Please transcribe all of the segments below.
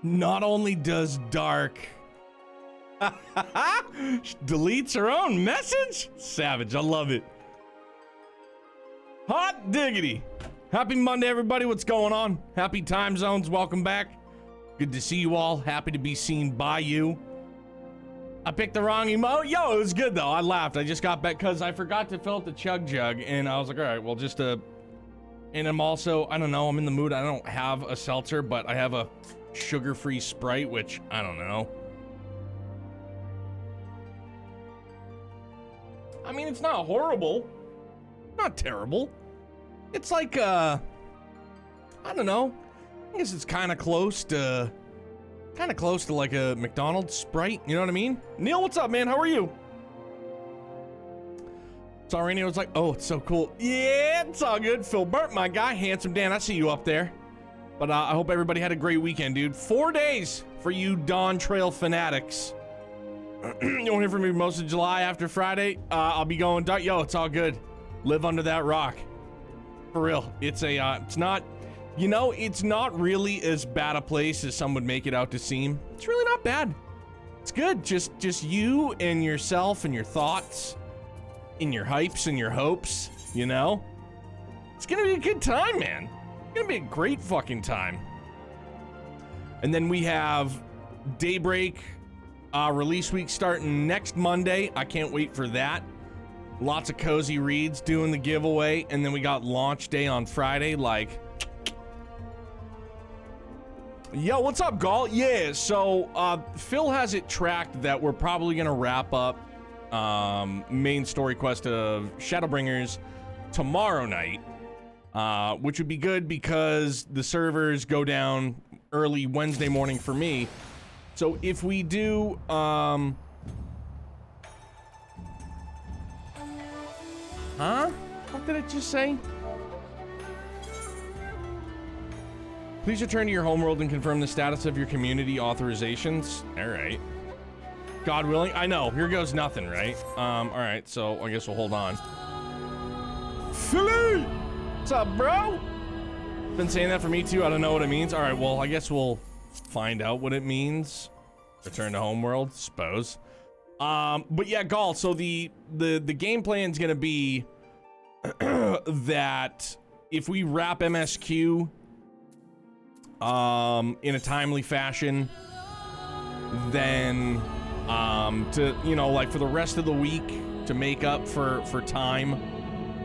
Not only does Dark deletes her own message? Savage, I love it. Hot diggity. Happy Monday, everybody. What's going on? Happy time zones. Welcome back. Good to see you all. Happy to be seen by you. I picked the wrong emote. Yo, it was good, though. I laughed. I just got back because I forgot to fill up the chug jug, and I was like, all right, well, just and I'm also, I don't know, I'm in the mood. I don't have a seltzer, but I have a sugar-free Sprite, which, I don't know. I mean, it's not horrible. Not terrible. It's like, I don't know. I guess it's kind of close to like a McDonald's Sprite. You know what I mean? Neil, what's up, man? How are you? So Rainy was like, oh, it's so cool. Yeah, it's all good. Phil Burt, my guy. Handsome Dan, I see you up there. But I hope everybody had a great weekend, dude. 4 days for you Dawn Trail fanatics. You won't hear from me most of July after Friday. I'll be going dark. Yo, it's all good. Live under that rock. For real. It's not, you know, it's not really as bad a place as some would make it out to seem. It's really not bad. It's good. Just you and yourself and your thoughts and your hypes and your hopes, you know? It's gonna be a good time, man. It's gonna be a great fucking time. And then we have Daybreak release week starting next Monday. I can't wait for that. Lots of cozy reads doing the giveaway, and then we got launch day on Friday. Like, yo, what's up, Gall? Yeah, so Phil has it tracked that we're probably gonna wrap up main story quest of ShadowBringers tomorrow night, which would be good because the servers go down early Wednesday morning for me. So if we do, huh? What did it just say? Please return to your homeworld and confirm the status of your community authorizations. All right. God willing. I know. Here goes nothing, right? All right. So I guess we'll hold on. Philly! What's up, bro? Been saying that for me too. I don't know what it means. All right. Well, I guess we'll find out what it means. Return to homeworld, suppose. But yeah, Gall, so the game plan's gonna be that if we wrap MSQ in a timely fashion, then to, you know, like for the rest of the week to make up for time,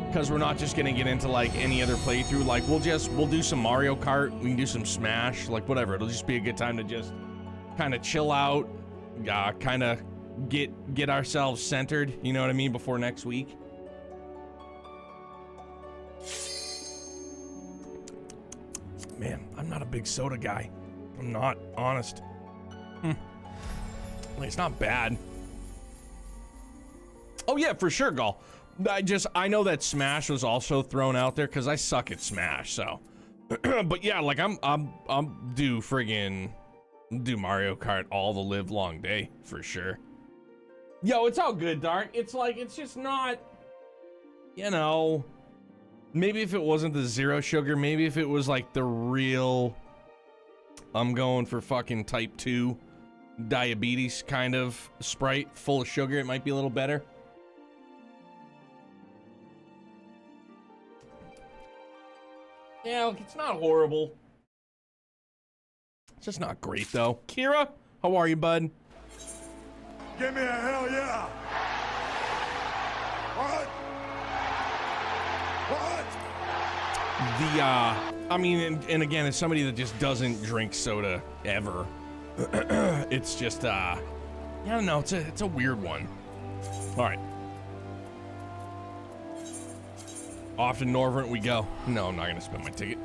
because we're not just gonna get into like any other playthrough. Like we'll do some Mario Kart, we can do some Smash, like whatever. It'll just be a good time to just kind of chill out, kind of get ourselves centered, you know what I mean, before next week. Man, I'm not a big soda guy. I'm not, honest. Like, it's not bad. Oh yeah, for sure, Gall. I know that Smash was also thrown out there because I suck at Smash, so. But yeah, like I'm do Mario Kart all the live long day for sure. Yo, it's all good, Dark. It's like, it's just not, you know, maybe if it wasn't the zero sugar, maybe if it was like the real, I'm going for fucking type 2 diabetes kind of Sprite full of sugar, it might be a little better. Yeah, look, it's not horrible. It's just not great, though. Kira, how are you, bud? Give me a hell yeah! What? I mean, and again, as somebody that just doesn't drink soda ever, it's just, I don't know, it's a weird one. All right. Off to Norvrent we go. No, I'm not gonna spend my ticket.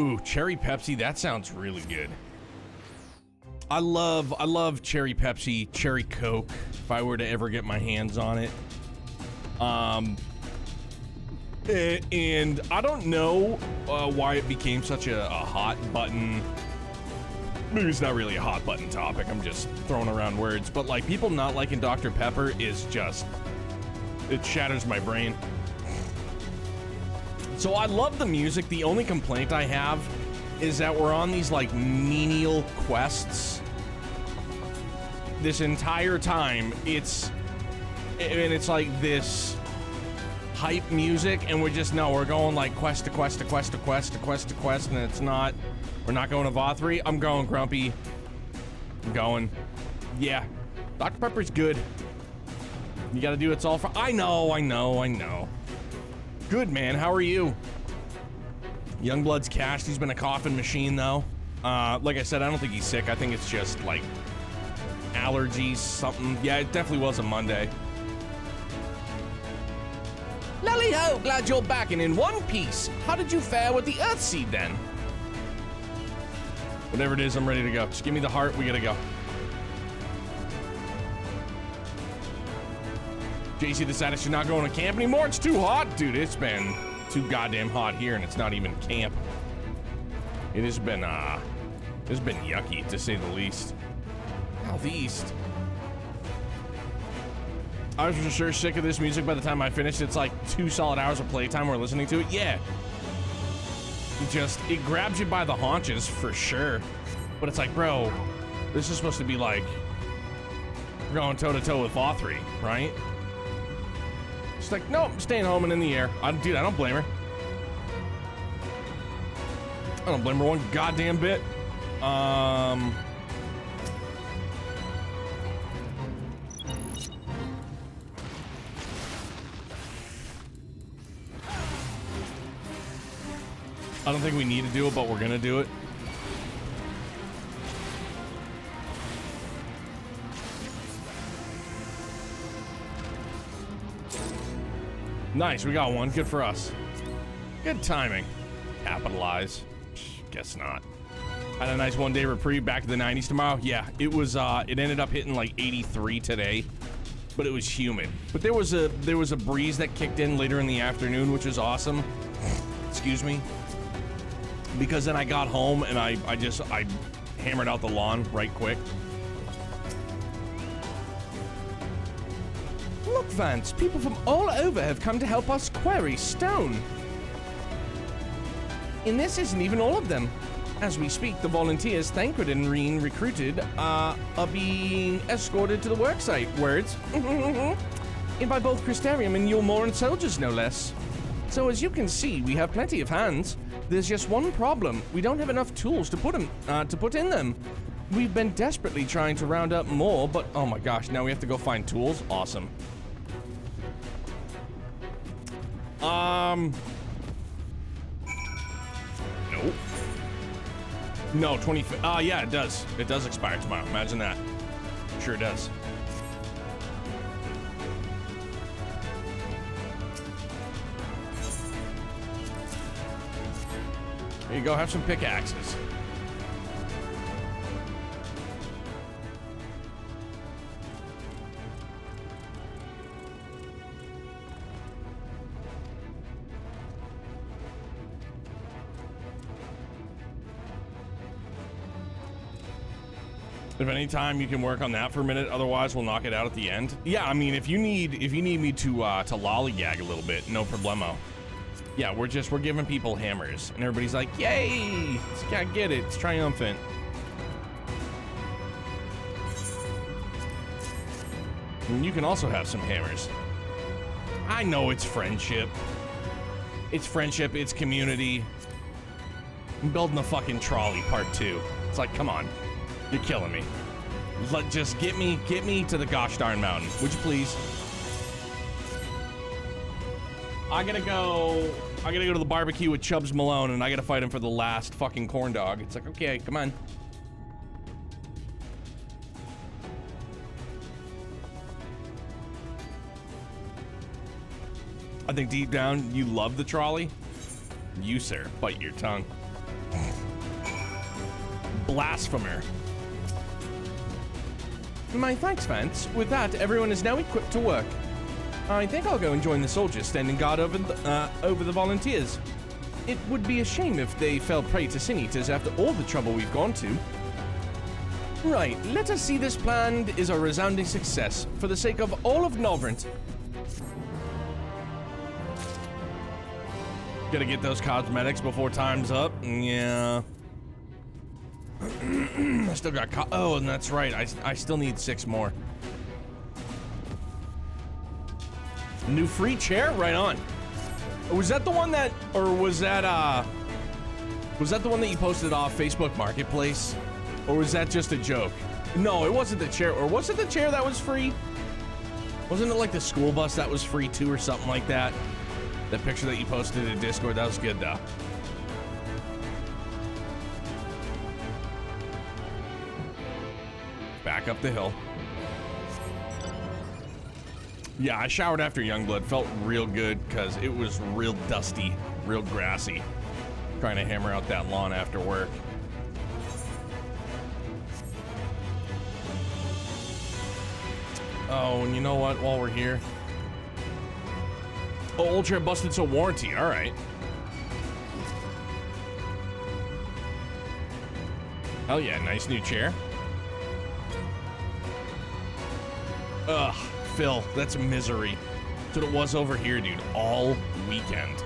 Ooh, cherry Pepsi, that sounds really good. I love cherry Pepsi, cherry Coke, if I were to ever get my hands on it. And I don't know why it became such a hot button. Maybe it's not really a hot button topic, I'm just throwing around words, but like people not liking Dr. Pepper is just, it shatters my brain. So I love the music. The only complaint I have is that we're on these like menial quests this entire time. It's like this hype music, and we're going like quest to quest to quest to quest to quest to quest, and we're not going to Vothri. I'm going, Grumpy. I'm going. Yeah, Dr. Pepper's good. You gotta do it's all for. I know. Good, man. How are you? Youngblood's cashed. He's been a coughing machine, though. Like I said, I don't think he's sick. I think it's just like allergies, something. Yeah, it definitely was a Monday. Lally ho, glad you're back and in one piece. How did you fare with the Earthseed then? Whatever it is, I'm ready to go. Just give me the heart, we gotta go. JC decided she's not going to camp anymore. It's too hot, dude. It's been too goddamn hot here, and it's not even camp. It has been yucky, to say the least. Southeast. I was for sure sick of this music by the time I finished. It's like 2 solid hours of playtime we're listening to it. Yeah. It grabs you by the haunches for sure. But it's like, bro, this is supposed to be like, we're going toe to toe with Vothri, right? It's like, no, I'm staying home and in the air. Dude, I don't blame her. I don't blame her one goddamn bit. I don't think we need to do it, but we're gonna do it. Nice, we got one. Good for us. Good timing. Capitalize. Guess not. Had a nice one-day reprieve back to the 90s tomorrow. Yeah, it was. It ended up hitting like 83 today, but it was humid. But there was a breeze that kicked in later in the afternoon, which was awesome. Excuse me. Because then I got home and I hammered out the lawn right quick. Look, Vance, people from all over have come to help us quarry stone. And this isn't even all of them. As we speak, the volunteers Thancred and Reen recruited are being escorted to the worksite. Words. And by both Crystarium and Yulmoran soldiers, no less. So as you can see, we have plenty of hands. There's just one problem. We don't have enough tools to put in them. We've been desperately trying to round up more, but oh my gosh, now we have to go find tools? Awesome. Nope. No, 25th. Yeah, it does. It does expire tomorrow. Imagine that. Sure it does. There you go, have some pickaxes. If any time you can work on that for a minute, otherwise we'll knock it out at the end. Yeah, I mean, if you need me to lollygag a little bit, no problemo. Yeah, we're giving people hammers, and everybody's like, yay! I get it. It's triumphant. And you can also have some hammers. I know it's friendship. It's friendship. It's community. I'm building the fucking trolley part 2. It's like, come on, you're killing me. Just get me to the gosh darn mountain, would you please? I gotta go to the barbecue with Chubbs Malone, and I gotta fight him for the last fucking corn dog. It's like, okay, come on. I think deep down you love the trolley. You, sir, bite your tongue. Blasphemer. My thanks, Vance. With that, everyone is now equipped to work. I think I'll go and join the soldiers standing guard over the volunteers. It would be a shame if they fell prey to sin eaters after all the trouble we've gone to. Right, let us see this plan is a resounding success for the sake of all of Novrant. Gotta get those cosmetics before time's up. Yeah. I still got oh, and that's right. I still need 6 more. New free chair? Right on. Was that the one that, or was that the one that you posted off Facebook Marketplace? Or was that just a joke? No, it wasn't the chair. Or was it the chair that was free? Wasn't it like the school bus that was free too or something like that? That picture that you posted in Discord, that was good though. Back up the hill. Yeah, I showered after Youngblood. Felt real good because it was real dusty, real grassy. Trying to hammer out that lawn after work. Oh, and you know what? While we're here. Oh, old chair busted, so warranty. All right. Hell yeah, nice new chair. Ugh, Phil, that's misery. That's what it was over here, dude, all weekend.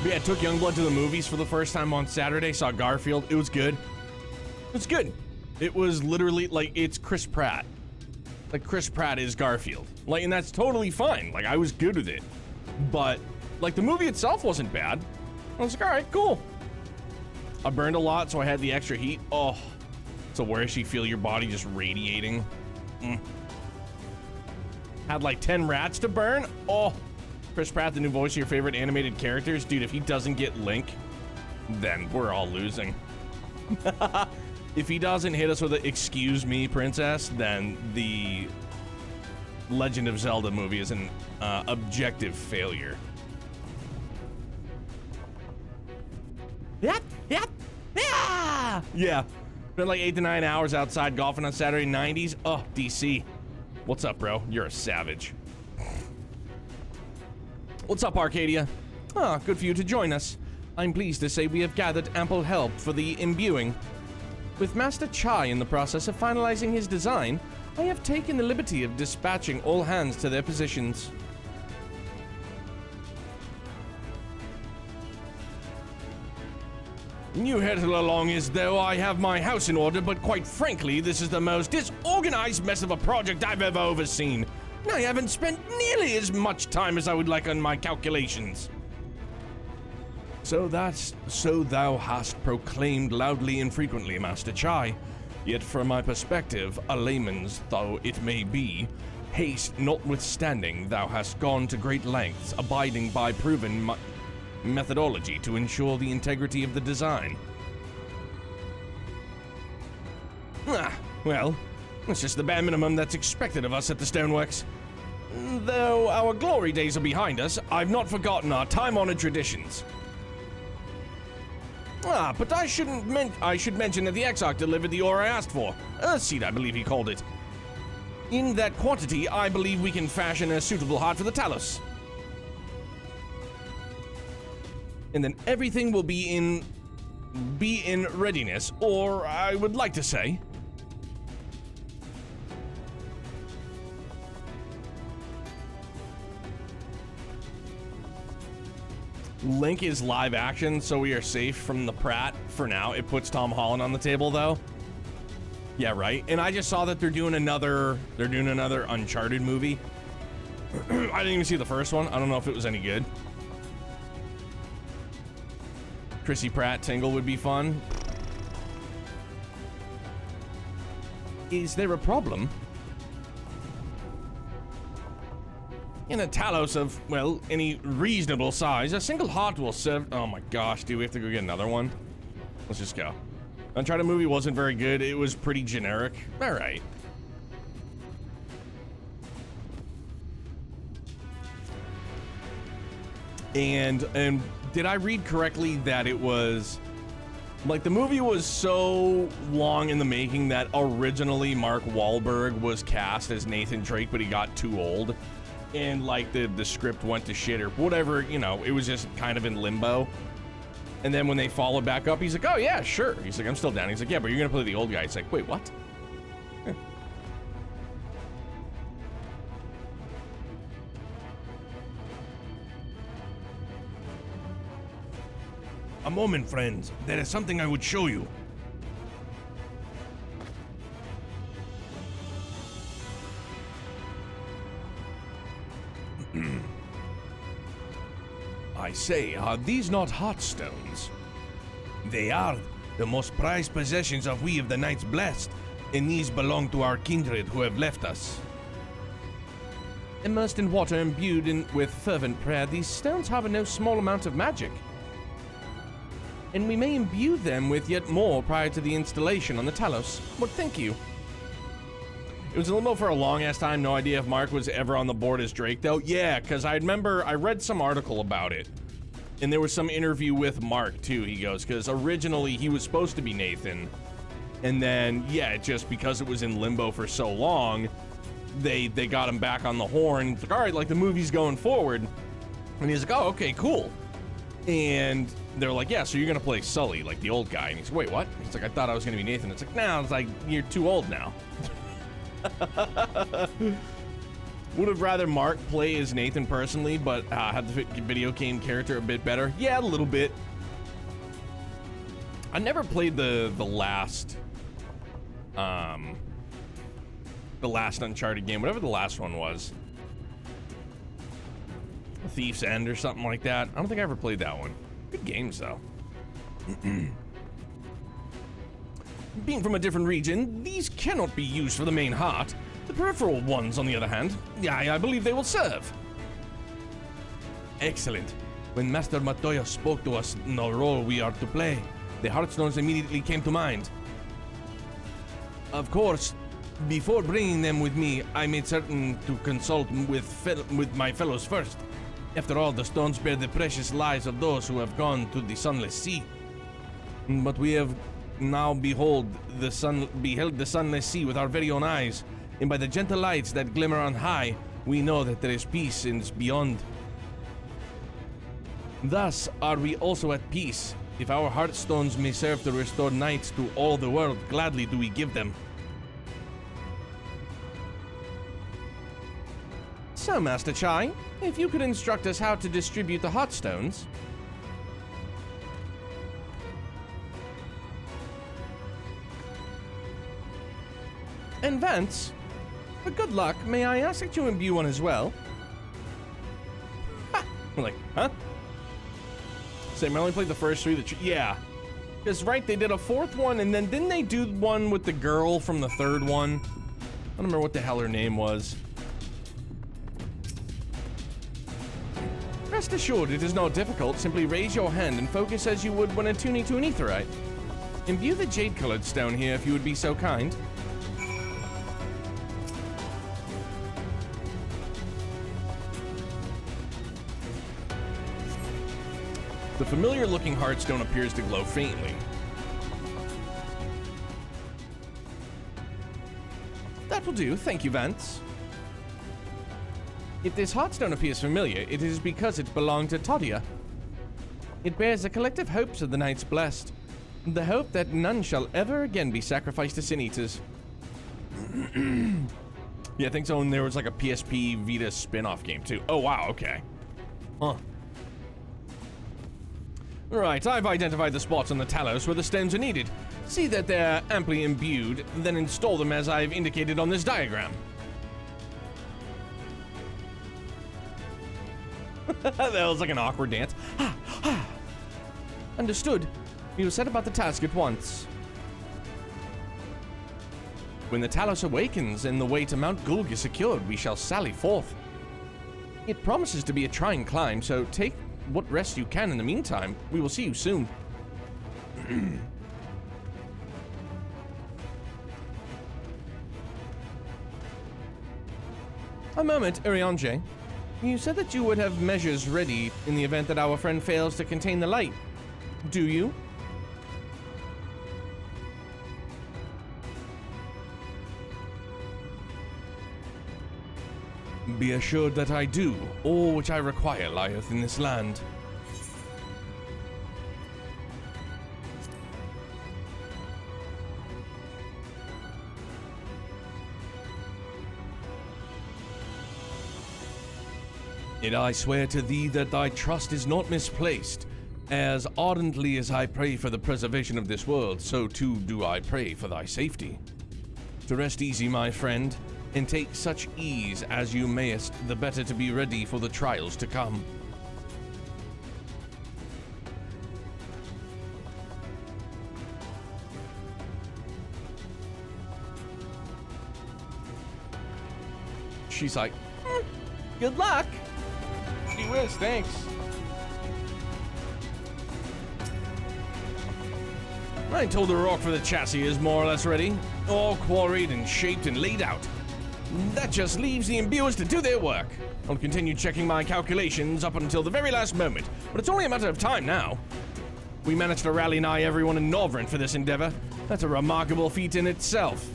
But yeah, I took Youngblood to the movies for the first time on Saturday, saw Garfield. It was good. It was good. It was literally, like, it's Chris Pratt. Like, Chris Pratt is Garfield. Like, and that's totally fine. Like, I was good with it. But, like, the movie itself wasn't bad. I was like, all right, cool. I burned a lot, so I had the extra heat. Oh, so where does she feel your body just radiating? Had like 10 rats to burn. Oh, Chris Pratt, the new voice of your favorite animated characters. Dude, if he doesn't get Link, then we're all losing. If he doesn't hit us with a "excuse me, princess," then the Legend of Zelda movie is an objective failure. Yep. Yeah. Been like 8 to 9 hours outside golfing on Saturday. 90s. Oh, DC. What's up, bro? You're a savage. What's up, Arcadia? Ah, good for you to join us. I'm pleased to say we have gathered ample help for the imbuing. With Master Chai in the process of finalizing his design, I have taken the liberty of dispatching all hands to their positions. You hurtle along as though I have my house in order, but quite frankly, this is the most disorganized mess of a project I've ever overseen. I haven't spent nearly as much time as I would like on my calculations. So thou hast proclaimed loudly and frequently, Master Chai. Yet from my perspective, a layman's though it may be, haste notwithstanding, thou hast gone to great lengths, abiding by proven methodology to ensure the integrity of the design. Well, it's just the bare minimum that's expected of us at the Stoneworks. Though our glory days are behind us, I've not forgotten our time-honored traditions. But I should mention that the Exarch delivered the ore I asked for. A seed, I believe he called it. In that quantity, I believe we can fashion a suitable heart for the Talos. And then everything will be in readiness, or I would like to say. Link is live action, so we are safe from the Pratt for now. It puts Tom Holland on the table, though. Yeah, right. And I just saw that they're doing another Uncharted movie. I didn't even see the first one. I don't know if it was any good. Chrissy Pratt Tingle would be fun. Is there a problem? In a Talos of, well, any reasonable size, a single heart will serve. Oh my gosh, dude, we have to go get another one. Let's just go. Uncharted movie wasn't very good. It was pretty generic. All right. And did I read correctly that it was like the movie was so long in the making that originally Mark Wahlberg was cast as Nathan Drake, but he got too old, and like the script went to shit or whatever, you know, it was just kind of in limbo. And then when they followed back up, he's like, oh yeah, sure. He's like, I'm still down. He's like, yeah, but you're gonna play the old guy. It's like, wait, what? moment, friends. There is something I would show you. I say, are these not heartstones? They are the most prized possessions of we of the Knights Blessed, and these belong to our kindred who have left us. Immersed in water, imbued with fervent prayer, these stones harbor no small amount of magic. And we may imbue them with yet more prior to the installation on the Talos. What think you? It was a limbo for a long-ass time. No idea if Mark was ever on the board as Drake, though. Yeah, because I remember I read some article about it. And there was some interview with Mark, too, he goes, because originally he was supposed to be Nathan. And then, yeah, just because it was in limbo for so long, they got him back on the horn. It's like, all right, like, the movie's going forward. And he's like, oh, okay, cool. And they're like, yeah, so you're going to play Sully, like the old guy. And he's like, wait, what? He's like, I thought I was going to be Nathan. It's like, no, it's like, you're too old now. Would have rather Mark play as Nathan personally, but had the video game character a bit better. Yeah, a little bit. I never played the last Uncharted game, whatever the last one was. Thief's End or something like that. I don't think I ever played that one. Good games though. Being from a different region, these cannot be used for the main heart. The peripheral ones, on the other hand, I believe they will serve. Excellent. When Master Matoya spoke to us in the role we are to play, the Heartstones immediately came to mind. Of course, before bringing them with me, I made certain to consult with my fellows first. After all, the stones bear the precious lives of those who have gone to the Sunless Sea. But we have now beheld the Sunless Sea with our very own eyes, and by the gentle lights that glimmer on high, we know that there is peace in beyond. Thus are we also at peace. If our Heartstones may serve to restore knights to all the world, gladly do we give them. So, Master Chai, if you could instruct us how to distribute the Heartstones. And Vance, for good luck, may I ask that you imbue one as well? Ha! I'm like, huh? Same, I only played the first three. Yeah. Because, right, they did a fourth one, and then didn't they do one with the girl from the third one? I don't remember what the hell her name was. Rest assured, it is not difficult. Simply raise your hand and focus as you would when attuning to an aetherite. Imbue the jade-colored stone here if you would be so kind. The familiar-looking heartstone appears to glow faintly. That will do, thank you, Vance. If this heartstone appears familiar, it is because it belonged to Tadia. It bears the collective hopes of the Knights Blessed, the hope that none shall ever again be sacrificed to Sin Eaters. Yeah, I think so, and there was like a PSP Vita spin-off game too. Oh wow, okay. Huh. Right, I've identified the spots on the Talos where the stones are needed. See that they're amply imbued, then install them as I've indicated on this diagram. That was like an awkward dance. Understood. We will set about the task at once. When the Talos awakens and the way to Mount Gulg is secured, we shall sally forth. It promises to be a trying climb, so take what rest you can in the meantime. We will see you soon. A moment, Urianger. You said that you would have measures ready in the event that our friend fails to contain the light. Do you? Be assured that I do. All which I require lieth in this land. And I swear to thee that thy trust is not misplaced, As ardently as I pray for the preservation of this world, so too do I pray for thy safety. To rest easy, my friend, and take such ease as you mayest, the better to be ready for the trials to come. She's like, good luck. Gee whiz, thanks. I told the rock for the chassis is more or less ready, all quarried and shaped and laid out. That just leaves the imbuers to do their work. I'll continue checking my calculations up until the very last moment, but it's only a matter of time now. We managed to rally nigh everyone in Norvrent for this endeavor. That's a remarkable feat in itself.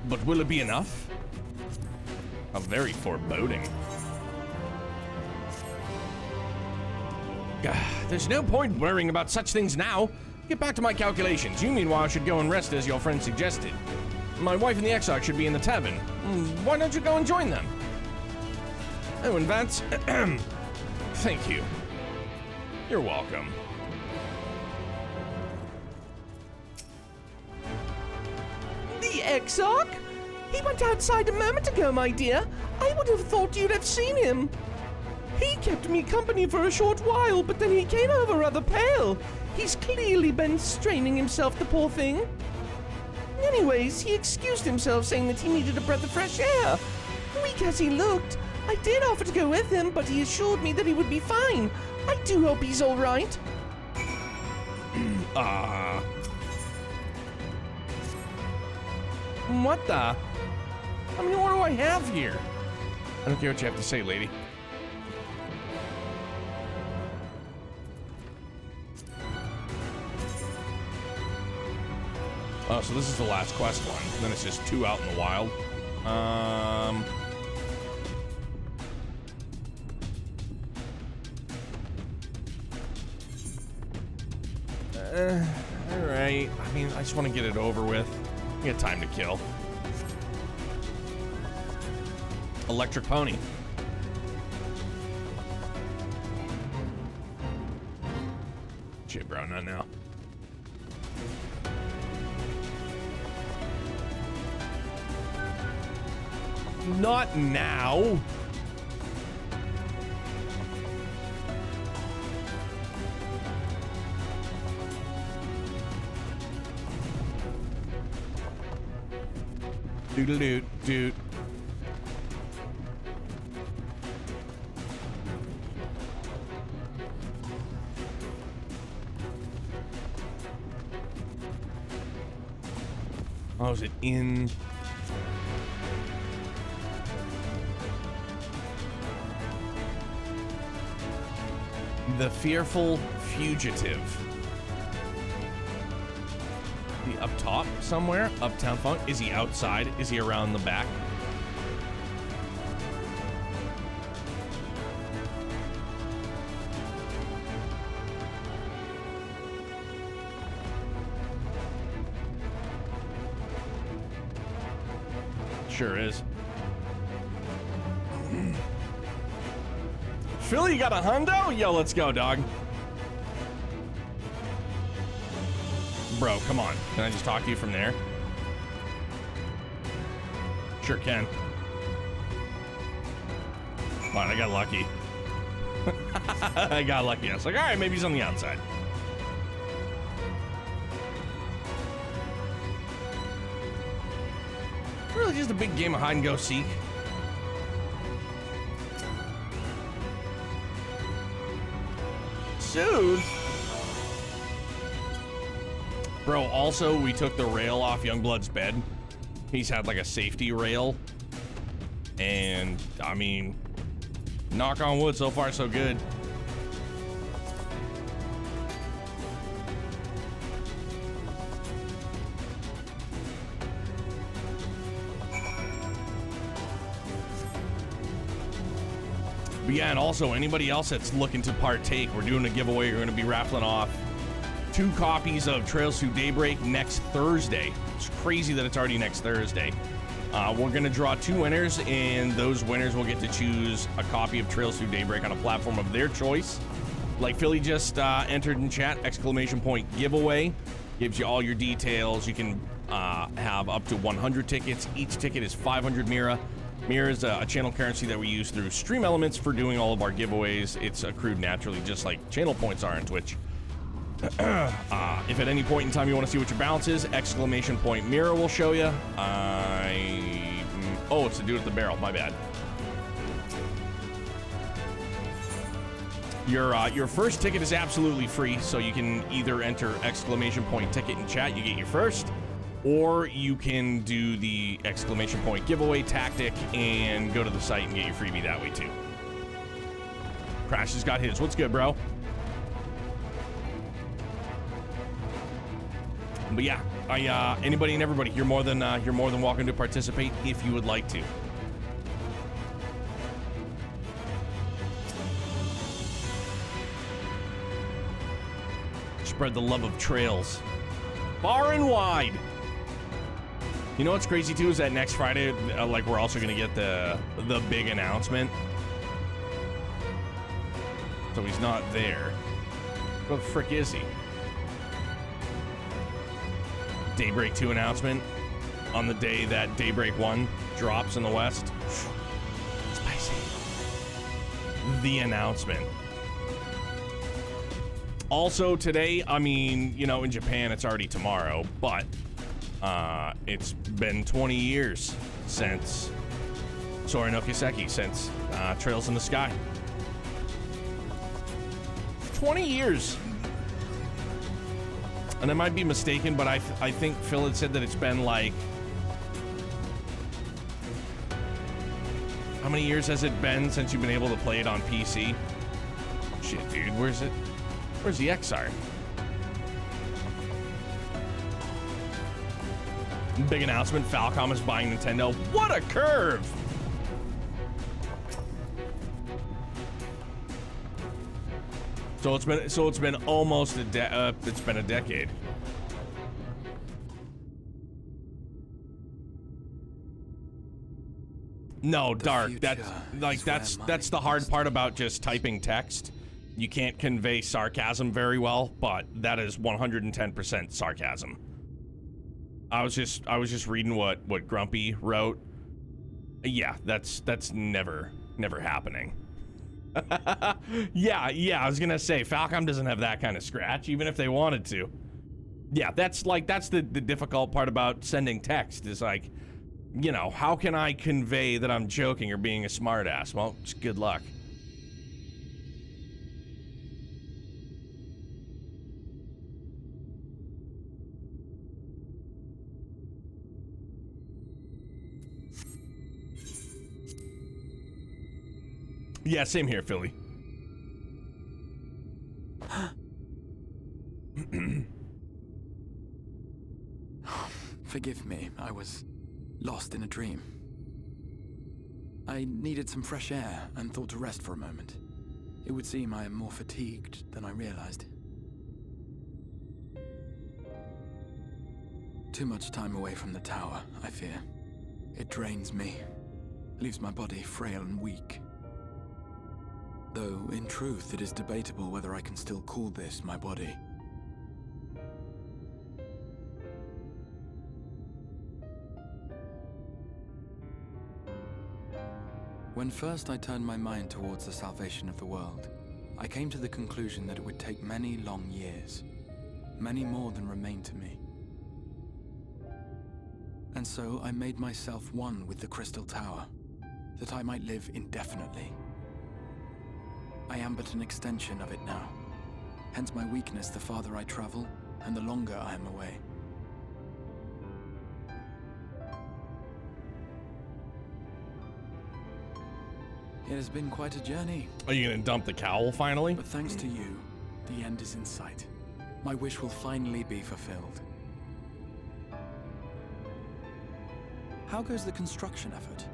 But will it be enough? How very foreboding. There's no point worrying about such things now. Get back to my calculations. You, meanwhile, should go and rest as your friend suggested. My wife and the Exarch should be in the tavern. Why don't you go and join them? Oh, and Vance, thank you. You're welcome. The Exarch? He went outside a moment ago, my dear. I would have thought you'd have seen him. He kept me company for a short while, but then he came over rather pale. He's clearly been straining himself, the poor thing. Anyways, he excused himself, saying that he needed a breath of fresh air. Weak as he looked, I did offer to go with him, but he assured me that he would be fine. I do hope he's all right. What the? I mean, what do I have here? I don't care what you have to say, lady. Oh, so this is the last quest one. Then it's just 2 out in the wild. Alright. I mean, I just want to get it over with. I got time to kill. Electric pony. Shit, bro, not now. Not now. Doodle doot. Oh, is it in? The Fearful Fugitive. Is he up top somewhere? Uptown Funk? Is he outside? Is he around the back? Sure is. Philly, you got a hundo? Yo, let's go, dog. Bro, come on. Can I just talk to you from there? Sure can. Come on, I got lucky. I got lucky. I was like, all right, maybe he's on the outside. Really just a big game of hide and go seek. Dude. Bro, also, we took the rail off Youngblood's bed. He's had like a safety rail. And, I mean, knock on wood, so far so good. But yeah, and also anybody else that's looking to partake, we're doing a giveaway. We're going to be raffling off 2 copies of Trails Through Daybreak next Thursday. It's crazy that it's already next Thursday. We're going to draw 2 winners, and those winners will get to choose a copy of Trails Through Daybreak on a platform of their choice. Like Philly just entered in chat, exclamation point giveaway. Gives you all your details. You can have up to 100 tickets. Each ticket is 500 Mira. Mira is a channel currency that we use through Stream Elements for doing all of our giveaways. It's accrued naturally, just like channel points are on Twitch. If at any point in time you want to see what your balance is, exclamation point Mira will show you. Oh, it's to do with the barrel. My bad. Your first ticket is absolutely free, so you can either enter exclamation point ticket in chat, you get your first, or you can do the exclamation point giveaway tactic and go to the site and get your freebie that way too. Crash has got his. What's good, bro? But yeah, anybody and everybody, you're more than welcome to participate if you would like to. Spread the love of trails far and wide. You know what's crazy too is that next Friday, like we're also gonna get the big announcement. So he's not there. What the frick is he? Daybreak 2 announcement on the day that Daybreak 1 drops in the West. Spicy. The announcement. Also today, I mean, you know, in Japan it's already tomorrow, but it's been 20 years since Sora no Kiseki, since Trails in the Sky. 20 years. And I might be mistaken, but I think Phil had said that it's been like... How many years has it been since you've been able to play it on PC? Shit, dude, where's it? Where's the XR? Big announcement, Falcom is buying Nintendo. What a curve! So it's been almost it's been a decade. No, Dark. That's the hard part about just typing text. You can't convey sarcasm very well, but that is 110% sarcasm. I was just reading what Grumpy wrote. Yeah, that's never happening. Yeah, I was gonna say Falcom doesn't have that kind of scratch, even if they wanted to. Yeah, that's the difficult part about sending text is like, you know, how can I convey that I'm joking or being a smartass? Well, just good luck. Yeah, same here, Philly. Forgive me, I was lost in a dream. I needed some fresh air and thought to rest for a moment. It would seem I am more fatigued than I realized. Too much time away from the tower, I fear. It drains me, leaves my body frail and weak. Though, in truth, it is debatable whether I can still call this my body. When first I turned my mind towards the salvation of the world, I came to the conclusion that it would take many long years, many more than remain to me. And so I made myself one with the Crystal Tower, that I might live indefinitely. I am but an extension of it now, hence my weakness the farther I travel, and the longer I am away. It has been quite a journey. Are you gonna dump the cowl finally? But thanks to you, the end is in sight. My wish will finally be fulfilled. How goes the construction effort?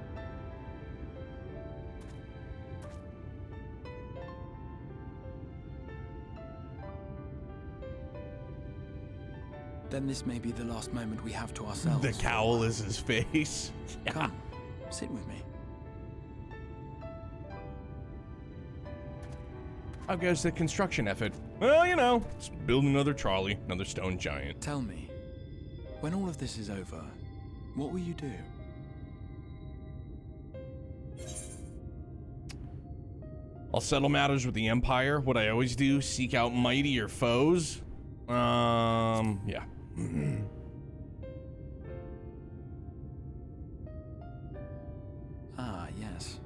Then this may be the last moment we have to ourselves. The cowl is his face. Yeah. Come, sit with me. How goes the construction effort? Well, you know, let's build another trolley, another stone giant. Tell me, when all of this is over, what will you do? I'll settle matters with the Empire. What I always do, seek out mightier foes. Yeah. Ah, yes.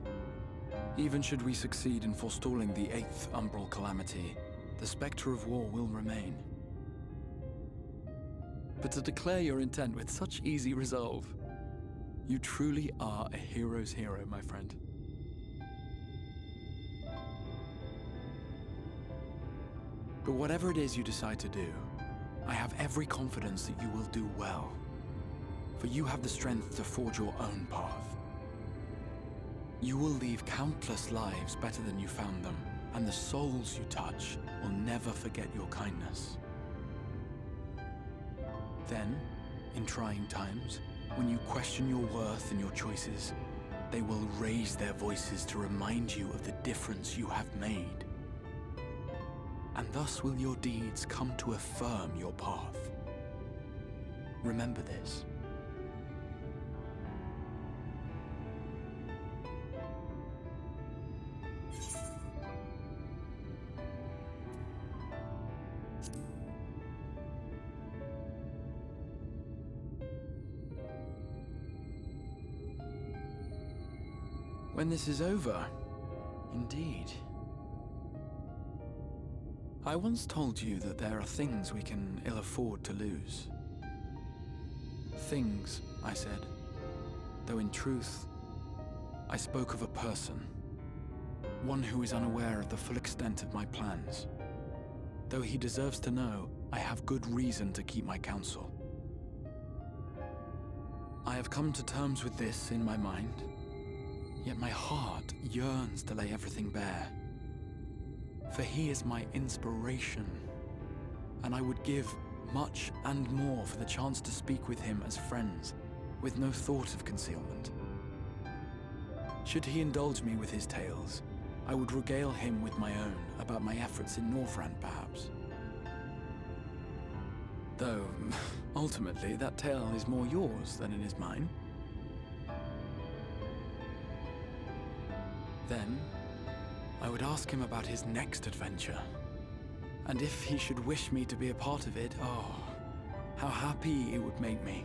Even should we succeed in forestalling the 8th Umbral Calamity, the specter of war will remain. But to declare your intent with such easy resolve, you truly are a hero's hero, my friend. But whatever it is you decide to do, I have every confidence that you will do well. For you have the strength to forge your own path. You will leave countless lives better than you found them, and the souls you touch will never forget your kindness. Then, in trying times, when you question your worth and your choices, they will raise their voices to remind you of the difference you have made. And thus will your deeds come to affirm your path. Remember this. When this is over, indeed. I once told you that there are things we can ill afford to lose. Things, I said, though in truth, I spoke of a person. One who is unaware of the full extent of my plans. Though he deserves to know, I have good reason to keep my counsel. I have come to terms with this in my mind, yet my heart yearns to lay everything bare. For he is my inspiration, and I would give much and more for the chance to speak with him as friends, with no thought of concealment. Should he indulge me with his tales, I would regale him with my own about my efforts in Northrend, perhaps. Though, ultimately, that tale is more yours than it is mine. Then, I would ask him about his next adventure. And if he should wish me to be a part of it, oh, how happy it would make me.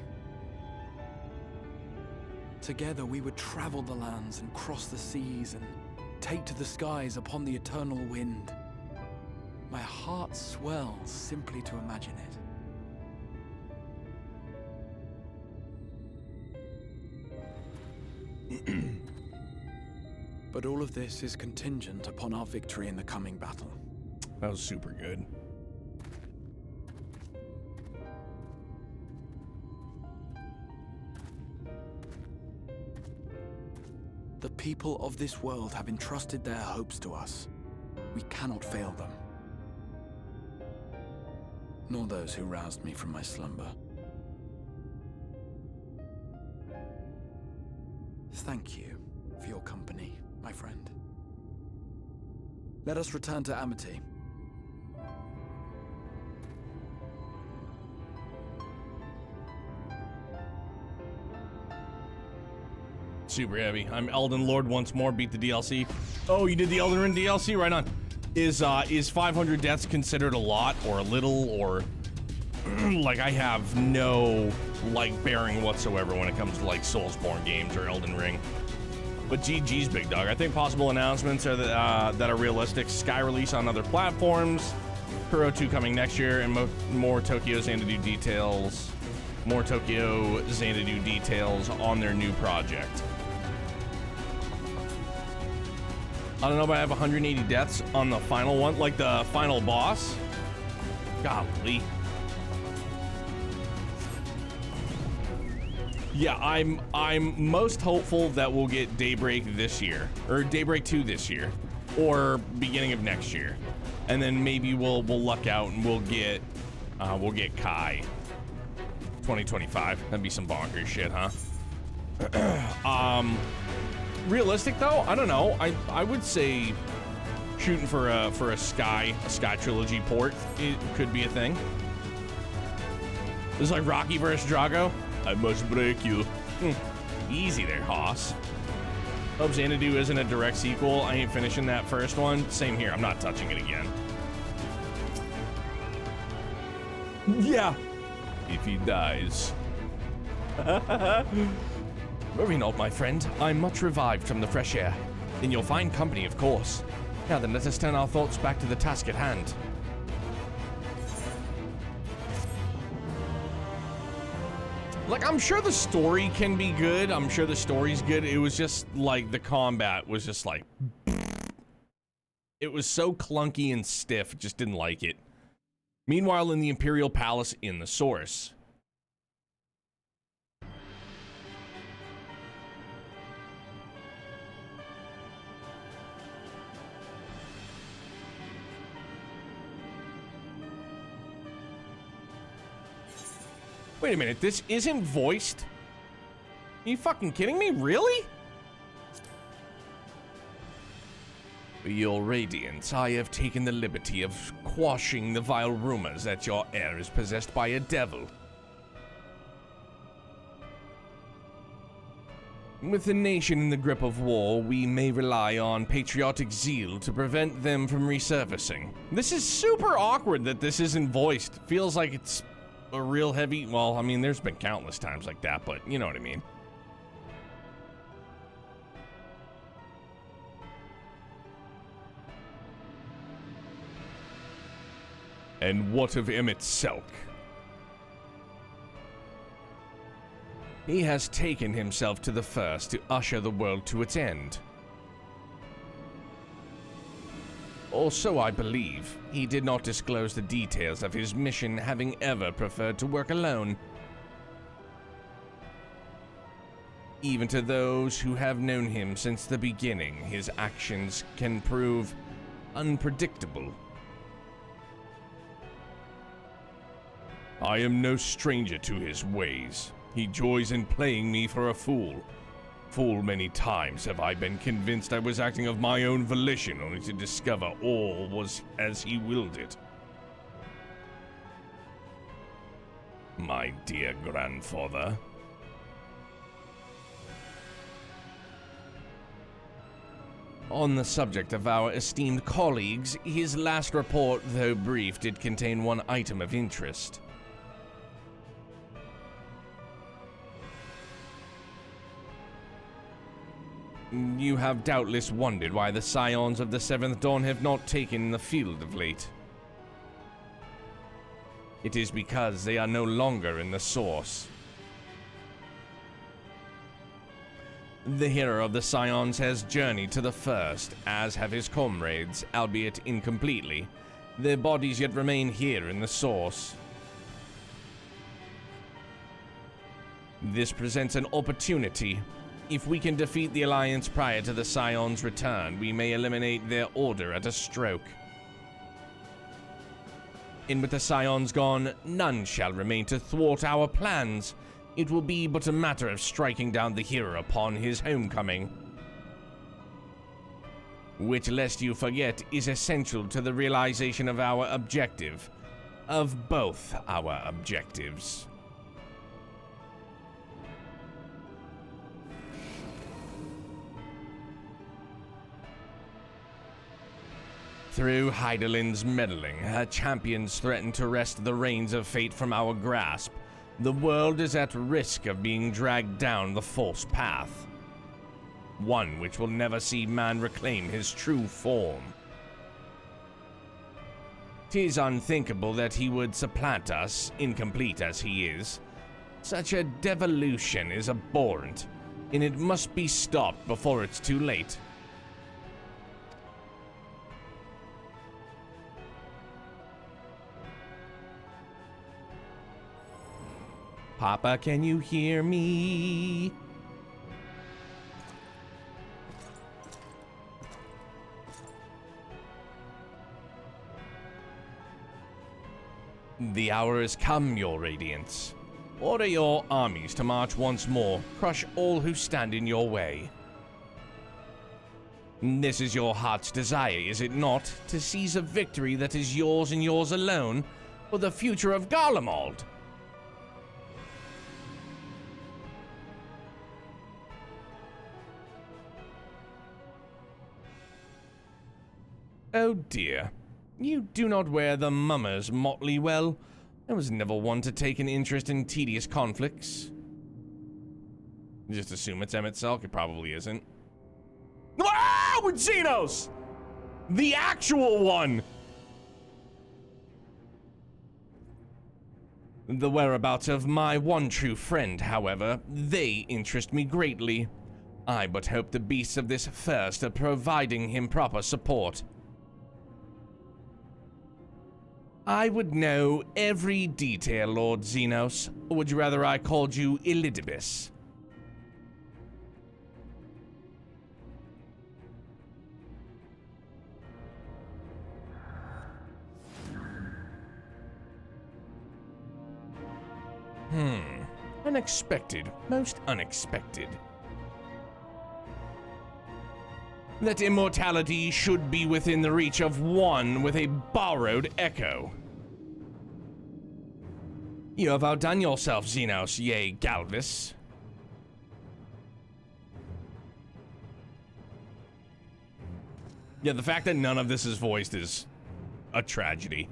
Together we would travel the lands and cross the seas and take to the skies upon the eternal wind. My heart swells simply to imagine it. But all of this is contingent upon our victory in the coming battle. That was super good. The people of this world have entrusted their hopes to us. We cannot fail them. Nor those who roused me from my slumber. Thank you for your company, my friend. Let us return to Amity. Super heavy. I'm Elden Lord once more. Beat the DLC. Oh, you did the Elden Ring DLC? Right on. Is 500 deaths considered a lot or a little, or like I have no bearing whatsoever when it comes to like Soulsborne games or Elden Ring. But GG's, big dog. I think possible announcements are that are realistic. Sky release on other platforms. Kuro 2 coming next year, and more Tokyo Xanadu details. More Tokyo Xanadu details on their new project. I don't know if I have 180 deaths on the final one, like the final boss. Golly. Yeah, I'm most hopeful that we'll get Daybreak this year, or Daybreak 2 this year, or beginning of next year, and then maybe we'll luck out and we'll get Kai. 2025. That'd be some bonkers shit, huh? Realistic though, I don't know. I would say shooting for a Sky Trilogy port. It could be a thing. This is like Rocky versus Drago. I must break you. Easy there, Hoss. Hope Xanadu isn't a direct sequel. I ain't finishing that first one. Same here. I'm not touching it again. Yeah. If he dies. Worry not, my friend. I'm much revived from the fresh air. Then you'll find company, of course. Now then, let us turn our thoughts back to the task at hand. Like, I'm sure the story can be good. I'm sure the story's good. It was just, like, the combat was just, like... It was so clunky and stiff. Just didn't like it. Meanwhile, in the Imperial Palace in the Source. Wait a minute, this isn't voiced? Are you fucking kidding me? Really? Your Radiance, I have taken the liberty of quashing the vile rumors that your heir is possessed by a devil. With the nation in the grip of war, we may rely on patriotic zeal to prevent them from resurfacing. This is super awkward that this isn't voiced. Feels like it's a real heavy... Well, I mean, there's been countless times like that, but you know what I mean. And what of Emmett Selk? He has taken himself to the first to usher the world to its end. Or so I believe. He did not disclose the details of his mission, having ever preferred to work alone. Even to those who have known him since the beginning, his actions can prove unpredictable. I am no stranger to his ways. He joys in playing me for a fool. Full many times have I been convinced I was acting of my own volition, only to discover all was as he willed it. My dear grandfather. On the subject of our esteemed colleagues, his last report, though brief, did contain one item of interest. You have doubtless wondered why the Scions of the Seventh Dawn have not taken the field of late. It is because they are no longer in the Source. The hero of the Scions has journeyed to the First, as have his comrades, albeit incompletely. Their bodies yet remain here in the Source. This presents an opportunity. If we can defeat the Alliance prior to the Scions' return, we may eliminate their order at a stroke. And with the Scions gone, none shall remain to thwart our plans. It will be but a matter of striking down the hero upon his homecoming. Which, lest you forget, is essential to the realization of our objective. Of both our objectives. Through Hydaelyn's meddling, her champions threaten to wrest the reins of fate from our grasp. The world is at risk of being dragged down the false path. One which will never see man reclaim his true form. 'Tis unthinkable that he would supplant us, incomplete as he is. Such a devolution is abhorrent, and it must be stopped before it's too late. Papa, can you hear me? The hour has come, your Radiance. Order your armies to march once more, crush all who stand in your way. This is your heart's desire, is it not? To seize a victory that is yours and yours alone, for the future of Garlemald. Oh dear. You do not wear the mummers motley well. I was never one to take an interest in tedious conflicts. Just assume it's Emmett Selk. It probably isn't. Ah! With Xenos! The actual one! The whereabouts of my one true friend, however, they interest me greatly. I but hope the beasts of this first are providing him proper support. I would know every detail, Lord Xenos. Or would you rather I called you Elidibus? Unexpected. Most unexpected. That immortality should be within the reach of one with a borrowed echo. You have outdone yourself, Xenos, yea, Galvis. Yeah, the fact that none of this is voiced is a tragedy.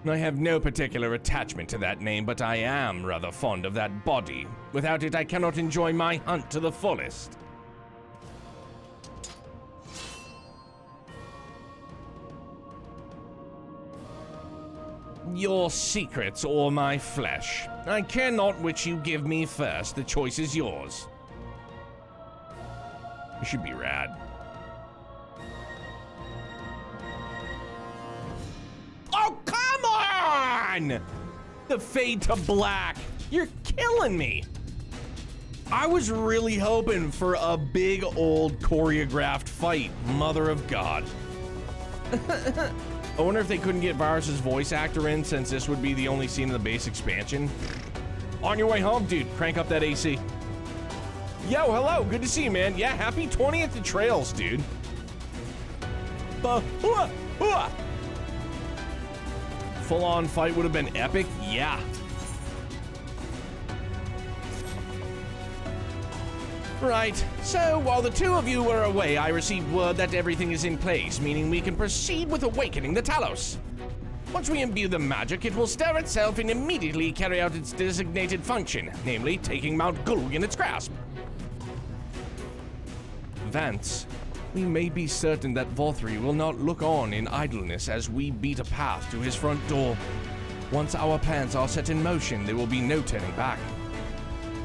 I have no particular attachment to that name, but I am rather fond of that body. Without it, I cannot enjoy my hunt to the fullest. Your secrets or my flesh. I care not which you give me first. The choice is yours. It should be rad. Oh, come on! The fade to black. You're killing me. I was really hoping for a big old choreographed fight. Mother of God. I wonder if they couldn't get Varus's voice actor in, since this would be the only scene in the base expansion. On your way home, dude, crank up that AC. Yo, hello, good to see you, man. Yeah, happy 20th to Trails, dude. Full-on fight would have been epic? Yeah. Right, so while the two of you were away, I received word that everything is in place, meaning we can proceed with awakening the Talos. Once we imbue the magic, it will stir itself and immediately carry out its designated function, namely taking Mount Gulg in its grasp. Vance, we may be certain that Volthri will not look on in idleness as we beat a path to his front door. Once our plans are set in motion, there will be no turning back.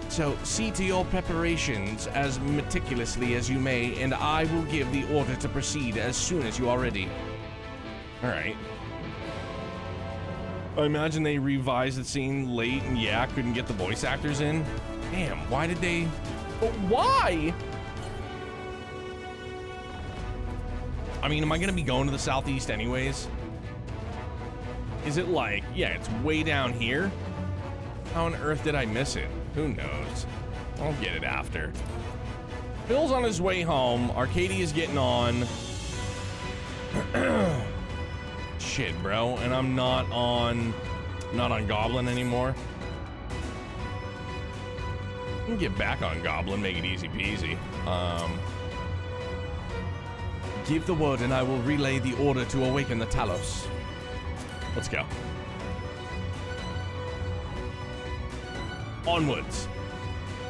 So, see to your preparations as meticulously as you may, and I will give the order to proceed as soon as you are ready. Alright. I imagine they revised the scene late and yeah, couldn't get the voice actors in. Damn, why did they... But why? I mean, am I gonna be going to the southeast anyways? Is it like, yeah, it's way down here? How on earth did I miss it? Who knows? I'll get it after. Phil's on his way home. Arcadia's getting on. Shit, bro. And I'm not on Goblin anymore. I can get back on Goblin, make it easy peasy. Give the word and I will relay the order to awaken the Talos. Let's go. Onwards.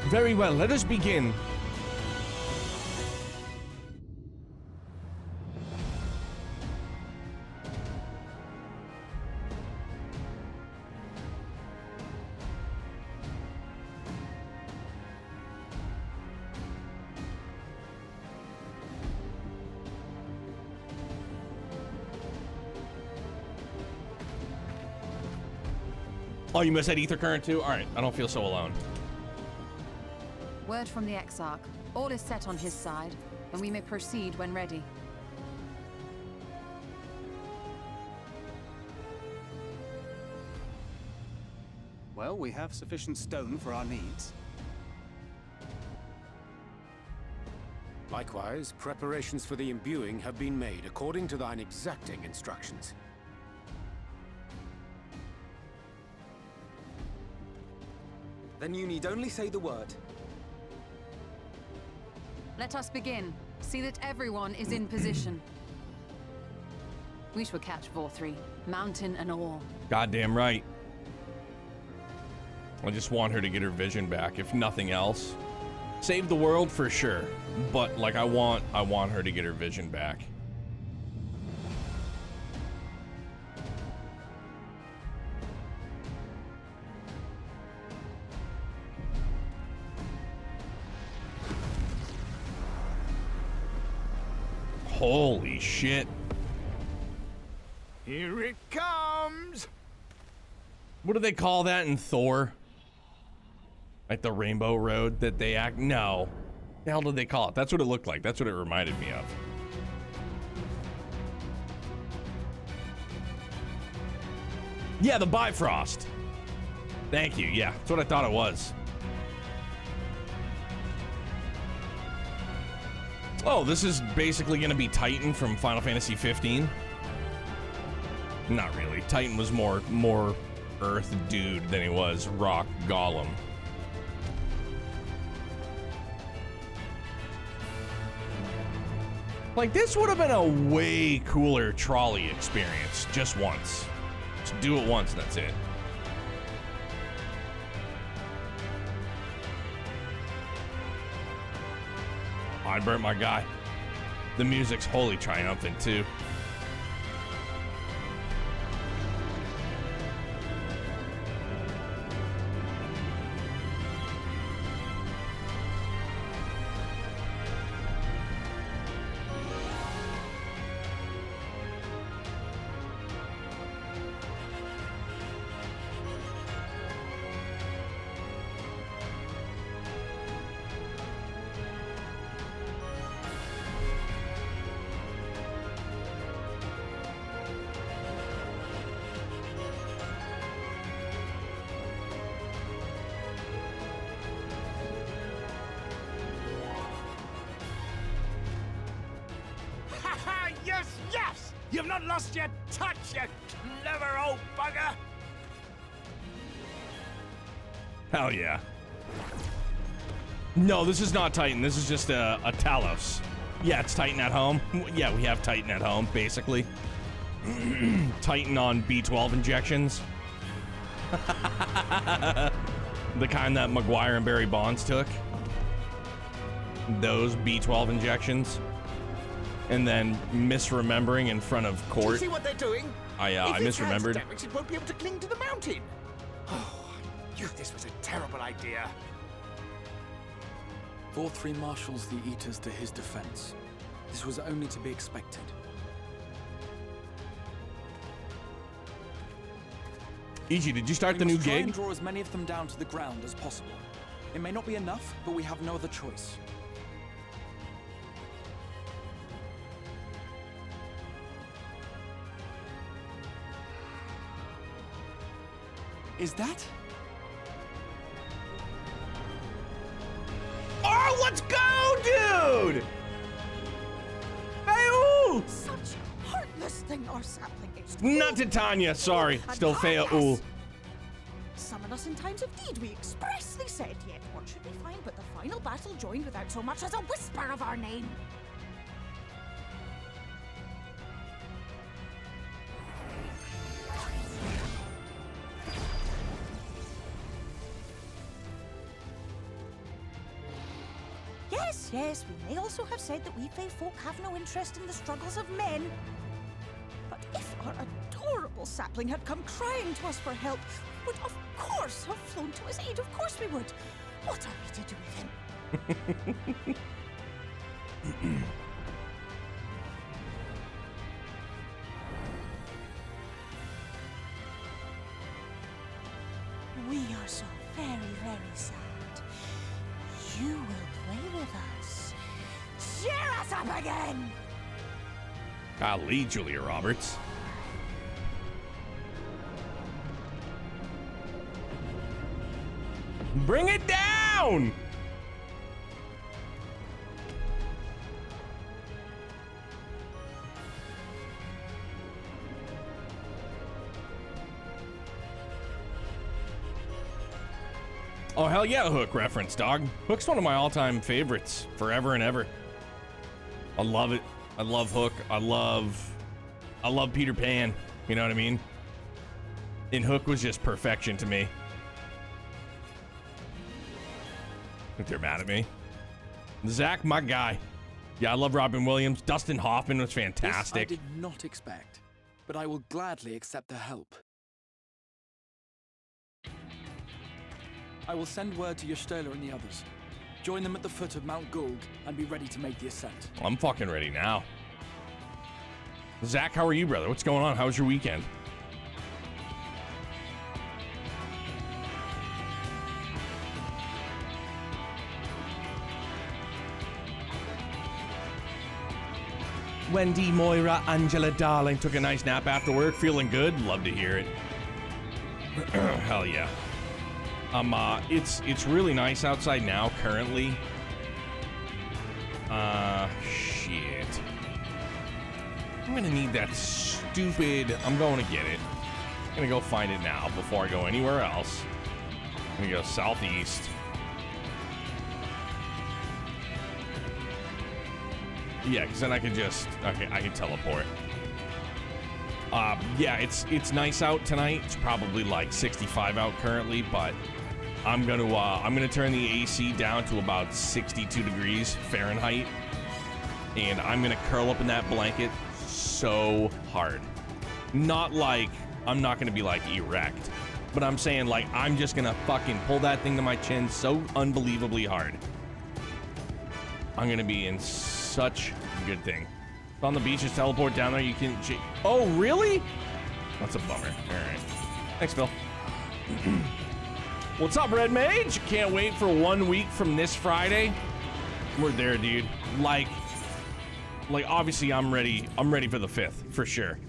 Very well, let us begin. Oh, you missed that ether current too? All right, I don't feel so alone. Word from the Exarch. All is set on his side, and we may proceed when ready. Well, we have sufficient stone for our needs. Likewise, preparations for the imbuing have been made according to thine exacting instructions. Then you need only say the word. Let us begin. See that everyone is in position. We shall catch Vorthri, mountain and all. Goddamn right. I just want her to get her vision back, if nothing else. Save the world for sure, but like I want her to get her vision back. Holy shit. Here it comes! What do they call that in Thor? Like the Rainbow Road that they act? No. The hell did they call it? That's what it looked like. That's what it reminded me of. Yeah, the Bifrost. Thank you. Yeah, that's what I thought it was. Oh, this is basically going to be Titan from Final Fantasy 15. Not really. Titan was more Earth dude than he was Rock Golem. Like, this would have been a way cooler trolley experience just once. Just do it once and that's it. I burnt my guy. The music's wholly triumphant too. Yes! You've not lost your touch, you clever old bugger! Hell yeah. No, this is not Titan. This is just a Talos. Yeah, it's Titan at home. Yeah, we have Titan at home, basically. Titan on B12 injections. The kind that Maguire and Barry Bonds took. Those B12 injections. And then misremembering in front of court. Do you see what they're doing? I misremembered. Damage, it won't be able to cling to the mountain. Oh, I knew this was a terrible idea. Vorthri marshals the Eaters to his defense. This was only to be expected. Ichi, did you start the We new must try gig? and draw as many of them down to the ground as possible. It may not be enough, but we have no other choice. Is that? Oh, let's go, dude! Hey, ooh! Such heartless thing our sapling is. Not to Tanya, sorry. Still Fea, ooh. Summon us in times of need, we expressly said, yet what should we find but the final battle joined without so much as a whisper of our name? Yes, we may also have said that we Fae folk have no interest in the struggles of men. But if our adorable sapling had come crying to us for help, we would of course have flown to his aid. Of course we would. What are we to do with him? We are so very, very sad. You will play with us. Cheer us up again! Golly, Julia Roberts. Bring it down! Oh, hell yeah, Hook reference, dog. Hook's one of my all-time favorites, forever and ever. I love it. I love Hook. I love Peter Pan. You know what I mean? And Hook was just perfection to me. I think they're mad at me. Zach, my guy. Yeah, I love Robin Williams. Dustin Hoffman was fantastic. This I did not expect, but I will gladly accept the help. I will send word to Y'shtola and the others. Join them at the foot of Mount Gould and be ready to make the ascent. I'm fucking ready now. Zach, how are you, brother? What's going on? How was your weekend? Wendy, Moira, Angela, darling, took a nice nap after work. Feeling good? Love to hear it. Hell yeah. It's really nice outside now, currently. Shit. I'm gonna need that stupid... I'm going to get it. I'm gonna go find it now before I go anywhere else. I'm gonna go southeast. Yeah, because then I can just... Okay, I can teleport. Yeah, it's nice out tonight. It's probably like 65 out currently, but I'm gonna turn the AC down to about 62 degrees Fahrenheit, and I'm gonna curl up in that blanket so hard. Not like I'm not gonna be like erect, but I'm saying like I'm just gonna fucking pull that thing to my chin so unbelievably hard. I'm gonna be in such a good thing. On the beach, just teleport down there. You can. Oh, really? That's a bummer. All right. Thanks, Phil. What's up, Red Mage? Can't wait for 1 week from this Friday. We're there, dude. Like obviously, I'm ready. I'm ready for the 5th for sure.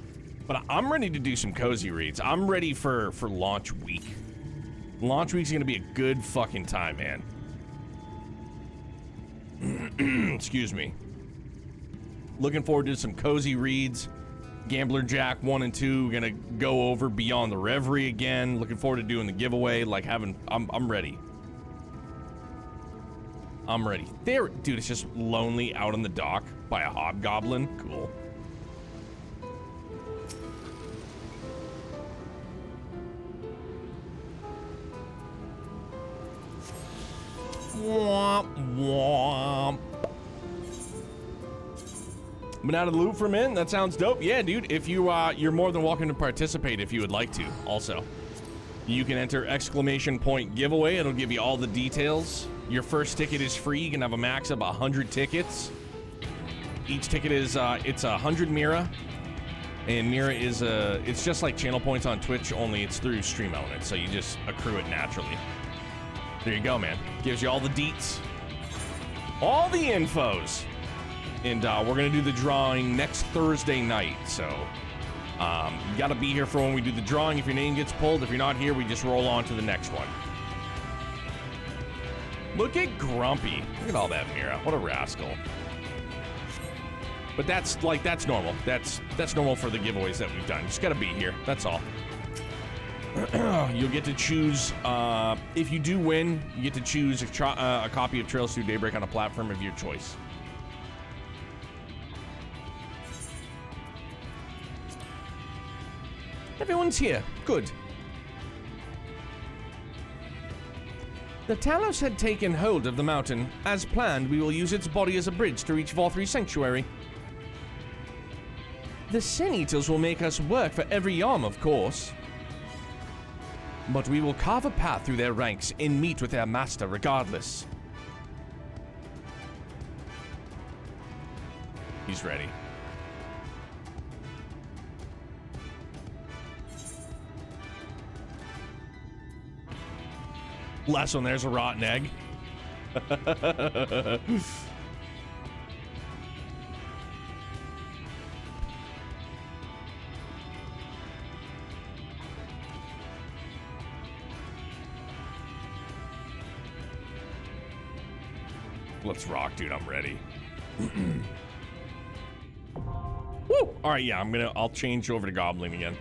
But I'm ready to do some cozy reads. I'm ready for launch week. Launch week's gonna be a good fucking time, man. Excuse me. Looking forward to some cozy reads. Gambler Jack 1 and 2, gonna go over Beyond the Reverie again. Looking forward to doing the giveaway. Like I'm ready. I'm ready. There, dude, it's just lonely out on the dock by a hobgoblin. Cool. Womp womp. Been out of the loop for a minute. That sounds dope. Yeah, dude. If you you're more than welcome to participate if you would like to. Also, you can enter ! giveaway. It'll give you all the details. Your first ticket is free. You can have a max of 100 tickets. Each ticket is it's 100 Mira, and Mira is it's just like channel points on Twitch, only it's through Stream Elements, so you just accrue it naturally. There you go, man. Gives you all the deets, all the infos. And we're gonna do the drawing next Thursday night, so you gotta be here for when we do the drawing. If your name gets pulled, if you're not here, we just roll on to the next one. Look at Grumpy. Look at all that Mira. What a rascal. But that's normal. That's normal for the giveaways that we've done. Just gotta be here. That's all. You'll get to choose, if you do win, you get to choose a copy of Trails Through Daybreak on a platform of your choice. Everyone's here. Good. The Talos had taken hold of the mountain. As planned, we will use its body as a bridge to reach Vorthri Sanctuary. The Sin Eaters will make us work for every arm, of course. But we will carve a path through their ranks and meet with their master regardless. He's ready. Last one, there's a rotten egg. Let's rock, dude. I'm ready. Woo! All right, yeah, I'll change over to Goblin again.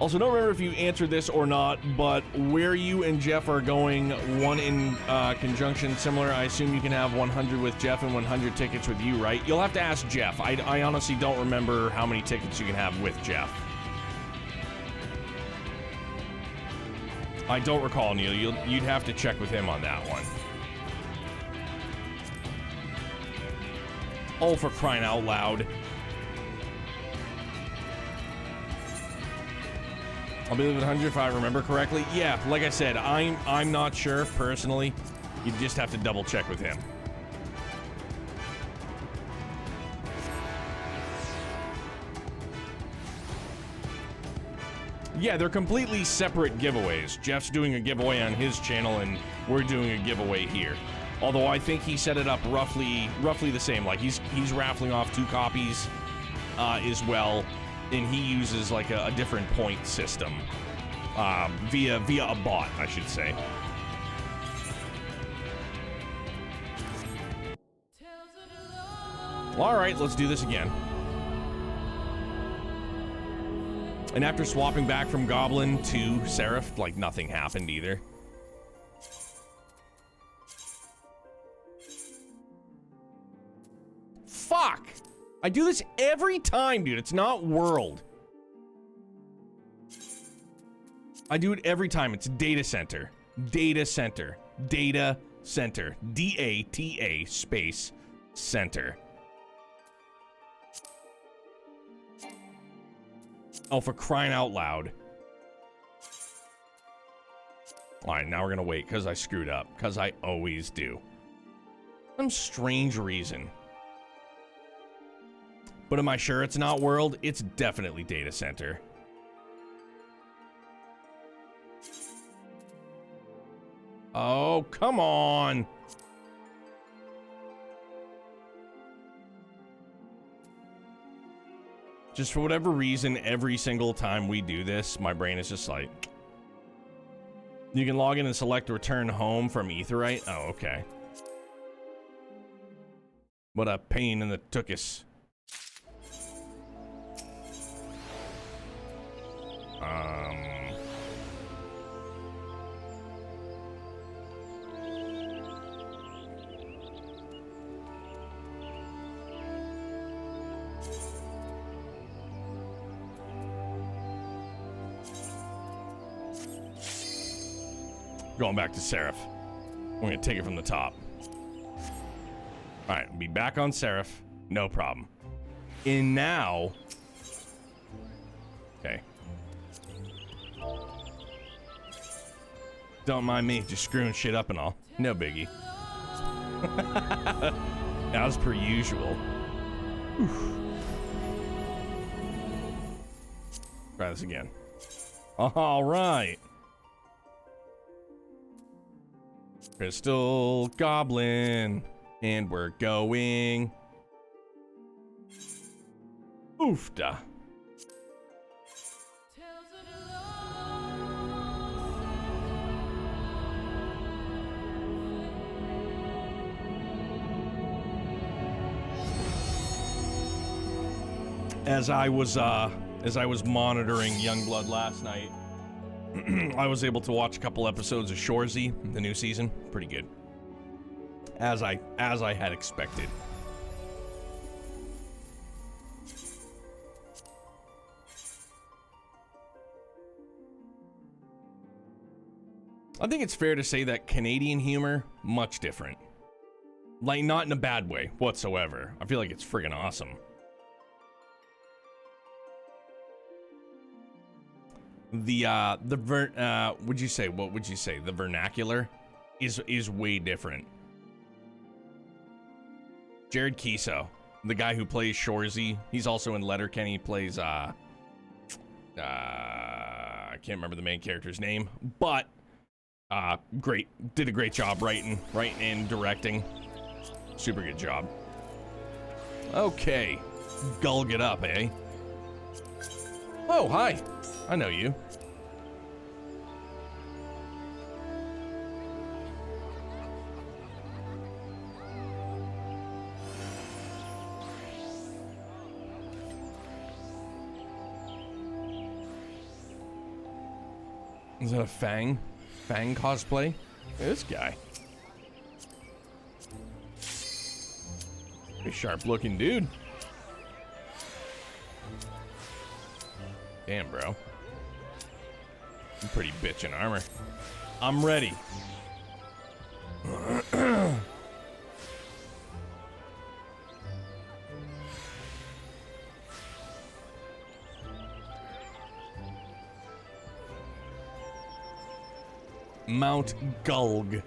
Also, don't remember if you answered this or not, but where you and Jeff are going, one in conjunction similar, I assume you can have 100 with Jeff and 100 tickets with you, right? You'll have to ask Jeff. I honestly don't remember how many tickets you can have with Jeff. I don't recall, Neil. You'd have to check with him on that one. Oh, for crying out loud. I'll be leaving 100 if I remember correctly. Yeah, like I said, I'm not sure personally. You just have to double check with him. Yeah, they're completely separate giveaways. Jeff's doing a giveaway on his channel, and we're doing a giveaway here. Although I think he set it up roughly the same. Like he's raffling off 2 copies as well, and he uses like a different point system via a bot, I should say. All right, let's do this again. And after swapping back from Goblin to Seraph, like nothing happened either. Fuck! I do this every time, dude. It's not World. I do it every time. It's Data Center. Data Center. Data Center. D-A-T-A space center. Oh, for crying out loud. All right, now we're gonna wait because I screwed up. Because I always do. Some strange reason. But am I sure it's not World? It's definitely Data Center. Oh, come on. Just for whatever reason, every single time we do this, my brain is just like... You can log in and select return home from Aetheryte? Oh, okay. What a pain in the tuchus. Going back to Seraph. We're gonna take it from the top. All right, be back on Seraph. No problem. And now... Okay. Don't mind me, just screwing shit up and all. No biggie. As per usual. Oof. Try this again. All right. Crystal Goblin. And we're going. Oofda. As I was monitoring Youngblood last night, I was able to watch a couple episodes of Shorzy, the new season. Pretty good. As I had expected. I think it's fair to say that Canadian humor, much different. Like, not in a bad way whatsoever. I feel like it's friggin' awesome. What would you say? The vernacular is way different. Jared Kiso, the guy who plays Shorzy, he's also in Letterkenny. He plays I can't remember the main character's name, but great, did a great job writing and directing. Super good job. Okay, gulg it up, eh? Oh, hi. I know you. Is that a Fang? Fang cosplay? This guy. Pretty sharp looking dude. Damn, bro. I'm pretty bitch in armor. I'm ready. Mount Gulg.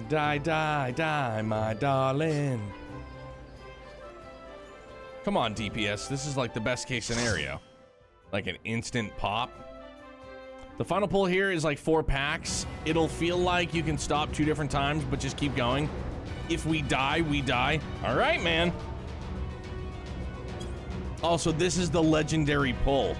Die, die, die, my darling. Come on, DPS. This is like the best case scenario. Like an instant pop. The final pull here is like 4 packs. It'll feel like you can stop 2 different times, but just keep going. If we die, we die. All right, man. Also, this is the legendary pull.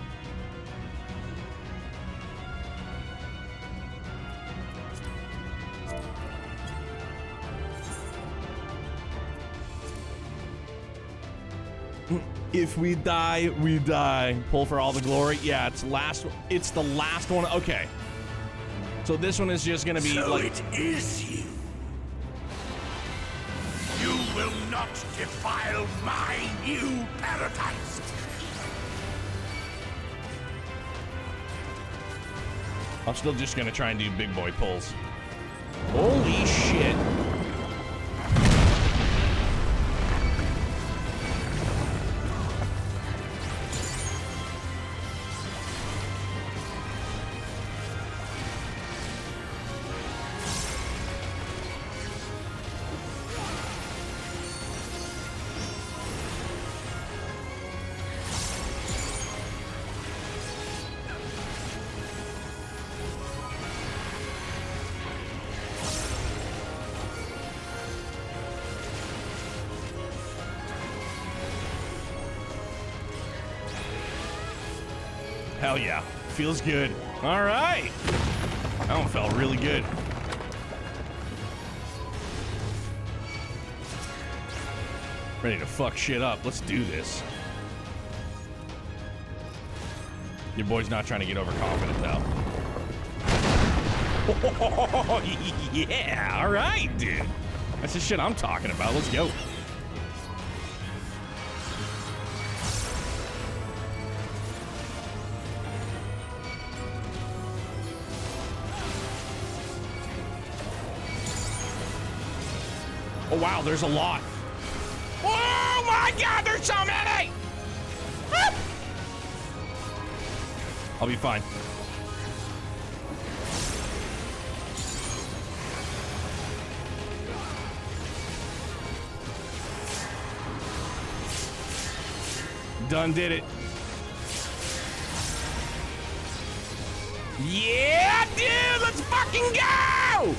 If we die, we die. Pull for all the glory. Yeah, it's the last one. Okay. So this one is just gonna be So like it is you. You will not defile my new paradise. I'm still just gonna try and do big boy pulls. Holy shit. Hell yeah. Feels good. All right. That one felt really good. Ready to fuck shit up. Let's do this. Your boy's not trying to get overconfident, though. Oh, yeah. All right, dude. That's the shit I'm talking about. Let's go. Oh, wow, there's a lot. Oh, my God, there's so many! Ah! I'll be fine. Done did it. Yeah, dude, let's fucking go!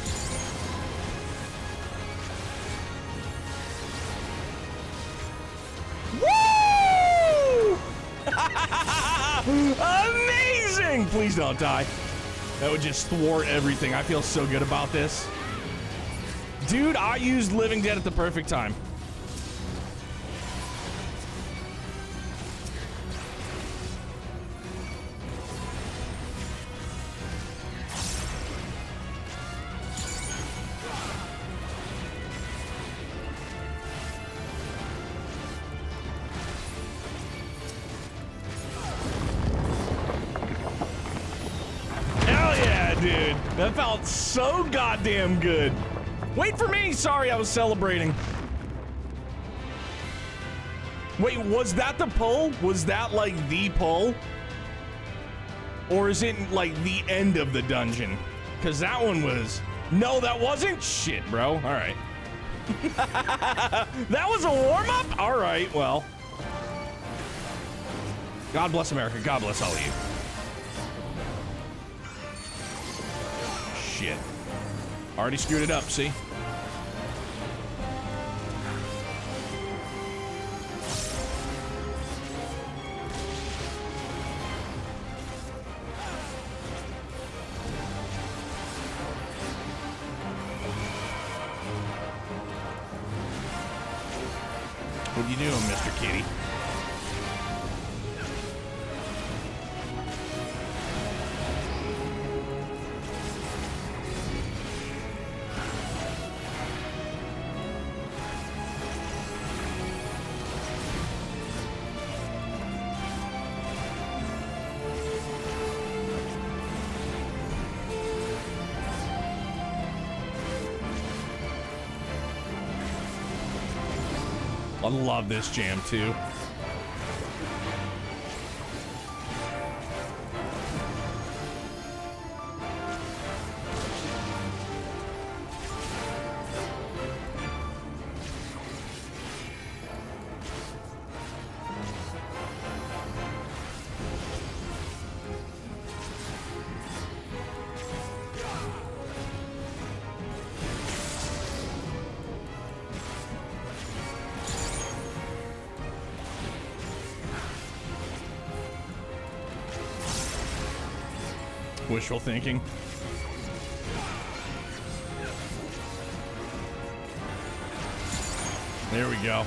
Woo! Amazing! Please don't die. That would just thwart everything. I feel so good about this. Dude, I used Living Dead at the perfect time. Dude, that felt so goddamn good. Wait for me. Sorry, I was celebrating. Wait, was that the pull? Was that like the pull? Or is it like the end of the dungeon? Because that one was... No, that wasn't? Shit, bro. All right. That was a warm-up? All right, well. God bless America. God bless all of you. Shit. Already screwed it up, see? What you doing, Mr. Kitty? I love this jam too. Wishful thinking. There we go.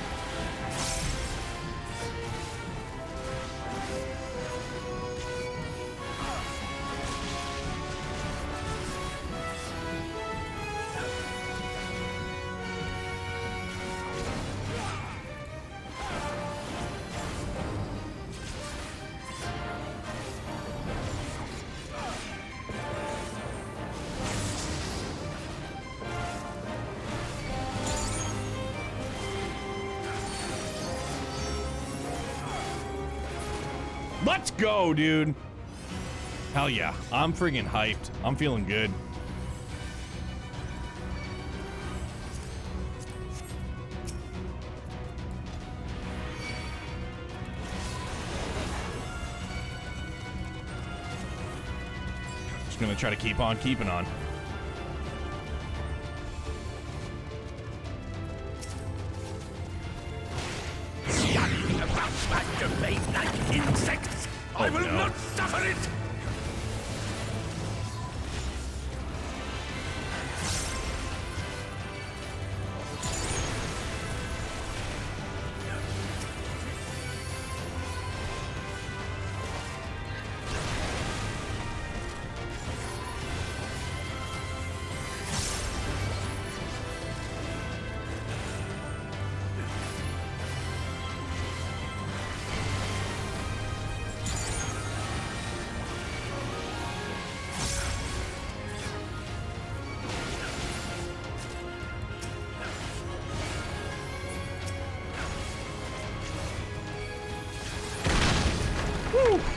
Let's go, dude. Hell yeah. I'm friggin' hyped. I'm feeling good. Just gonna try to keep on keeping on. Like insects. I will not suffer it.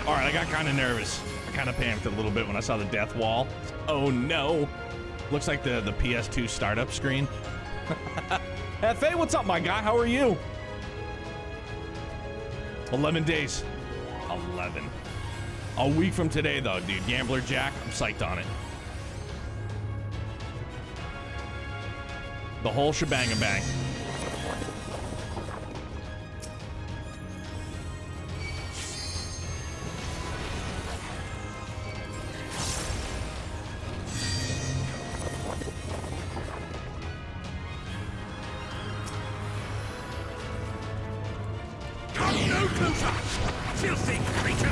All right, I got kind of nervous. I kind of panicked a little bit when I saw the death wall. Oh no. Looks like the PS2 startup screen. Hefe, what's up, my guy? How are you? 11 days. 11. A week from today, though, dude. Gambler Jack, I'm psyched on it. The whole shebang-a-bang. Filthy creatures!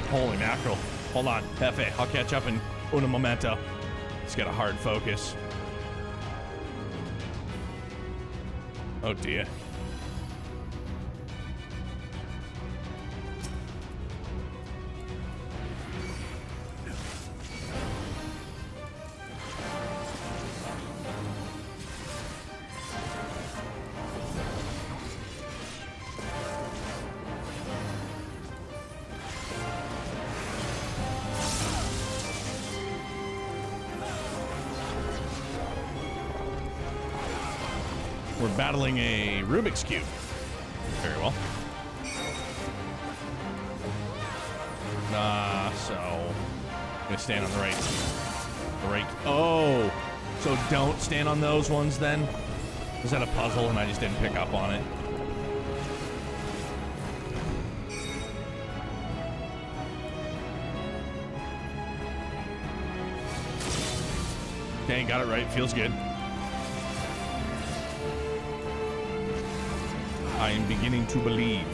Holy mackerel. Hold on, Hefe, I'll catch up in un momento. Just got a hard focus. Oh dear. We're battling a Rubik's Cube. Very well. So I'm gonna stand on the right. Oh, so don't stand on those ones then? Was that a puzzle and I just didn't pick up on it? Okay, got it right. Feels good. I am beginning to believe.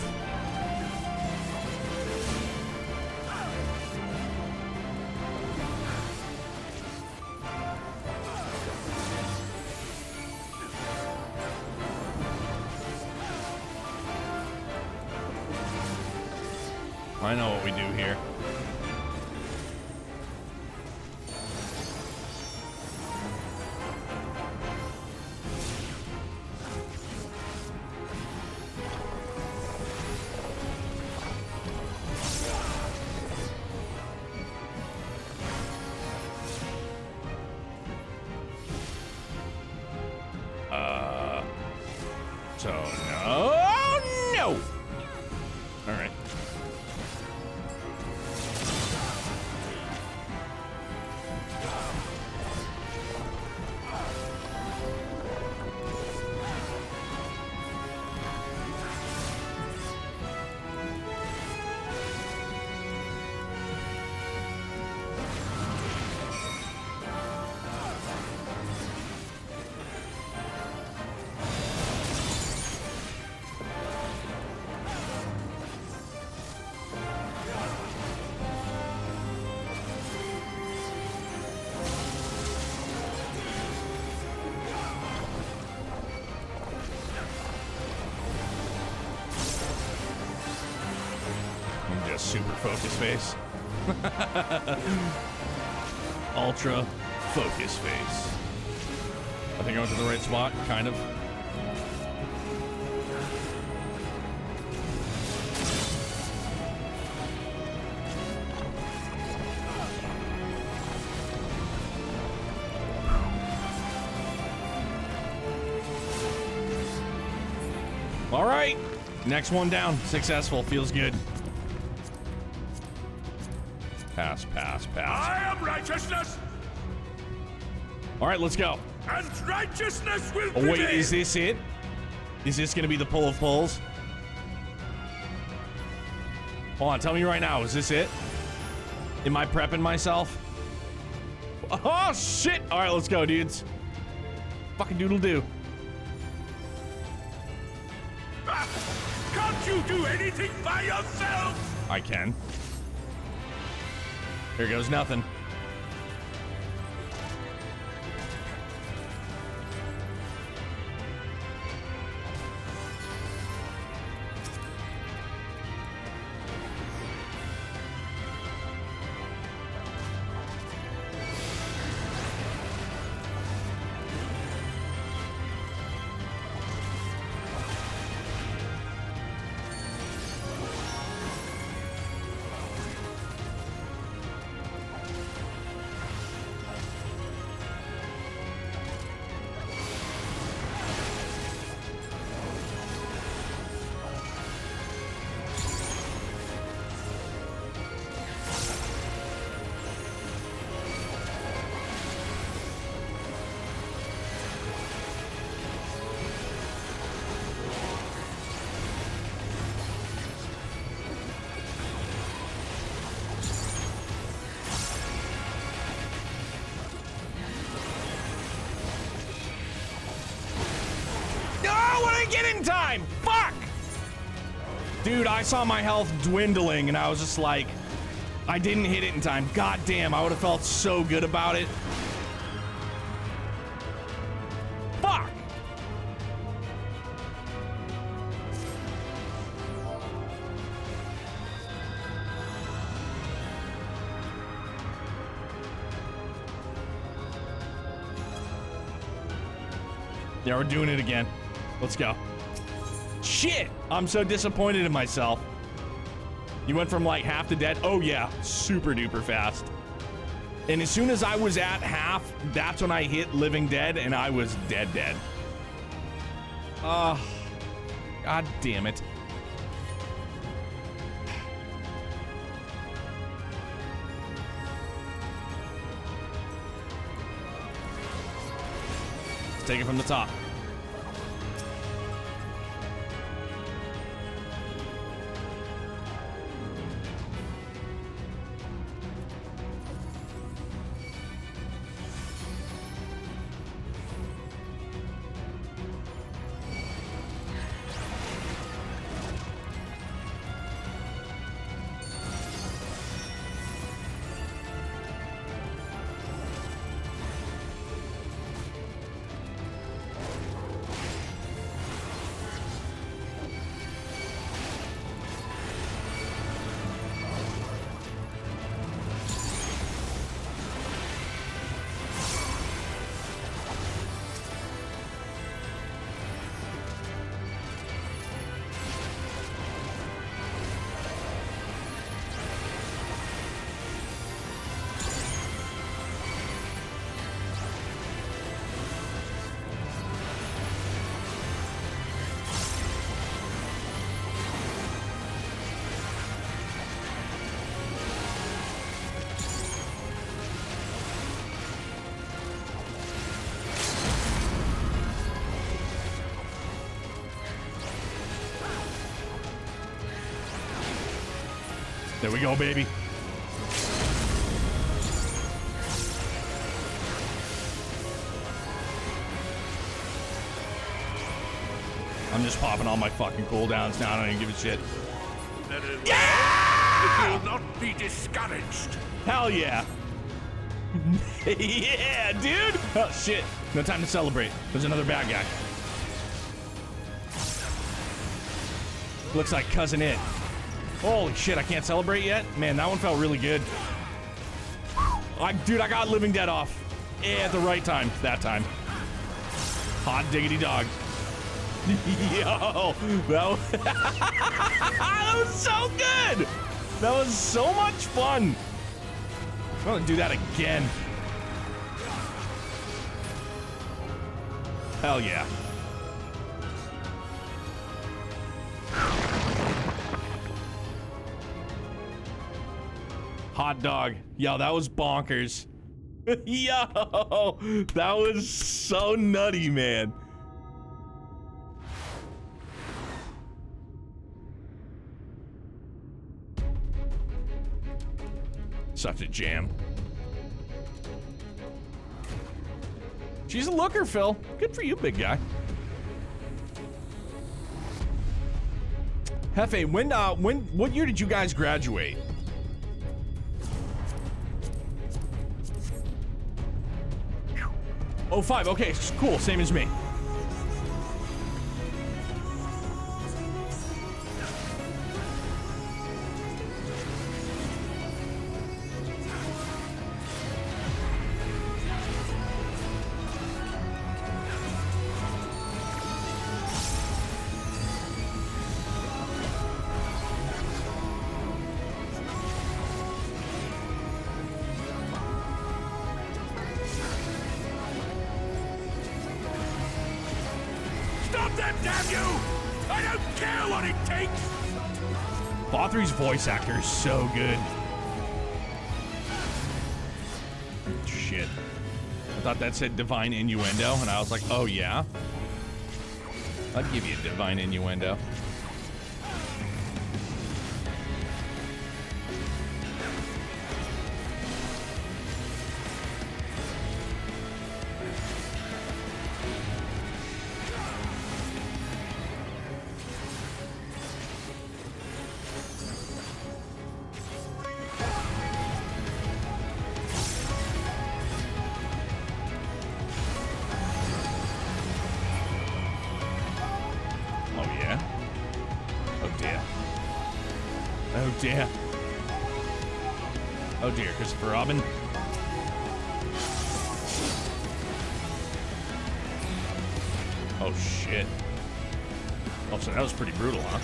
I know what we do here. So no. All right. Super focus face. Ultra focus face. I think I went to the right spot, kind of. All right, next one down. Successful, feels good. Pass, pass, pass. I am righteousness, All right, let's go. and righteousness will Oh, wait, prevail. is this it? Is this gonna be the pull of pulls? Hold on, tell me right now, is this it? Am I prepping myself? Oh, shit! All right, let's go, dudes. Fucking doodle do. Ah, can't you do anything by yourself? I can. Here goes nothing. Get in time! Fuck! Dude, I saw my health dwindling and I was just like, I didn't hit it in time. God damn, I would have felt so good about it. Fuck! Yeah, we're doing it again. Let's go. Shit! I'm so disappointed in myself. You went from like half to dead. Oh yeah, super duper fast. And as soon as I was at half, that's when I hit living dead and I was dead. God damn it. Let's take it from the top. There we go, baby. I'm just popping all my fucking cooldowns now. I don't even give a shit. Yeah! You will not be discouraged. Hell yeah. Yeah, dude. Oh, shit. No time to celebrate. There's another bad guy. Looks like Cousin It. Holy shit, I can't celebrate yet? Man, that one felt really good. Dude, I got Living Dead off. At the right time. That time. Hot diggity dog. Yo, that was so good. That was so much fun. I'm gonna do that again. Hell yeah. Hot dog. Yo, that was bonkers. Yo, that was so nutty, man. Such a jam. She's a looker, Phil. Good for you, big guy. Hefe, what year did you guys graduate? Oh, 05. Okay, cool. Same as me. Bothrie's voice actor is so good. Shit. I thought that said divine innuendo, and I was like, oh yeah? I'd give you a divine innuendo. Yeah. Oh dear, Christopher Robin. Oh shit. Oh, so that was pretty brutal, huh?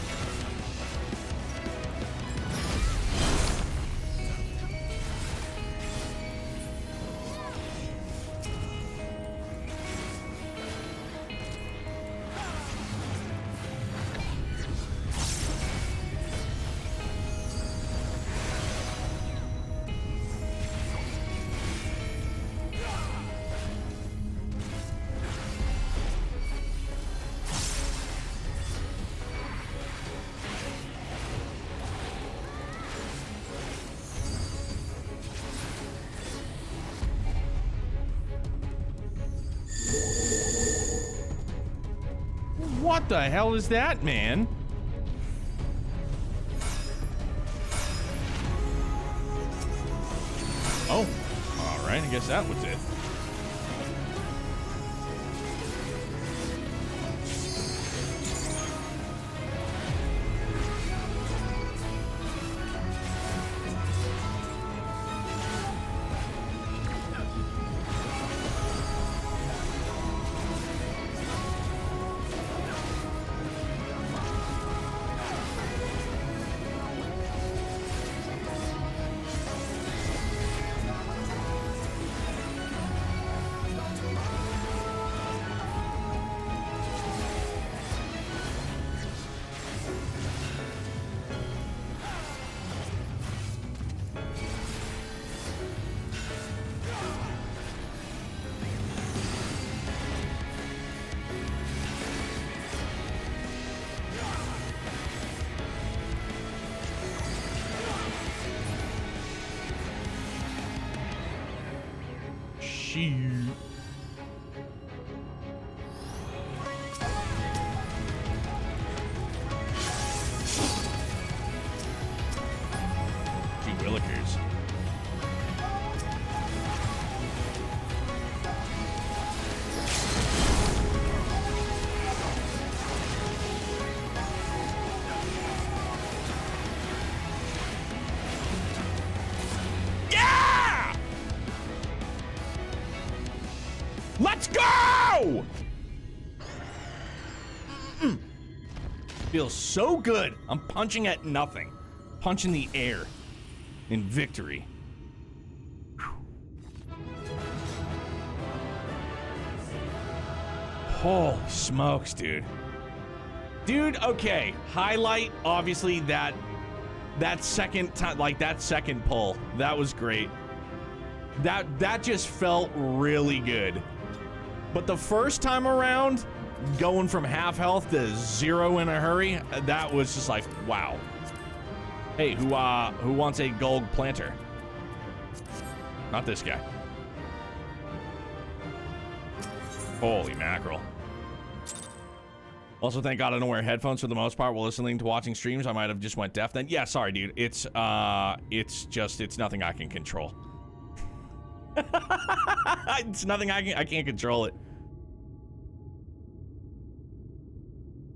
What the hell is that, man? Oh, all right, I guess that was it. Shoot. Two Willikers. Yeah! Let's go! Feels so good. I'm punching at nothing. Punching the air in victory. Holy smokes, dude. Dude, okay. Highlight, obviously, that second time, like that second pull. That was great. That just felt really good. But the first time around, going from half health to 0 in a hurry, that was just like, wow. Hey, who wants a gold planter? Not this guy. Holy mackerel. Also, thank God I don't wear headphones for the most part while listening to watching streams. I might have just went deaf then. Yeah, sorry, dude. It's nothing I can control. It's nothing I can't control it.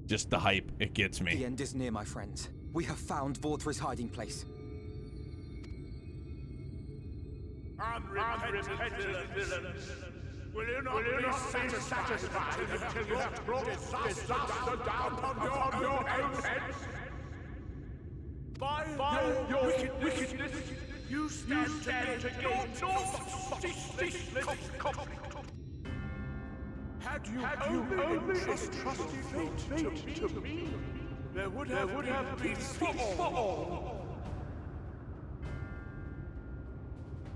Just the hype, it gets me. The end is near, my friends. We have found Vorthra's hiding place. Unrepentant villains! Will you not be satisfied until you have brought disaster down upon your own heads? By your wickedness, you stand to gain no such. Had you only entrusted fate to me, there would have been peace for all.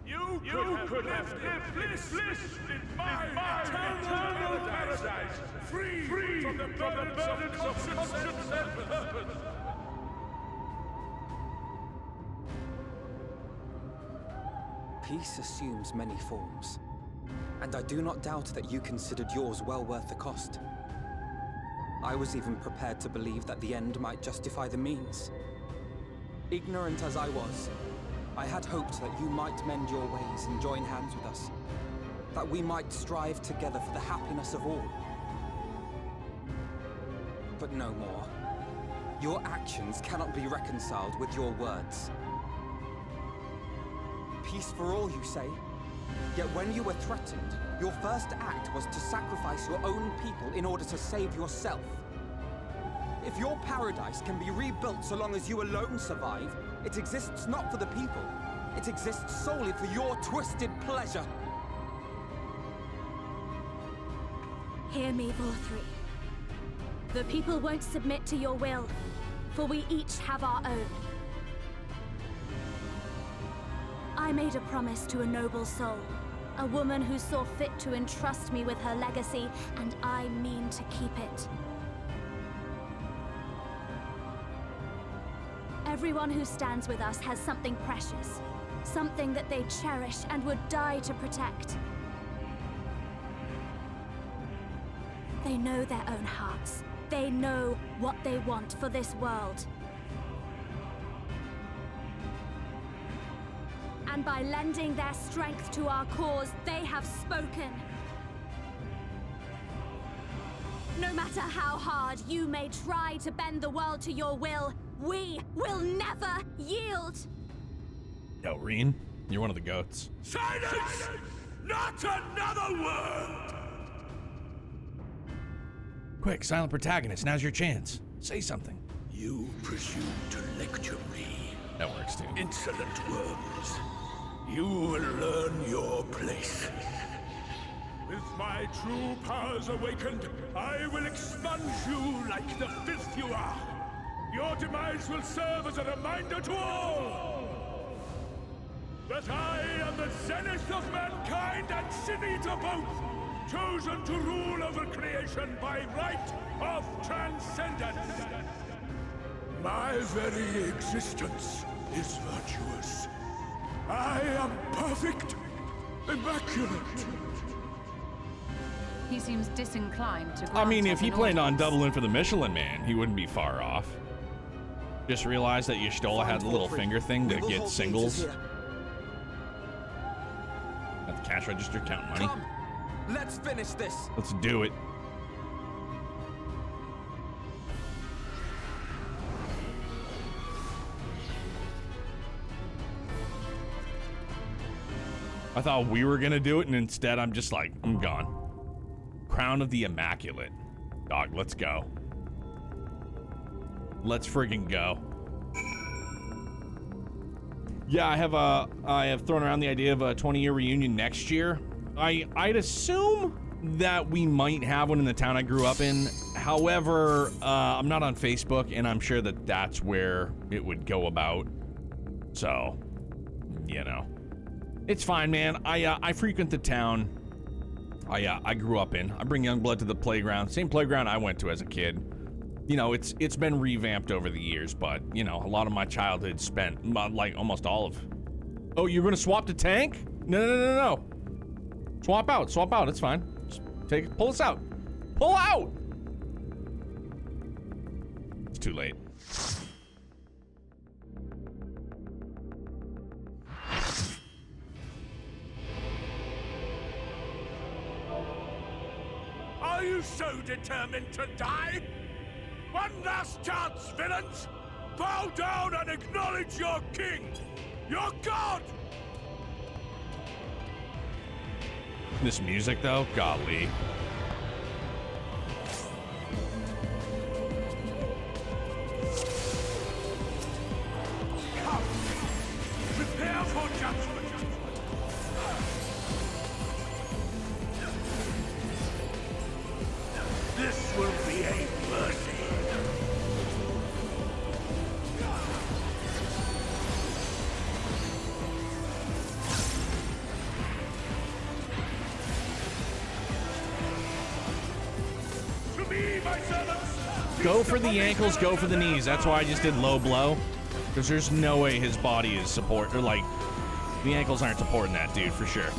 You could have lived bliss in my eternal paradise, free from the burdens of conscience and purpose. Peace assumes many forms, and I do not doubt that you considered yours well worth the cost. I was even prepared to believe that the end might justify the means. Ignorant as I was, I had hoped that you might mend your ways and join hands with us, that we might strive together for the happiness of all. But no more. Your actions cannot be reconciled with your words. Peace for all, you say? Yet when you were threatened, your first act was to sacrifice your own people in order to save yourself. If your paradise can be rebuilt so long as you alone survive, it exists not for the people. It exists solely for your twisted pleasure. Hear me, Vorthri. The people won't submit to your will, for we each have our own. I made a promise to a noble soul, a woman who saw fit to entrust me with her legacy, and I mean to keep it. Everyone who stands with us has something precious, something that they cherish and would die to protect. They know their own hearts. They know what they want for this world. And by lending their strength to our cause, they have spoken. No matter how hard you may try to bend the world to your will, we will never yield! Yo, Reen, you're one of the goats. Silence! Not another word! Quick, silent protagonist, now's your chance. Say something. You presume to lecture me. That works, dude. Insolent worms. You will learn your place. With my true powers awakened, I will expunge you like the filth you are. Your demise will serve as a reminder to all that I am the zenith of mankind and Sinita both, chosen to rule over creation by right of transcendence. My very existence is virtuous. I am perfect, immaculate, He seems disinclined to. I mean, if he planned on ordinance. doubling for the Michelin Man, he wouldn't be far off. Just realized that Y'shtola had the little finger thing to get singles at the cash register, count money. Come, let's finish this. Let's do it. I thought we were gonna do it, and instead I'm just like, I'm gone. Crown of the Immaculate. Dog, let's go. Let's friggin' go. Yeah, I have thrown around the idea of a 20-year reunion next year. I'd assume that we might have one in the town I grew up in. However, I'm not on Facebook, and I'm sure that that's where it would go about. So, you know. It's fine, man. I frequent the town I grew up in. I bring young blood to the playground. Same playground I went to as a kid. You know, it's been revamped over the years, but, you know, a lot of my childhood spent, like, almost all of... Oh, you're gonna swap to tank? No. Swap out, it's fine. Just pull us out. Pull out! It's too late. Are you so determined to die? One last chance, villains! Bow down and acknowledge your king! Your god! This music, though, golly. Come! Prepare for judgment! This will be a mercy! Go for the ankles, go for the knees. That's why I just did low blow. Because there's no way his body is support, or like, the ankles aren't supporting that dude for sure.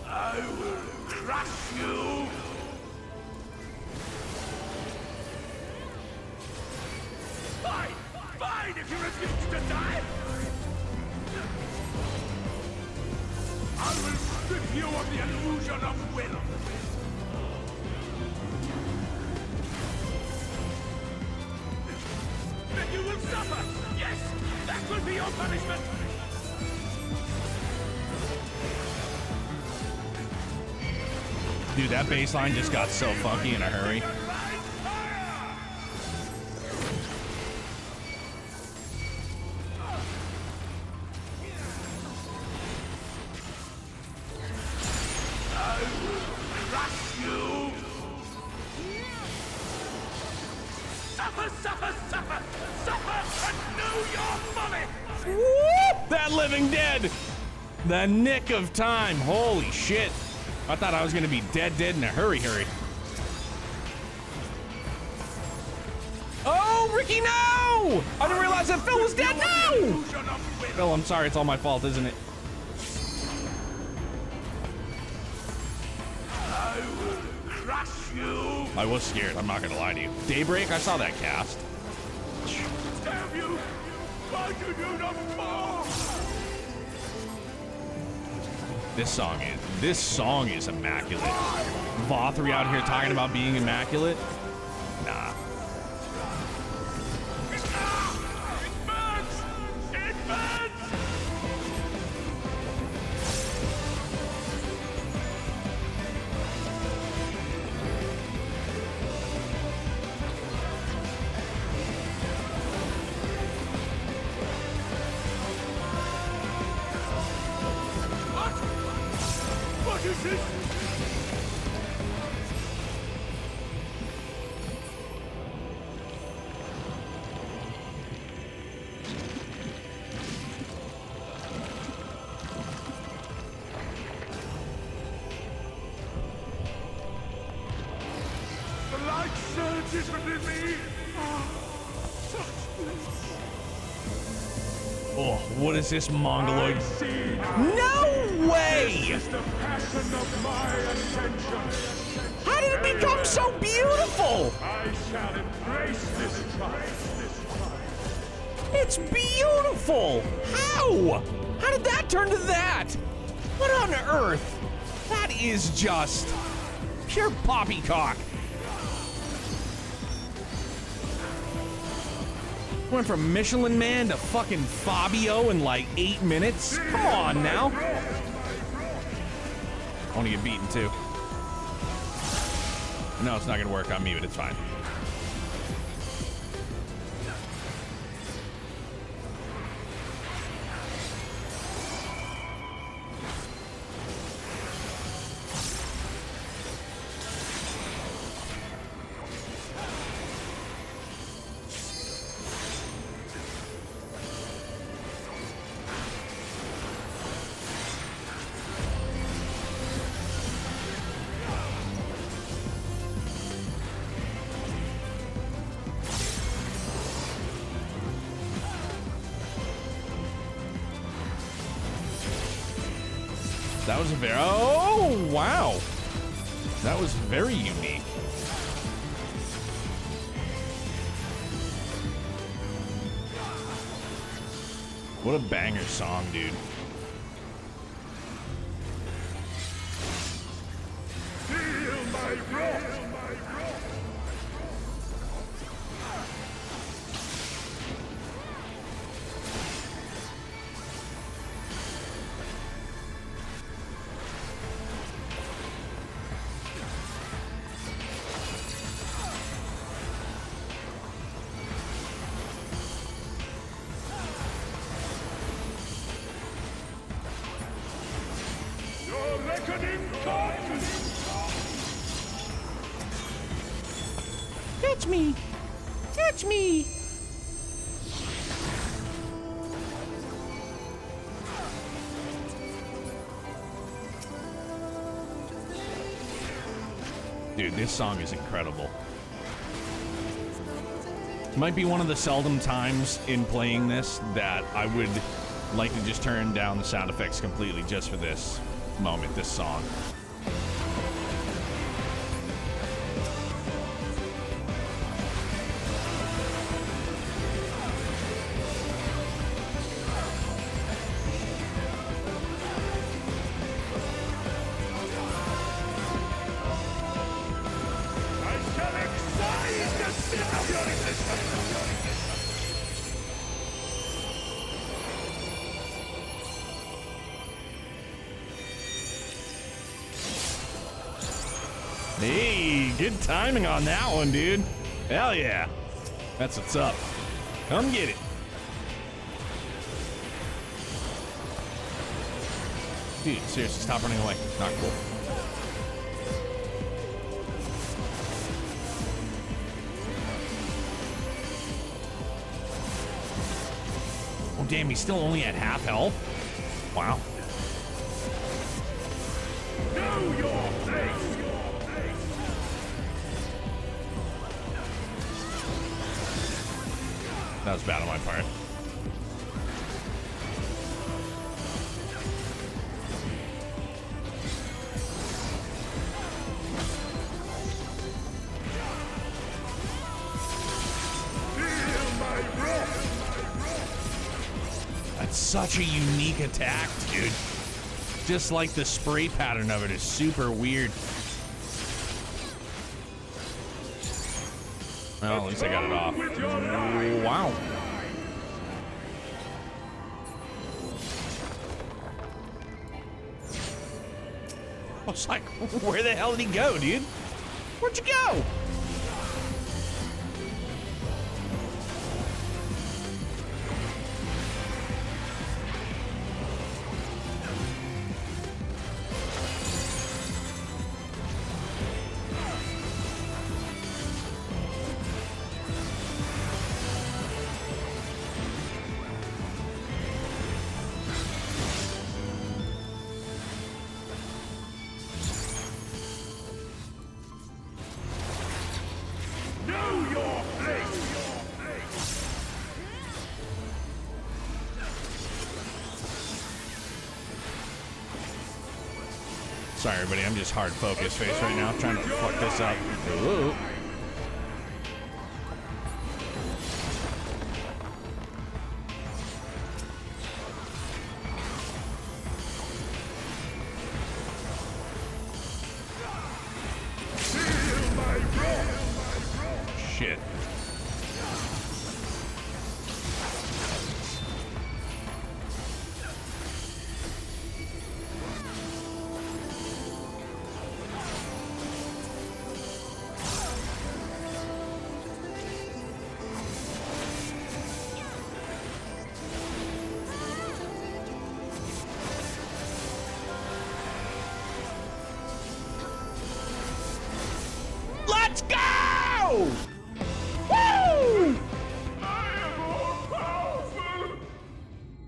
I will crush you! Fine if you refuse to die! I will strip you of the illusion of will! Then you will suffer! Yes! That will be your punishment! Dude, that baseline just got so funky in a hurry. That living dead! The nick of time. Holy shit. I thought I was gonna be dead in a hurry. Oh, Ricky, no! I didn't realize that Phil was dead. No! Phil, I'm sorry. It's all my fault, isn't it? I will crush you! I was scared. I'm not gonna lie to you. Daybreak, I saw that cast. Damn you! Why do you not fall? This song is immaculate. Vothri out here talking about being immaculate? Nah. It burns! It burns! What is this? Oh, what is this mongoloid? No way! This is the passion of my ascension. How did it become so beautiful? I shall embrace this triumph. It's beautiful! How? How did that turn to that? What on earth? That is just pure poppycock. Went from Michelin Man to fucking Fabio in like 8 minutes? Come on now. I want to get beaten too. No, it's not gonna work on me, but it's fine. That was a very, oh, wow. That was very unique. What a banger song, dude. Feel my wrath. Catch me! Catch me! Dude, this song is incredible. Might be one of the seldom times in playing this that I would like to just turn down the sound effects completely just for this moment, this song. Hey, good timing on that one, dude. Hell yeah. That's what's up. Come get it. Dude, seriously, stop running away. Not cool. Oh, damn, he's still only at half health? Wow. Know your place. That was bad on my part. That's such a unique attack, dude. Just like the spray pattern of it is super weird. Well, at least I got it off. Wow. I was like, where the hell did he go, dude? Where'd you go? Sorry, everybody. I'm just hard focus face right now. Trying to fuck this up. Ooh. Shit. Let's go! Woo!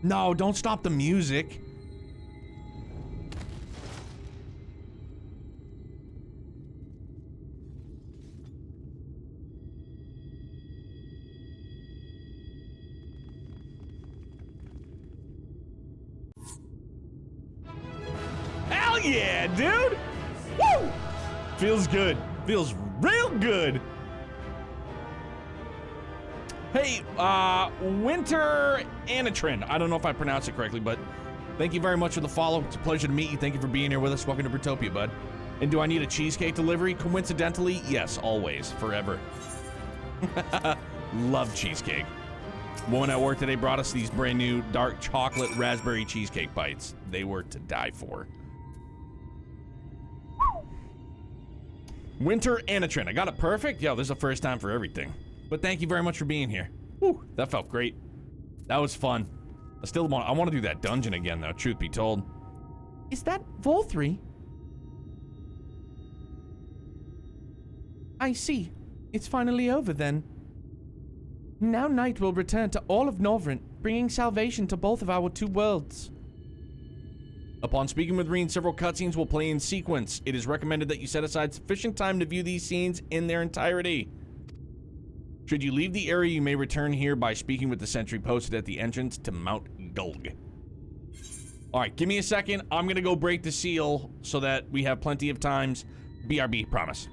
No, don't stop the music. Hell yeah, dude! Woo! Feels good. Feels real good. Hey, Winter Anatrin. I don't know if I pronounced it correctly, but thank you very much for the follow. It's a pleasure to meet you. Thank you for being here with us. Welcome to Brutopia, bud. And do I need a cheesecake delivery? Coincidentally, yes, always, forever. Love cheesecake. Woman at work today brought us these brand new dark chocolate raspberry cheesecake bites. They were to die for. Winter Anatrin. I got it perfect? Yo, this is the first time for everything. But thank you very much for being here. Whew, that felt great. That was fun. I want to do that dungeon again, though, truth be told. Is that Vol3? I see. It's finally over, then. Now night will return to all of Norvrent, bringing salvation to both of our two worlds. Upon speaking with Reen, several cutscenes will play in sequence. It is recommended that you set aside sufficient time to view these scenes in their entirety. Should you leave the area, you may return here by speaking with the sentry posted at the entrance to Mount Gulg. Alright, give me a second. I'm gonna go break the seal so that we have plenty of times. BRB, promise.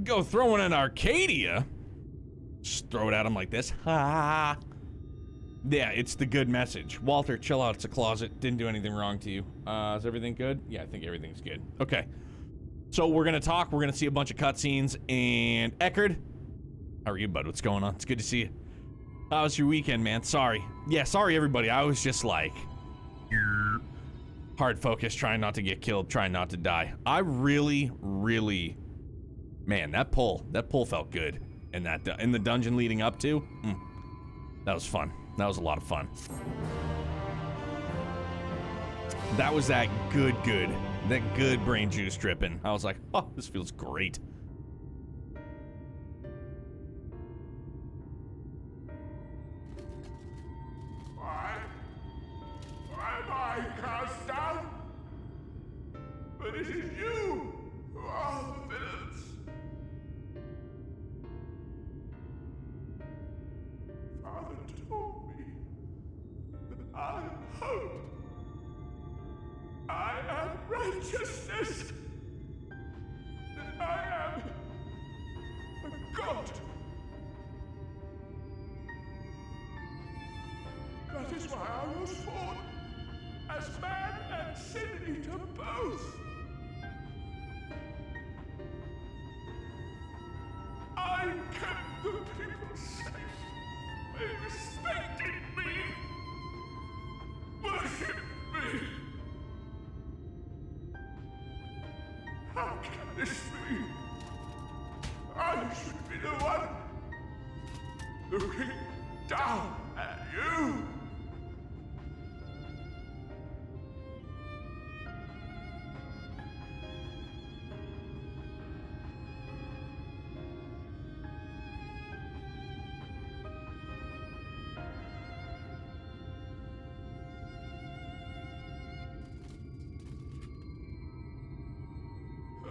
Go throwing in Arcadia. Just throw it at him like this. Ha. Yeah, it's the good message. Walter, chill out. It's a closet. Didn't do anything wrong to you. Is everything good? Yeah, I think everything's good. Okay. So we're gonna talk. We're gonna see a bunch of cutscenes. And Eckerd, how are you, bud? What's going on? It's good to see you. How was your weekend, man? Sorry. Yeah, sorry, everybody. I was just like... Hard focus, trying not to get killed, trying not to die. I really, really, man, that pull felt good. And that in the dungeon leading up to, that was fun. That was a lot of fun. That was that good, that good brain juice dripping. I was like, oh, this feels great. Why am I cast down? But it is you who are the villains. Father told me that I am hope. I am righteousness. That I am a god. That is why I was born, as man and sin eater both. I kept the people safe. They respected me, worshipped me. How can this be? I should be the one looking down at you.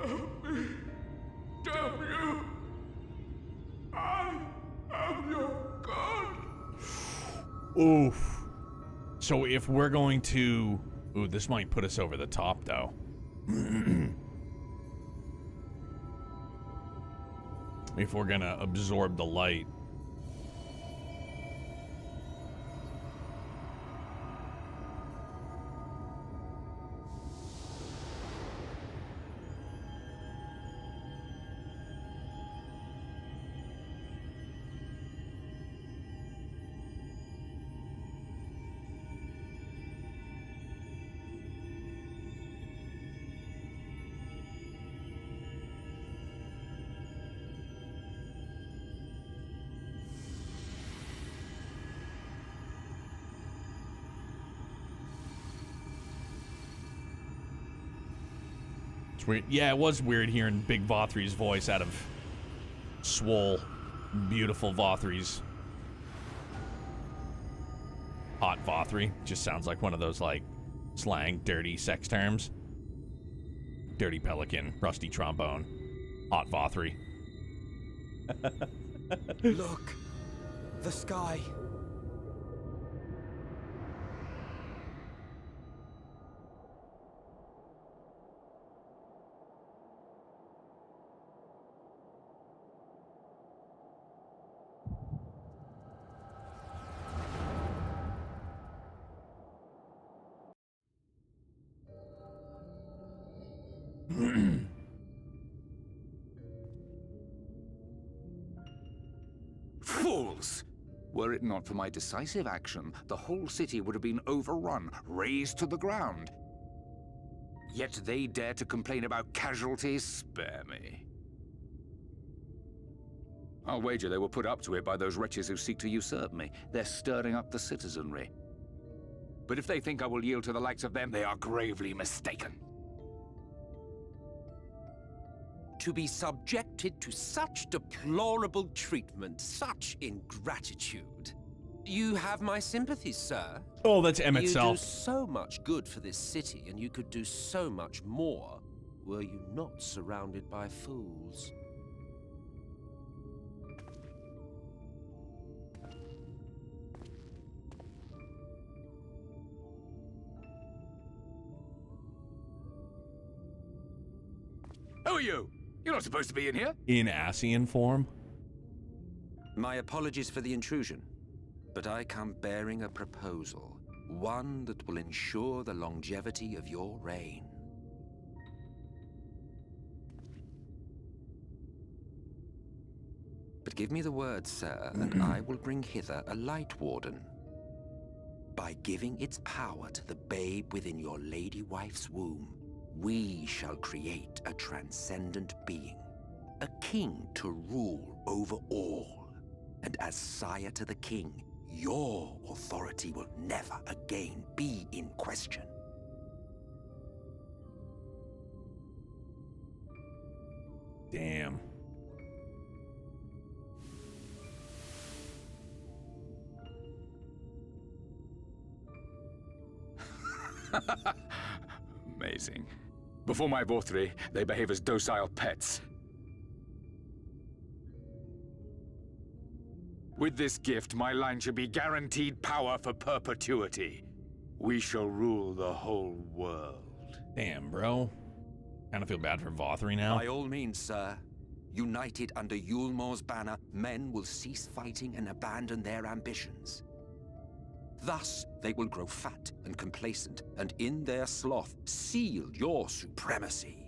Help me, damn you! I am your god! Oof. So if we're going to... Ooh, this might put us over the top, though. If we're gonna absorb the light. Weird. Yeah, it was weird hearing Big Vothri's voice out of swole, beautiful Vothri's. Hot Vothri. Just sounds like one of those, like, slang, dirty sex terms. Dirty pelican, rusty trombone, hot Vothri. Look, the sky. Fools! Were it not for my decisive action, the whole city would have been overrun, razed to the ground. Yet they dare to complain about casualties? Spare me. I'll wager they were put up to it by those wretches who seek to usurp me. They're stirring up the citizenry. But if they think I will yield to the likes of them, they are gravely mistaken. To be subjected to such deplorable treatment, such ingratitude. You have my sympathies, sir. Oh, that's Emmett You Self. do so much good for this city, and you could do so much more were you not surrounded by fools. Who are you? You're not supposed to be in here. In Ascian form? My apologies for the intrusion, but I come bearing a proposal, one that will ensure the longevity of your reign. But give me the word, sir, and I will bring hither a light warden. By giving its power to the babe within your lady wife's womb, we shall create a transcendent being, a king to rule over all. And as sire to the king, your authority will never again be in question. Damn. Amazing. Before my Vorthri, they behave as docile pets. With this gift, my line shall be guaranteed power for perpetuity. We shall rule the whole world. Damn, bro. Kind of feel bad for Vothri now. By all means, sir. United under Yulmor's banner, men will cease fighting and abandon their ambitions. Thus, they will grow fat and complacent, and in their sloth, seal your supremacy.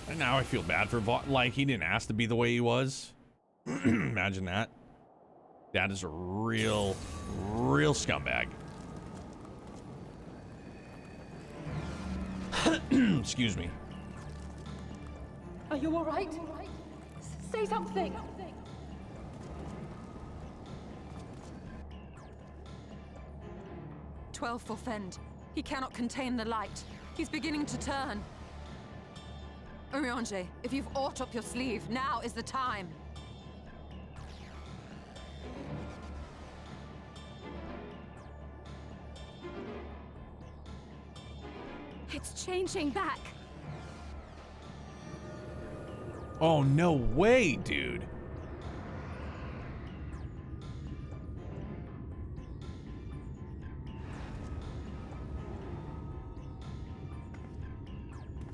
And now I feel bad for like, he didn't ask to be the way he was. Imagine that. That is a real scumbag. Excuse me. Are you all right? Say something. 12 for Fend. He cannot contain the light. He's beginning to turn. Urianger, if you've aught up your sleeve, now is the time. It's changing back. Oh, no way, dude.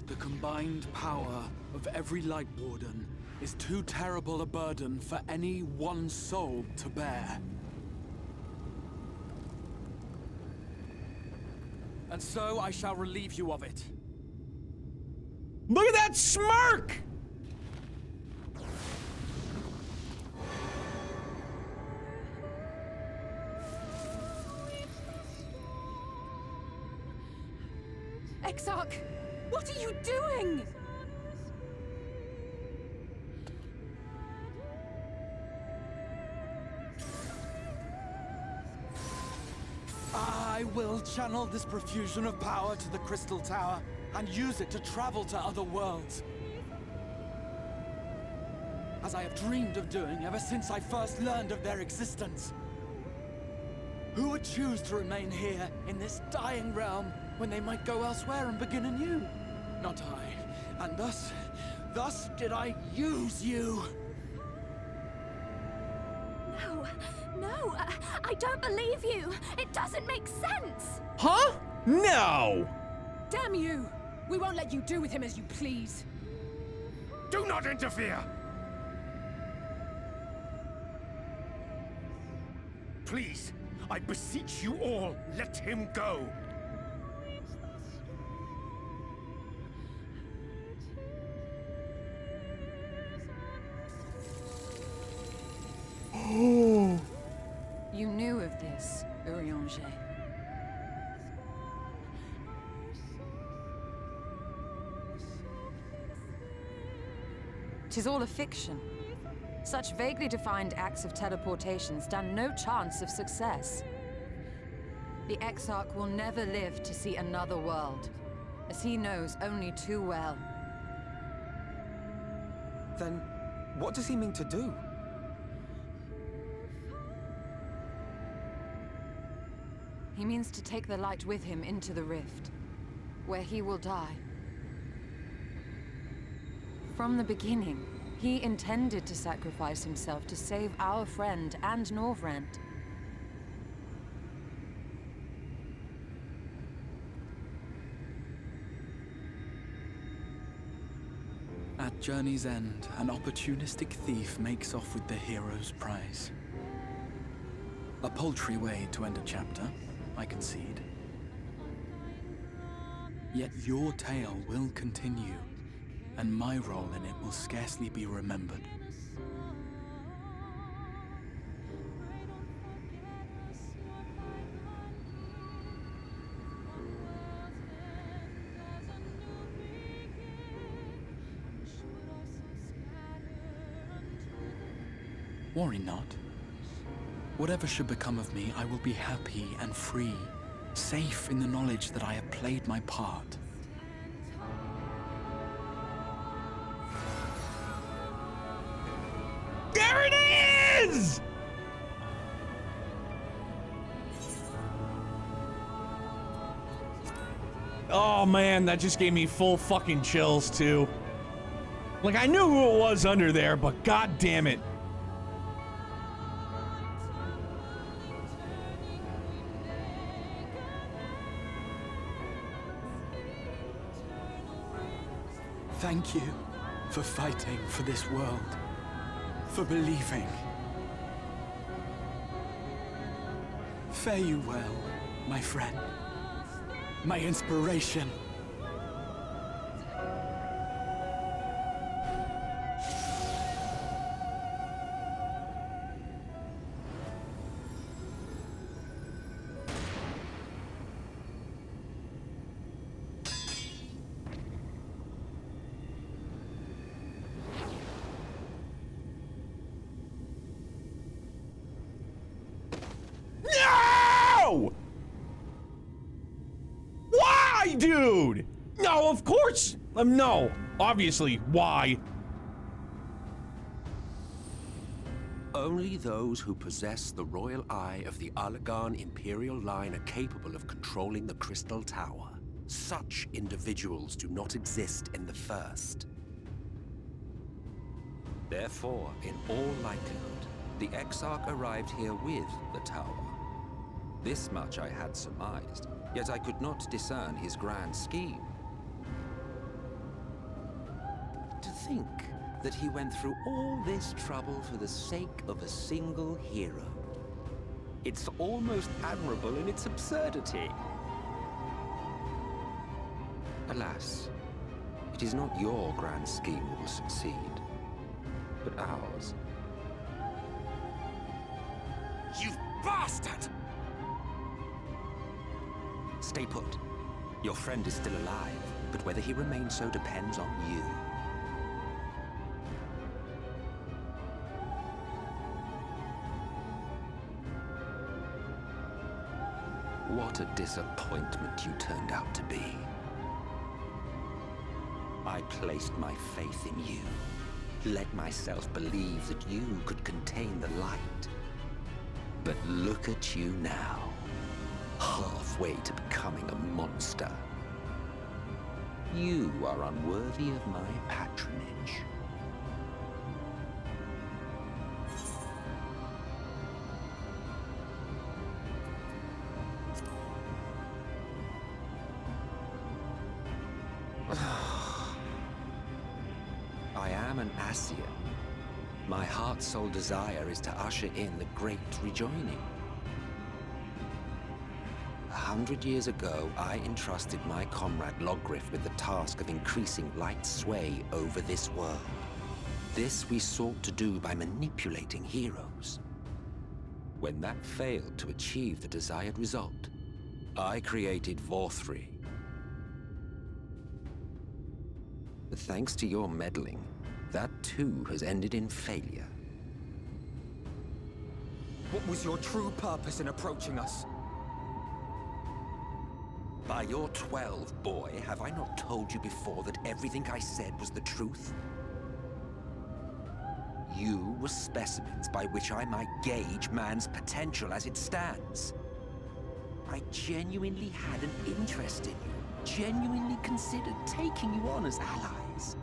The combined power of every Light Warden is too terrible a burden for any one soul to bear. And so I shall relieve you of it. Look at that smirk! Exarch, what are you doing? I will channel this profusion of power to the Crystal Tower and use it to travel to other worlds. As I have dreamed of doing ever since I first learned of their existence. Who would choose to remain here in this dying realm when they might go elsewhere and begin anew? Not I. And thus did I use you. No, I don't believe you. It doesn't make sense. Huh? No! Damn you! We won't let you do with him as you please. Do not interfere! Please, I beseech you all, let him go! You knew of this, Urianger. Tis all a fiction. Such vaguely defined acts of teleportation stand no chance of success. The Exarch will never live to see another world, as he knows only too well. Then, what does he mean to do? He means to take the light with him into the rift, where he will die. From the beginning, he intended to sacrifice himself to save our friend and Norvrent. At journey's end, an opportunistic thief makes off with the hero's prize. A paltry way to end a chapter, I concede. Yet your tale will continue and my role in it will scarcely be remembered. Worry not. Whatever should become of me, I will be happy and free, safe in the knowledge that I have played my part. There it is! Oh man, that just gave me full fucking chills too. Like, I knew who it was under there, but god damn it. Thank you for fighting for this world, for believing. Fare you well, my friend, my inspiration. No! Why, dude? No, of course. No, obviously, why? Only those who possess the royal eye of the Allagan Imperial line are capable of controlling the Crystal Tower. Such individuals do not exist in the First. Therefore, in all likelihood, the Exarch arrived here with the tower. This much I had surmised, yet I could not discern his grand scheme. To think that he went through all this trouble for the sake of a single hero. It's almost admirable in its absurdity. Alas, it is not your grand scheme that will succeed, but ours. You bastard! Stay put. Your friend is still alive, but whether he remains so depends on you. What a disappointment you turned out to be. I placed my faith in you, let myself believe that you could contain the light. But look at you now, halfway to becoming a monster. You are unworthy of my patronage. I am an Ascian. My heart's sole desire is to usher in the great rejoining. 100 years ago, I entrusted my comrade Logriff with the task of increasing light's sway over this world. This we sought to do by manipulating heroes. When that failed to achieve the desired result, I created Vorthri. But thanks to your meddling, that too has ended in failure. What was your true purpose in approaching us? By your 12, boy, have I not told you before that everything I said was the truth? You were specimens by which I might gauge man's potential as it stands. I genuinely had an interest in you, genuinely considered taking you on as allies.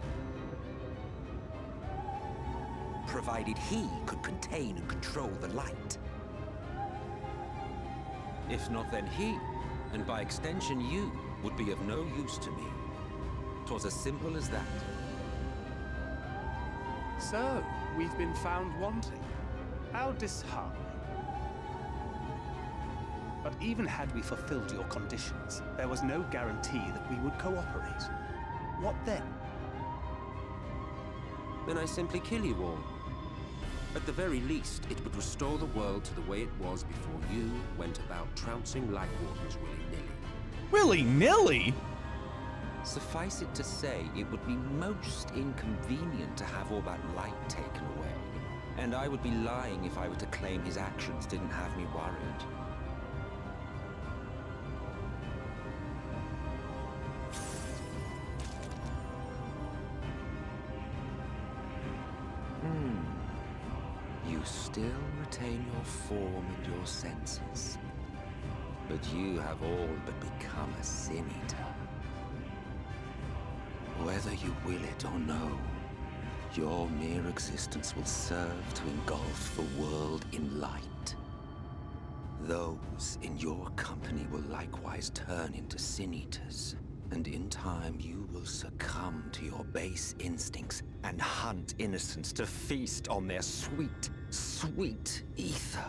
Provided he could contain and control the light. If not, then he, and by extension you, would be of no use to me. 'Twas as simple as that. So, we've been found wanting. How disheartening. But even had we fulfilled your conditions, there was no guarantee that we would cooperate. What then? then I simply kill you all. At the very least, it would restore the world to the way it was before you went about trouncing Light Wardens willy-nilly. Willy-nilly? Suffice it to say, it would be most inconvenient to have all that light taken away. And I would be lying if I were to claim his actions didn't have me worried. You still retain your form and your senses. But you have all but become a Sin Eater. Whether you will it or no, your mere existence will serve to engulf the world in light. Those in your company will likewise turn into Sin Eaters, and in time you will succumb to your base instincts and hunt innocents to feast on their sweet, sweet ether.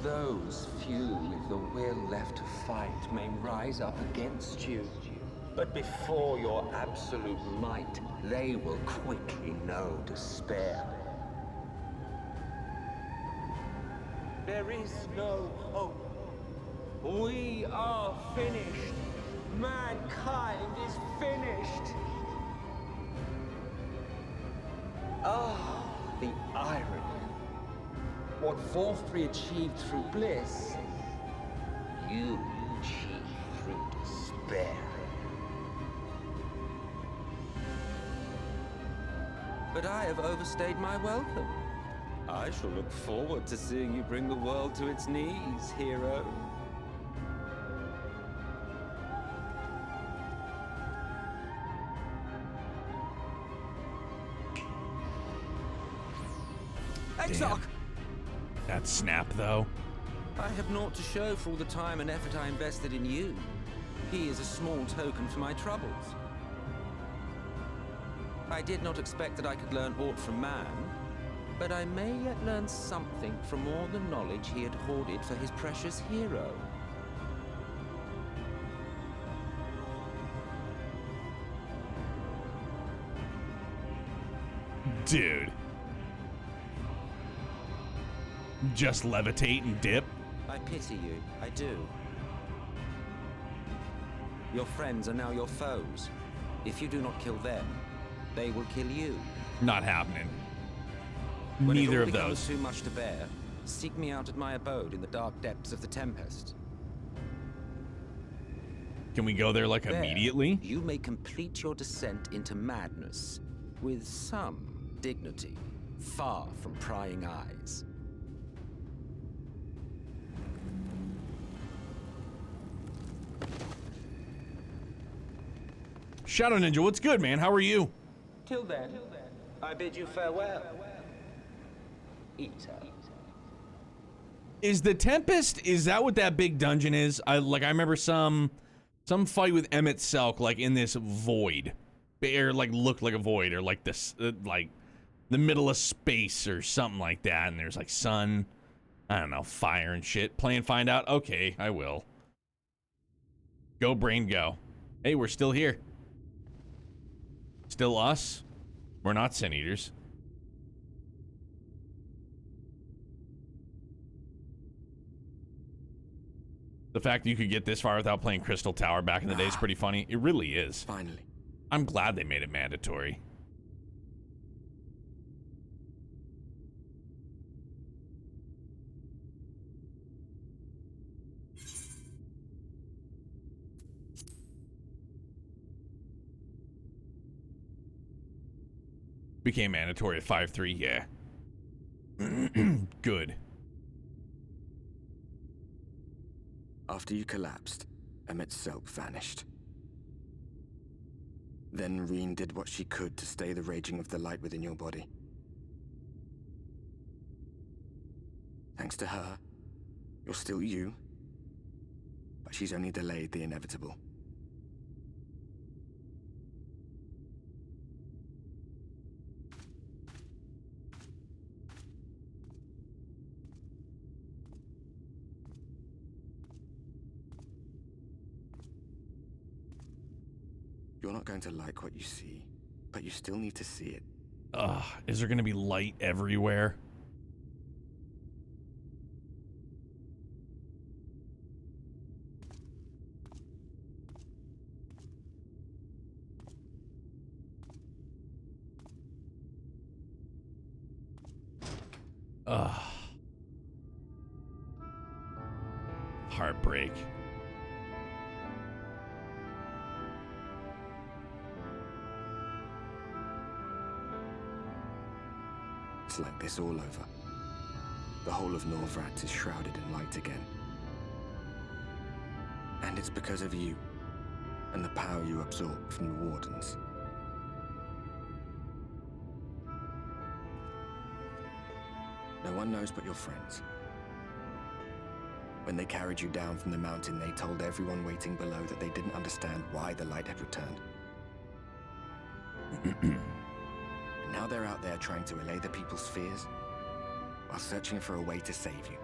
Those few with the will left to fight may rise up against you, but before your absolute might, they will quickly know despair. There is no hope. We are finished. Mankind is finished. Ah, the irony. What Vorfrey achieved through bliss, you achieved through despair. But I have overstayed my welcome. I shall look forward to seeing you bring the world to its knees, hero. Exarch! That snap, though. I have naught to show for all the time and effort I invested in you. He is a small token for my troubles. I did not expect that I could learn aught from man, but I may yet learn something from all the knowledge he had hoarded for his precious hero. Dude. Just levitate and dip? I pity you, I do. Your friends are now your foes. If you do not kill them, they will kill you. Not happening. When Neither it all of becomes those. too much to bear, seek me out at my abode in the dark depths of the Tempest. Can we go there, like, There, immediately? You may complete your descent into madness with some dignity, far from prying eyes. Shadow Ninja, what's good, man? How are you? Till then, I bid you farewell, Eater. Is the Tempest, is that what that big dungeon is? I remember some fight with Emmett Selk, like, in this void. Or, like, looked like a void, or, like, this, like, the middle of space, or something like that, and there's, like, sun, I don't know, fire and shit. Play and find out? Okay, I will. Go, brain, go. Hey, we're still here. Still us. We're not Sin Eaters. The fact that you could get this far without playing Crystal Tower back in the day is pretty funny. It really is. Finally. I'm glad they made it mandatory. Became mandatory at 5.3, yeah. Good. After you collapsed, Emmett Selk vanished. Then Reen did what she could to stay the raging of the light within your body. Thanks to her, you're still you, but she's only delayed the inevitable. You're not going to like what you see, but you still need to see it. Ugh, is there gonna be light everywhere? Ugh. Heartbreak. It's like this all over. The whole of Norvrat is shrouded in light again. And it's because of you, and the power you absorb from the Wardens. No one knows but your friends. When they carried you down from the mountain, they told everyone waiting below that they didn't understand why the light had returned. And now they're out there trying to allay the people's fears, while searching for a way to save you.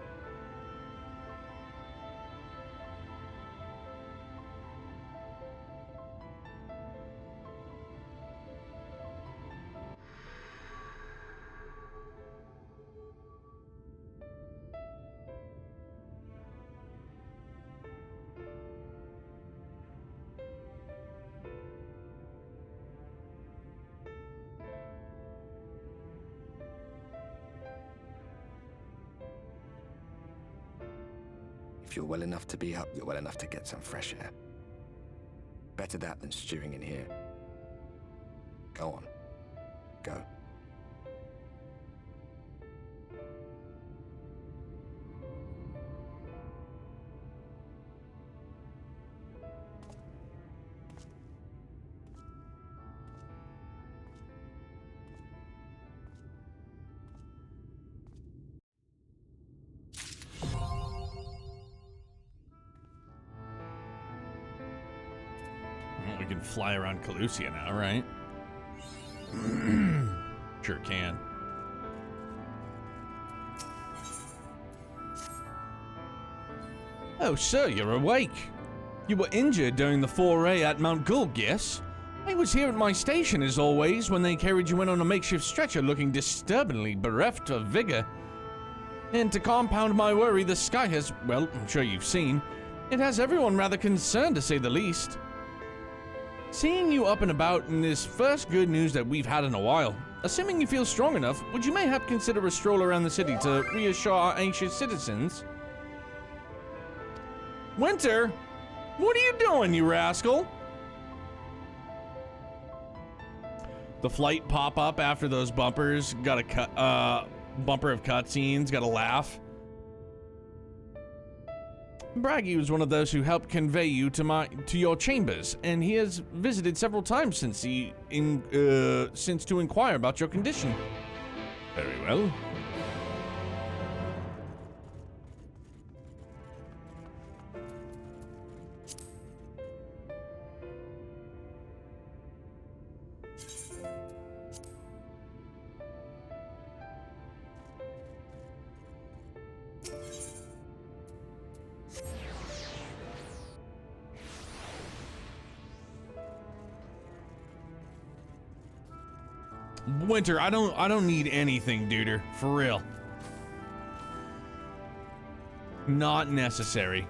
If you're well enough to be up, you're well enough to get some fresh air. Better that than stewing in here. Go on. Go. We can fly around Calusia now, right? Sure can. Oh, sir, you're awake. You were injured during the foray at Mount Gulg, yes? I was here at my station, as always, when they carried you in on a makeshift stretcher looking disturbingly bereft of vigor. And to compound my worry, the sky has, well, I'm sure you've seen, it has everyone rather concerned, to say the least. Seeing you up and about in this first good news that we've had in a while, assuming you feel strong enough, would you mayhap consider a stroll around the city to reassure our anxious citizens? Winter? What are you doing, you rascal? The flight pop up after those bumpers, got a bumper of cutscenes, got a laugh. Braggy was one of those who helped convey you to your chambers, and he has visited several times since to inquire about your condition. Very well. Winter, I don't need anything, duder. For real. Not necessary.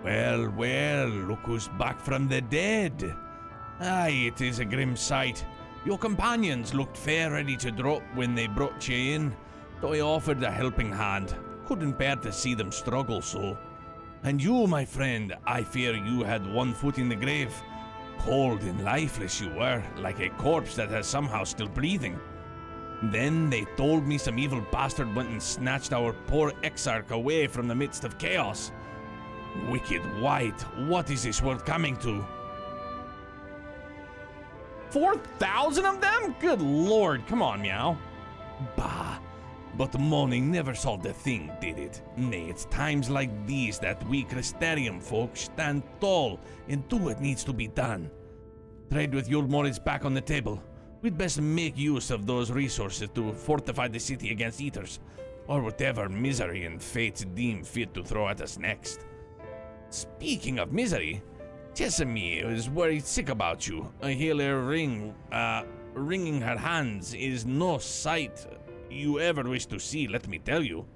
Well, well, look who's back from the dead. Aye, it is a grim sight. Your companions looked fair ready to drop when they brought you in, so I offered a helping hand. Couldn't bear to see them struggle so. And you, my friend, I fear you had one foot in the grave. Cold and lifeless you were, like a corpse that has somehow still breathing. Then they told me some evil bastard went and snatched our poor exarch away from the midst of chaos. Wicked White, what is this world coming to? 4,000 of them? Good lord, come on, Meow. Bah, but moaning never solved a thing, did it? Nay, it's times like these that we Crystarium folk stand tall and do what needs to be done. Trade with Yulmore is back on the table. We'd best make use of those resources to fortify the city against eaters, or whatever misery and fates deem fit to throw at us next. Speaking of misery, Sesame is worried sick about you. I hear her wringing her hands is no sight you ever wish to see, let me tell you.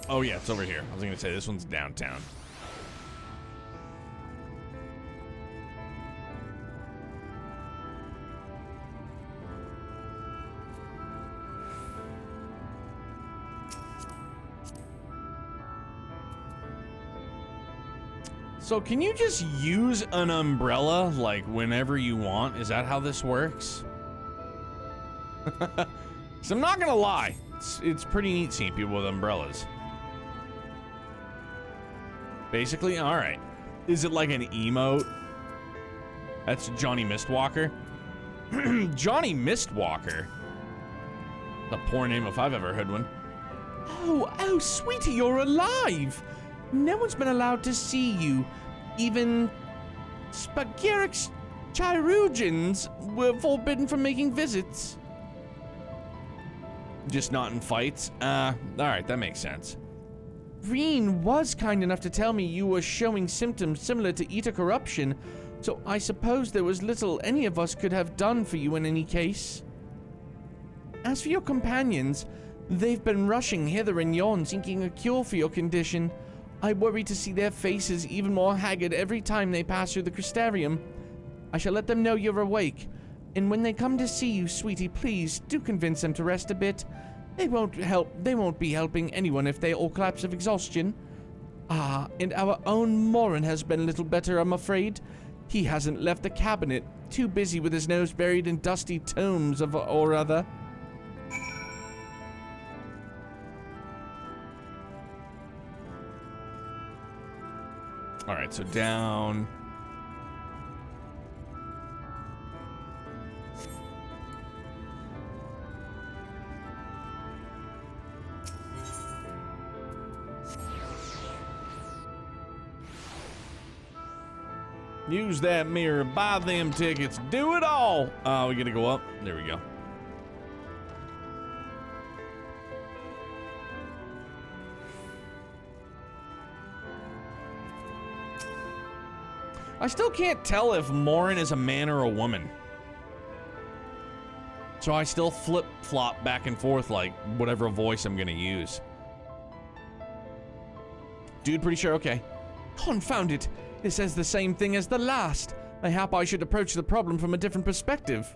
Oh yeah, it's over here. I was gonna say this one's downtown. So can you just use an umbrella like whenever you want? Is that how this works? So I'm not gonna lie. It's pretty neat seeing people with umbrellas. Basically, all right. Is it like an emote? That's Johnny Mistwalker. Johnny Mistwalker. The poor name if I've ever heard one. Oh, sweetie, you're alive. No one's been allowed to see you. Even Spagyrix Chirurgeons were forbidden from making visits. Just not in fights? Alright, that makes sense. Reen was kind enough to tell me you were showing symptoms similar to Eta corruption, so I suppose there was little any of us could have done for you in any case. As for your companions, they've been rushing hither and yon seeking a cure for your condition. I worry to see their faces even more haggard every time they pass through the crystarium. I shall let them know you're awake, and when they come to see you, sweetie, please do convince them to rest a bit. They won't be helping anyone if they all collapse of exhaustion. Ah, and our own Morin has been a little better, I'm afraid. He hasn't left the cabinet, too busy with his nose buried in dusty tomes of or other. All right, so down. Use that mirror, buy them tickets, do it all. We gotta go up. There we go. I still can't tell if Morin is a man or a woman. So I still flip-flop back and forth like whatever voice I'm gonna use. Dude, pretty sure, okay. Confound it. This says the same thing as the last. Mayhap I should approach the problem from a different perspective.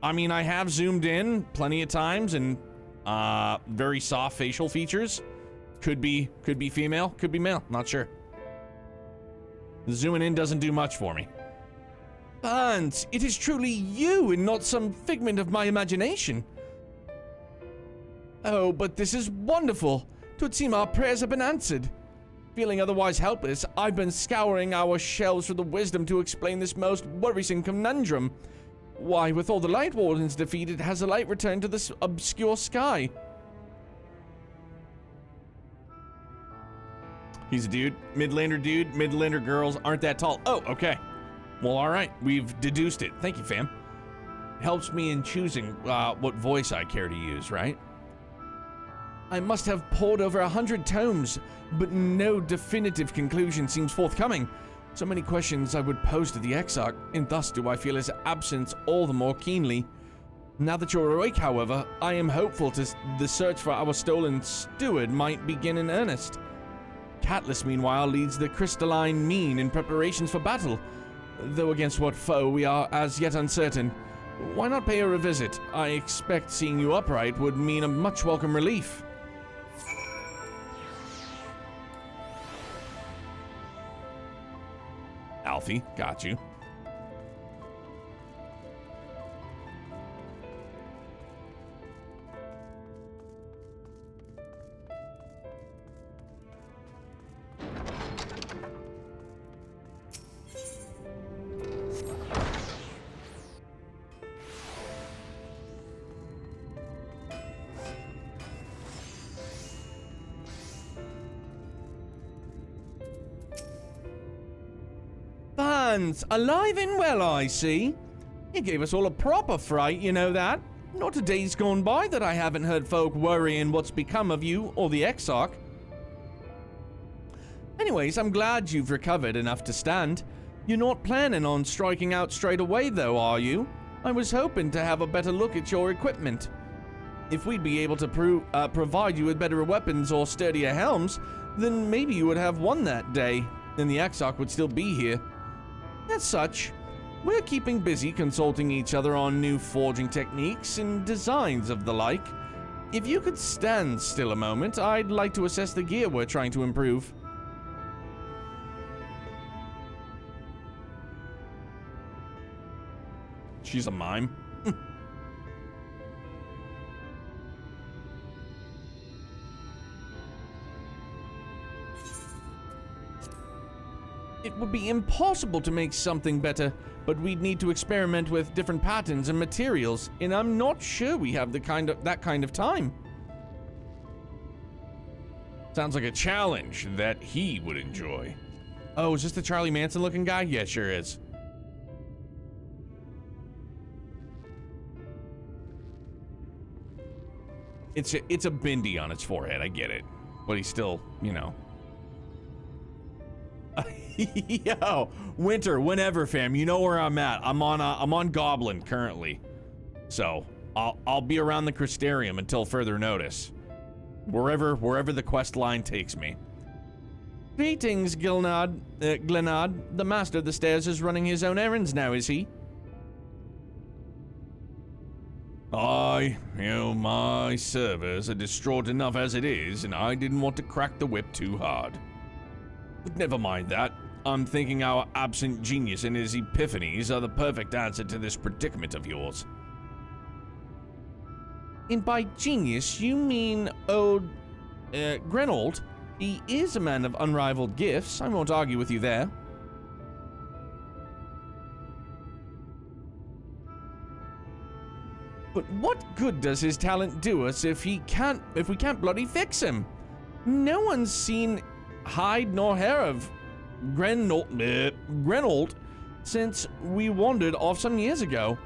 I mean, I have zoomed in plenty of times and very soft facial features. Could be female, could be male, not sure. Zooming in doesn't do much for me. Barnes, it is truly you and not some figment of my imagination. Oh, but this is wonderful. 'Twould seem our prayers have been answered. Feeling otherwise helpless, I've been scouring our shelves for the wisdom to explain this most worrisome conundrum. Why, with all the Light Wardens defeated, has the light returned to this obscure sky? He's a dude. Midlander girls aren't that tall. Oh, okay. Well, all right. We've deduced it. Thank you, fam. Helps me in choosing what voice I care to use, right? I must have pored over 100 tomes, but no definitive conclusion seems forthcoming. So many questions I would pose to the Exarch, and thus do I feel his absence all the more keenly. Now that you're awake, however, I am hopeful the search for our stolen steward might begin in earnest. Catless, meanwhile, leads the crystalline mean in preparations for battle, though against what foe we are as yet uncertain. Why not pay her a visit? I expect seeing you upright would mean a much welcome relief. Alfie, got you. lands! Alive and well, I see. You gave us all a proper fright, you know that? Not a day's gone by that I haven't heard folk worrying what's become of you or the Exarch. Anyways, I'm glad you've recovered enough to stand. You're not planning on striking out straight away, though, are you? I was hoping to have a better look at your equipment. If we'd be able to provide you with better weapons or sturdier helms, then maybe you would have won that day, and the Exarch would still be here. As such, we're keeping busy consulting each other on new forging techniques and designs of the like. If you could stand still a moment, I'd like to assess the gear we're trying to improve. She's a mime. It would be impossible to make something better, but we'd need to experiment with different patterns and materials, and I'm not sure we have that kind of time. Sounds like a challenge that he would enjoy. Oh, is this the Charlie Manson looking guy? Yeah, sure is. It's a bindi on its forehead, I get it. But he's still, you know. Yo, Winter, whenever, fam. You know where I'm at. I'm on Goblin currently. So, I'll be around the Crystarium until further notice. Wherever the quest line takes me. Greetings, Glenad. The master of the stairs is running his own errands now, is he? My servers are distraught enough as it is, and I didn't want to crack the whip too hard. But never mind that. I'm thinking our absent genius and his epiphanies are the perfect answer to this predicament of yours. And by genius, you mean old Grenold? He is a man of unrivaled gifts. I won't argue with you there. But what good does his talent do us if we can't bloody fix him? No one's seen hide nor hair of Grenold since we wandered off some years ago.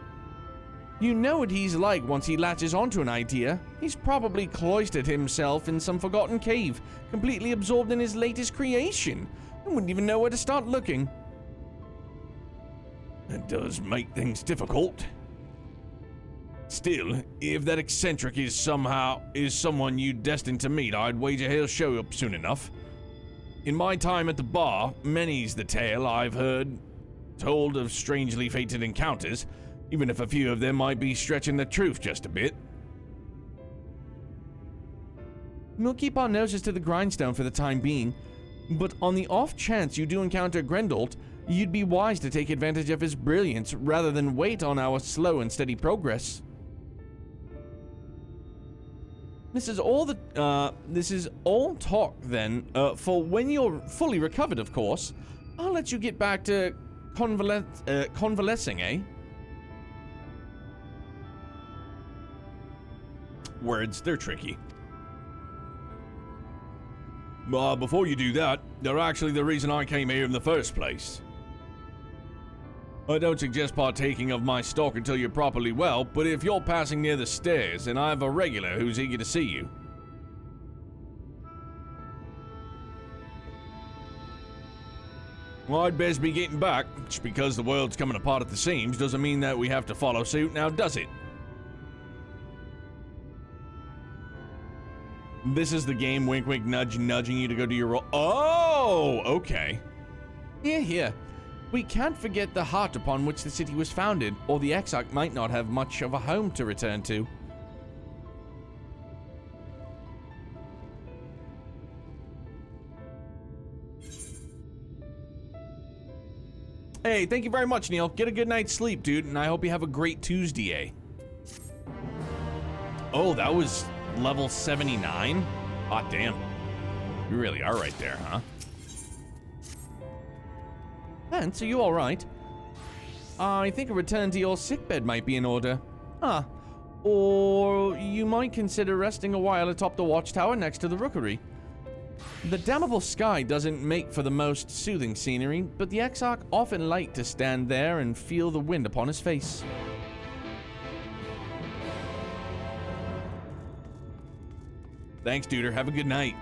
You know what he's like once he latches onto an idea. He's probably cloistered himself in some forgotten cave, completely absorbed in his latest creation. I wouldn't even know where to start looking. That does make things difficult. Still, if that eccentric is someone you destined to meet, I'd wager he'll show up soon enough. In my time at the bar, many's the tale I've heard told of strangely fated encounters, even if a few of them might be stretching the truth just a bit. We'll keep our noses to the grindstone for the time being, but on the off chance you do encounter Grenold, you'd be wise to take advantage of his brilliance rather than wait on our slow and steady progress. This is all talk then, for when you're fully recovered, of course. I'll let you get back to convalescing, eh? Words, they're tricky. Before you do that, they're actually the reason I came here in the first place. I don't suggest partaking of my stock until you're properly well, but if you're passing near the stairs, then I have a regular who's eager to see you. Well, I'd best be getting back. Just because the world's coming apart at the seams doesn't mean that we have to follow suit, now does it? This is the game, wink wink nudge, nudging you to go do your role. Oh, okay. Here. We can't forget the heart upon which the city was founded, or the Exarch might not have much of a home to return to. Hey, thank you very much, Neil. Get a good night's sleep, dude, and I hope you have a great Tuesday. Oh, that was level 79? Hot damn. You really are right there, huh? Vance, are you alright? I think a return to your sickbed might be in order. Or you might consider resting a while atop the watchtower next to the rookery. The damnable sky doesn't make for the most soothing scenery, but the Exarch often liked to stand there and feel the wind upon his face. Thanks, Duder. Have a good night.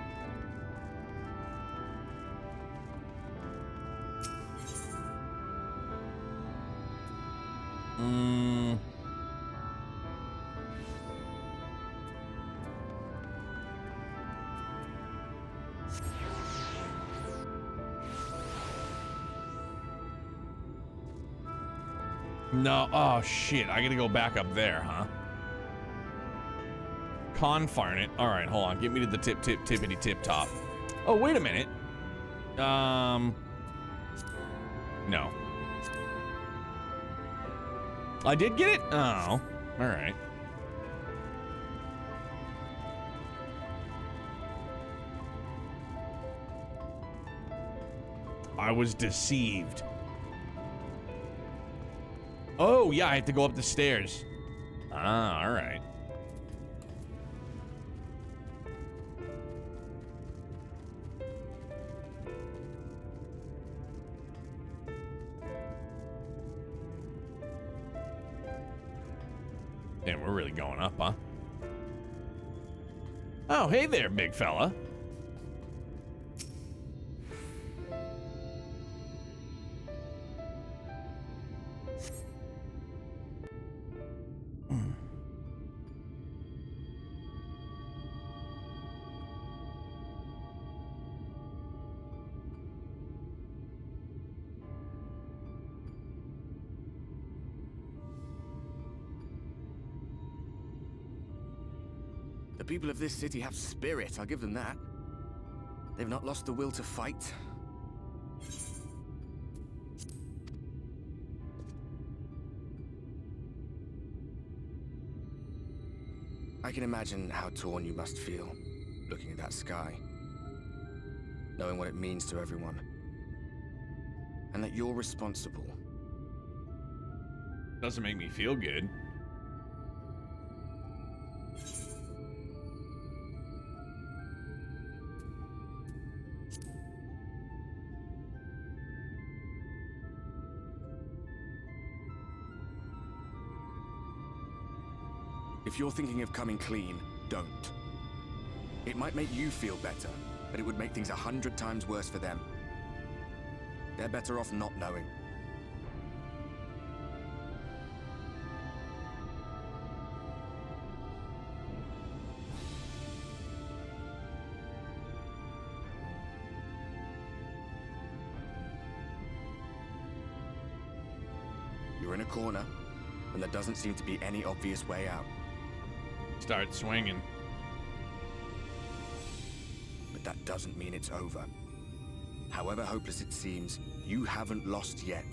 No, oh shit, I gotta go back up there, huh? Confarn it. All right, hold on, get me to the tippity tip top. Oh, wait a minute. No. I did get it? Oh, all right. I was deceived. Oh, yeah, I have to go up the stairs. Ah, all right. Damn, we're really going up, huh? Oh, hey there, big fella. The people of this city have spirit, I'll give them that. They've not lost the will to fight. I can imagine how torn you must feel, looking at that sky. Knowing what it means to everyone. And that you're responsible. Doesn't make me feel good. If you're thinking of coming clean, don't. It might make you feel better, but it would make things 100 times worse for them. They're better off not knowing. You're in a corner, and there doesn't seem to be any obvious way out. Start swinging. But that doesn't mean it's over. However hopeless it seems, you haven't lost yet.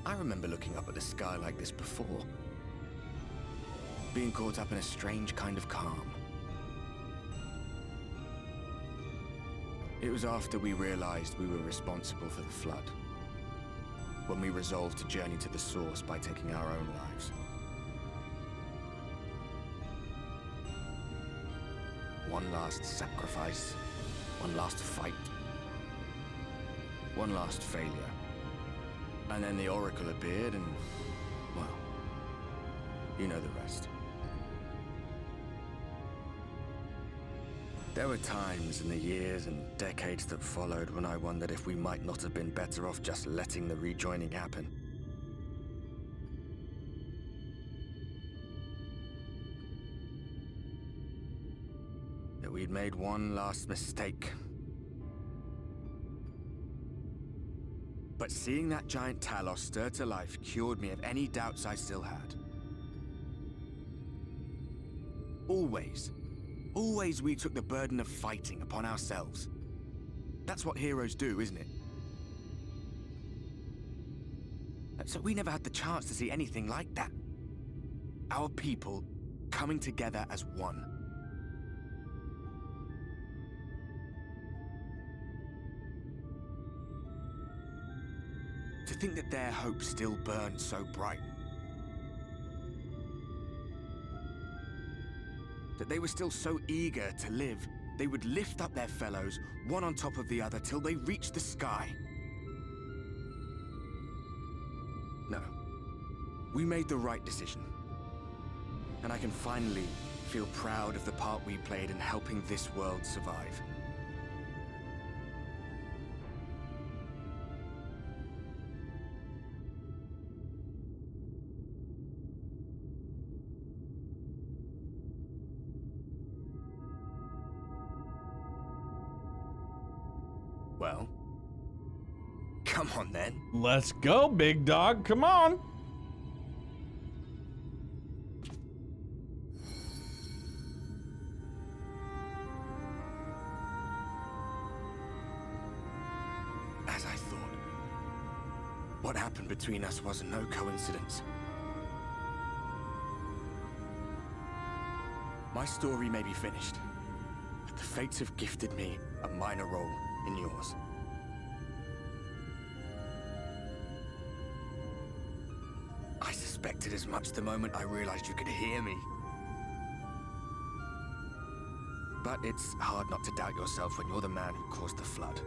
I remember looking up at the sky like this before. Being caught up in a strange kind of calm. It was after we realized we were responsible for the flood. When we resolved to journey to the source by taking our own lives. One last sacrifice. One last fight. One last failure. And then the Oracle appeared and, well, you know the rest. There were times in the years and decades that followed when I wondered if we might not have been better off just letting the rejoining happen. That we'd made one last mistake. But seeing that giant Talos stir to life cured me of any doubts I still had. Always we took the burden of fighting upon ourselves. That's what heroes do, isn't it? So we never had the chance to see anything like that. Our people coming together as one. think that their hope still burned so bright? That they were still so eager to live, they would lift up their fellows, one on top of the other, till they reached the sky. No. We made the right decision. And I can finally feel proud of the part we played in helping this world survive. Well, come on then. Let's go, big dog. Come on. As I thought. What happened between us was no coincidence. My story may be finished, but the fates have gifted me a minor role in yours. I suspected as much the moment I realized you could hear me. But it's hard not to doubt yourself when you're the man who caused the flood.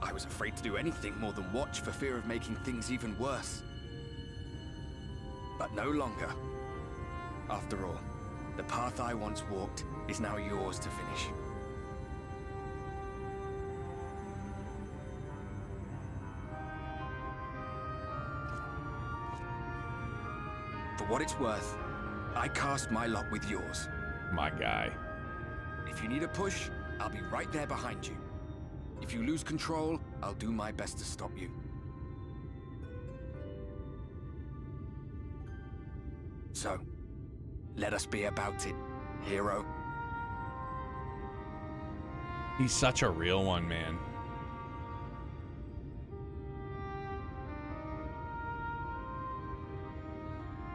I was afraid to do anything more than watch for fear of making things even worse. But no longer. After all, the path I once walked is now yours to finish. For what it's worth, I cast my lot with yours. My guy. If you need a push, I'll be right there behind you. If you lose control, I'll do my best to stop you. So, let us be about it, hero. He's such a real one, man.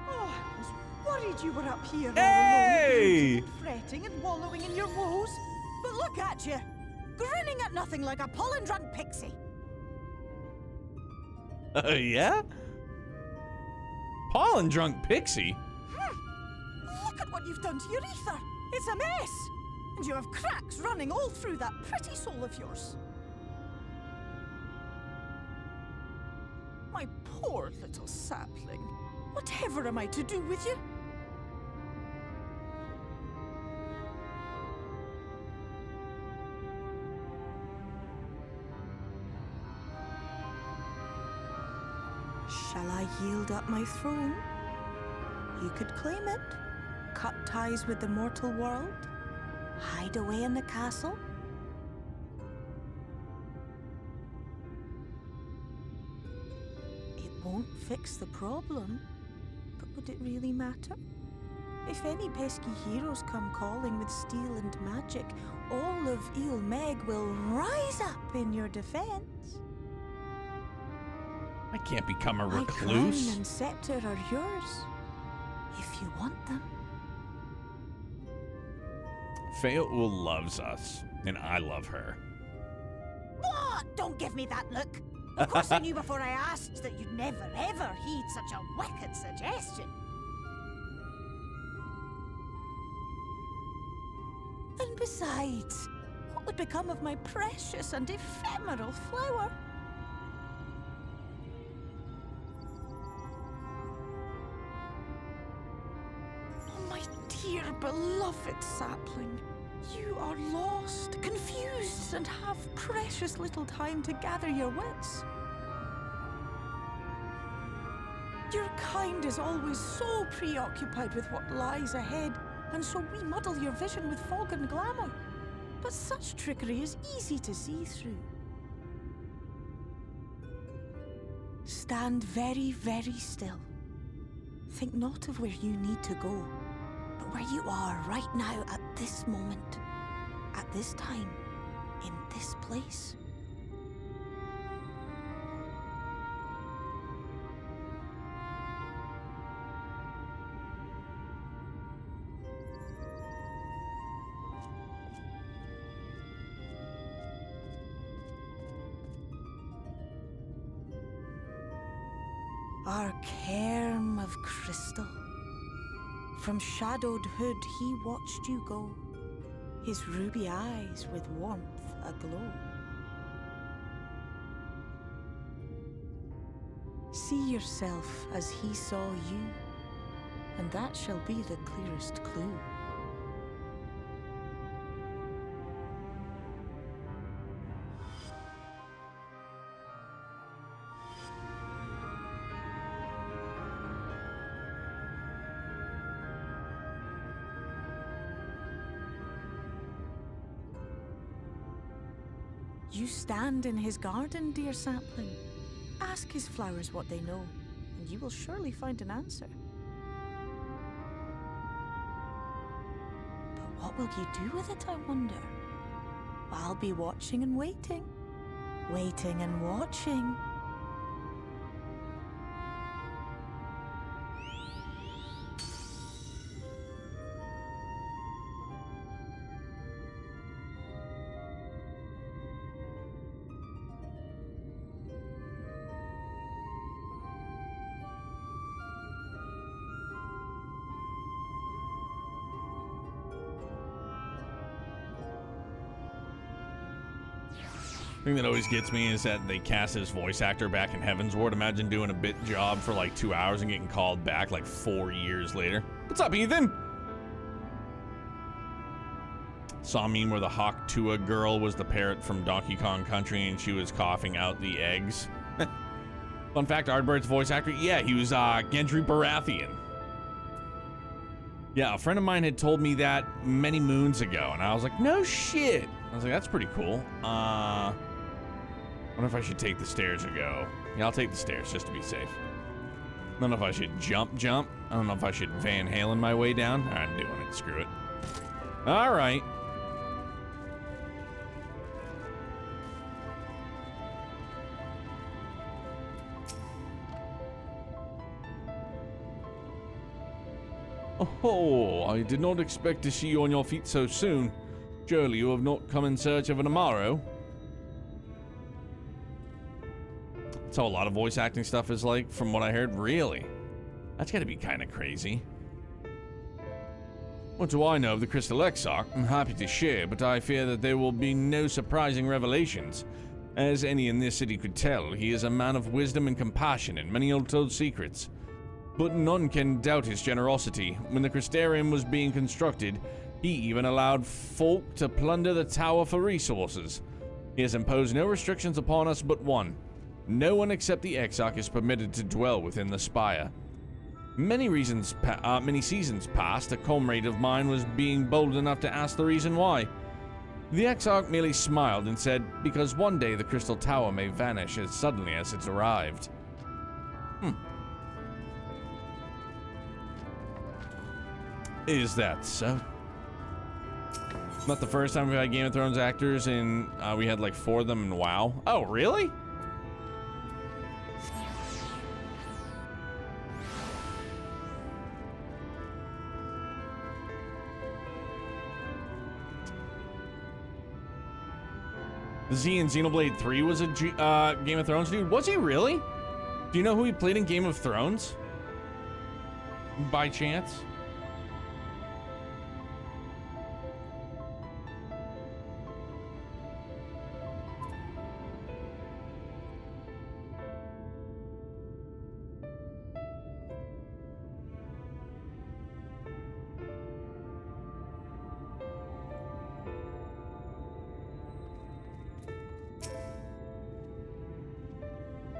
Oh, I was worried you were up here Hey! all alone, fretting and wallowing in your woes. But look at you, grinning at nothing like a pollen-drunk pixie. Yeah? Pollen drunk pixie? Look at what you've done to your ether. It's a mess. And you have cracks running all through that pretty soul of yours. My poor little sapling. Whatever am I to do with you? Shall I yield up my throne? You could claim it, cut ties with the mortal world, hide away in the castle. It won't fix the problem, but would it really matter? If any pesky heroes come calling with steel and magic, all of Il Meg will rise up in your defense. I can't become a My recluse. crown and scepter are yours, if you want them. Fayetteville loves us, and I love her. What? Don't give me that look. Of course I knew before I asked that you'd never ever heed such a wicked suggestion. And besides, what would become of my precious and ephemeral flower? Oh, my dear beloved sapling. You are lost, confused, and have precious little time to gather your wits. Your kind is always so preoccupied with what lies ahead, and so we muddle your vision with fog and glamour. But such trickery is easy to see through. Stand very, very still. Think not of where you need to go, but where you are right now at this moment, at this time, in this place. Our cairn of crystal. From shadowed hood he watched you go, his ruby eyes with warmth aglow. See yourself as he saw you, and that shall be the clearest clue. You stand in his garden, dear sapling. Ask his flowers what they know, and you will surely find an answer. But what will you do with it, I wonder? I'll be watching and waiting. Waiting and watching. The thing that always gets me is that they cast his voice actor back in Heavensward. Imagine doing a bit job for like 2 hours and getting called back like 4 years later. What's up, Ethan? Saw a meme where the Hawk Tua girl was the parrot from Donkey Kong Country and she was coughing out the eggs. Fun fact, Ardbird's voice actor, yeah, he was Gendry Baratheon. Yeah, a friend of mine had told me that many moons ago, and I was like, no shit. I was like, that's pretty cool. I wonder if I should take the stairs or go. Yeah, I'll take the stairs just to be safe. I don't know if I should jump. I don't know if I should Van Halen my way down. I'm doing it, screw it. All right. Oh, I did not expect to see you on your feet so soon. Surely you have not come in search of an Amaro. That's how a lot of voice acting stuff is like, from what I heard. Really? That's gotta be kind of crazy. What do I know of the Crystal Exarch? I'm happy to share, but I fear that there will be no surprising revelations. As any in this city could tell, he is a man of wisdom and compassion and many untold secrets. But none can doubt his generosity. When the Crystarium was being constructed, he even allowed folk to plunder the tower for resources. He has imposed no restrictions upon us but one. No one except the Exarch is permitted to dwell within the spire. Many seasons past, a comrade of mine was being bold enough to ask the reason why. The Exarch merely smiled and said, because one day the Crystal Tower may vanish as suddenly as it's arrived. Is that so? Not the first time we've had Game of Thrones actors, and we had like 4 of them in WoW. Oh, really? Z in Xenoblade 3 was a Game of Thrones dude? Was he really? Do you know who he played in Game of Thrones? By chance?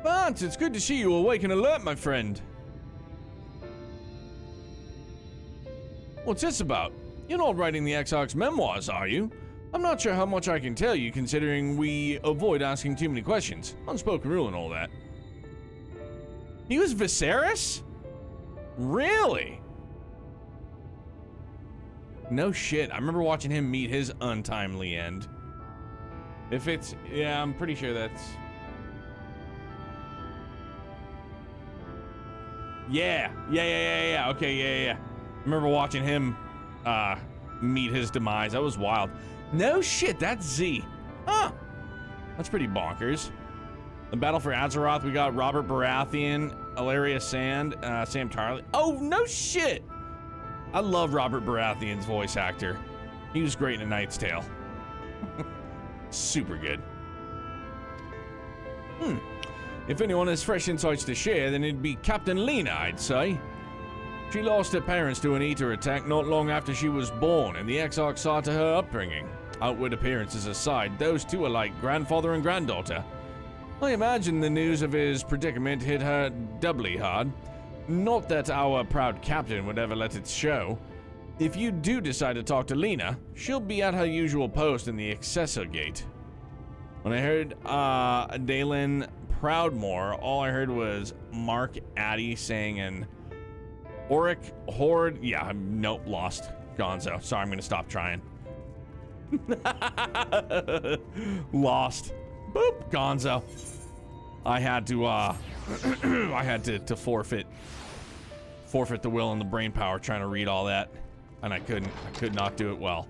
Vance, it's good to see you awake and alert, my friend. What's this about? You're not writing the Exarch's memoirs, are you? I'm not sure how much I can tell you, considering we avoid asking too many questions. Unspoken rule and all that. He was Viserys? Really? No shit. I remember watching him meet his untimely end. If it's... yeah, I'm pretty sure that's... Yeah. Okay, yeah. I remember watching him meet his demise. That was wild. No shit, that's Z. Huh. That's pretty bonkers. The Battle for Azeroth, we got Robert Baratheon, Ilaria Sand, Sam Tarly. Oh, no shit! I love Robert Baratheon's voice actor. He was great in A Knight's Tale. Super good. If anyone has fresh insights to share, then it'd be Captain Lena, I'd say. She lost her parents to an Eater attack not long after she was born, and the Exarch saw to her upbringing. Outward appearances aside, those two are like grandfather and granddaughter. I imagine the news of his predicament hit her doubly hard. Not that our proud captain would ever let it show. If you do decide to talk to Lena, she'll be at her usual post in the Accessor Gate. When I heard Dalen Proudmore, all I heard was Mark Addy saying an Auric Horde. Yeah, nope, lost. Gonzo. Sorry, I'm gonna stop trying. Lost. Boop, Gonzo. I had to I had to forfeit the will and the brain power trying to read all that, and I could not do it well.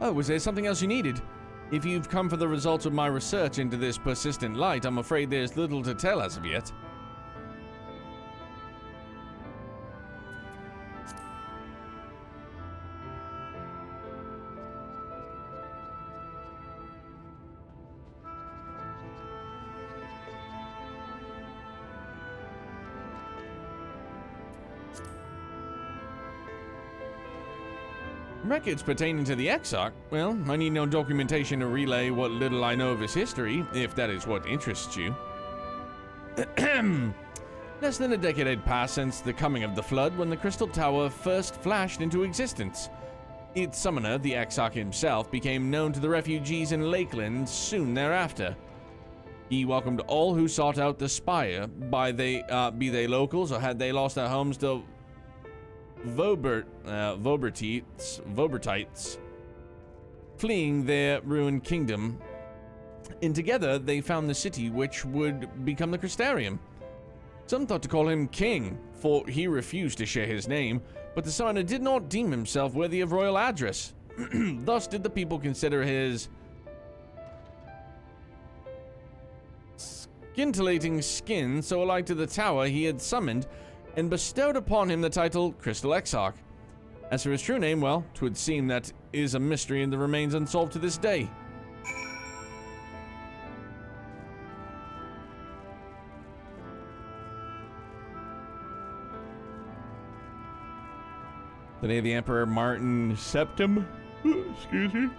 Oh, was there something else you needed? If you've come for the results of my research into this persistent light, I'm afraid there's little to tell as of yet. Records pertaining to the Exarch? Well, I need no documentation to relay what little I know of his history, if that is what interests you. Less than a decade had passed since the coming of the Flood when the Crystal Tower first flashed into existence. Its summoner, the Exarch himself, became known to the refugees in Lakeland soon thereafter. He welcomed all who sought out the Spire, be they locals or had they lost their homes to Vobertites, fleeing their ruined kingdom, and together they found the city which would become the Crystarium. Some thought to call him king, for he refused to share his name, but the summoner did not deem himself worthy of royal address. Thus did the people consider his scintillating skin so alike to the tower he had summoned, and bestowed upon him the title Crystal Exarch. As for his true name, well, 'twould seem that is a mystery and that remains unsolved to this day. The day of the Emperor Martin Septim, excuse me,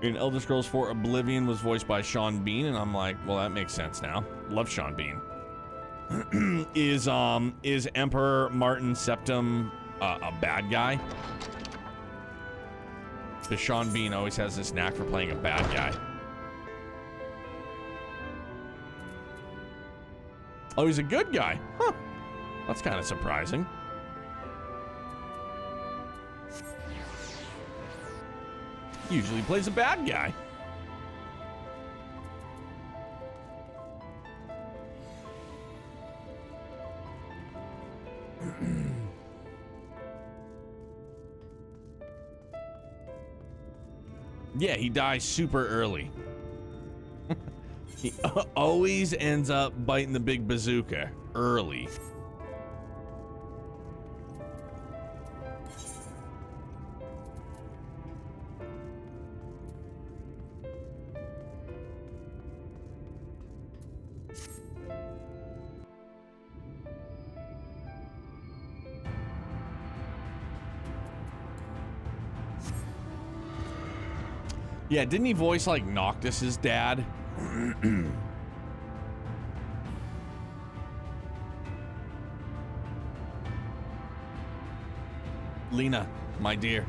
in Elder Scrolls 4 Oblivion was voiced by Sean Bean, and I'm like, well, that makes sense now. Love Sean Bean. Is Emperor Martin Septim a bad guy? Because Sean Bean always has this knack for playing a bad guy. Oh, he's a good guy. Huh. That's kind of surprising. Usually plays a bad guy. Yeah, he dies super early. He always ends up biting the big bazooka early. Yeah, didn't he voice like Noctis's dad? Lena, my dear,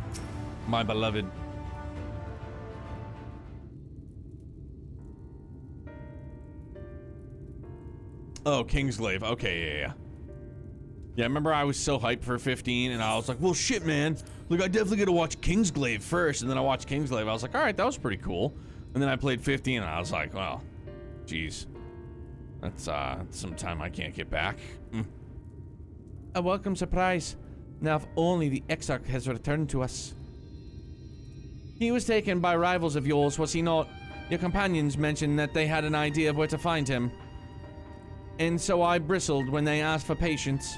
my beloved. Oh, Kingsglaive. Okay, yeah. Yeah, I remember I was so hyped for 15 and I was like, well, shit, man. Like, I definitely gotta watch Kingsglaive first. And then I watched Kingsglaive. I was like, all right, that was pretty cool. And then I played 15 and I was like, well, geez. That's some time I can't get back. A welcome surprise. Now if only the Exarch has returned to us. He was taken by rivals of yours, was he not? Your companions mentioned that they had an idea of where to find him. And so I bristled when they asked for patience.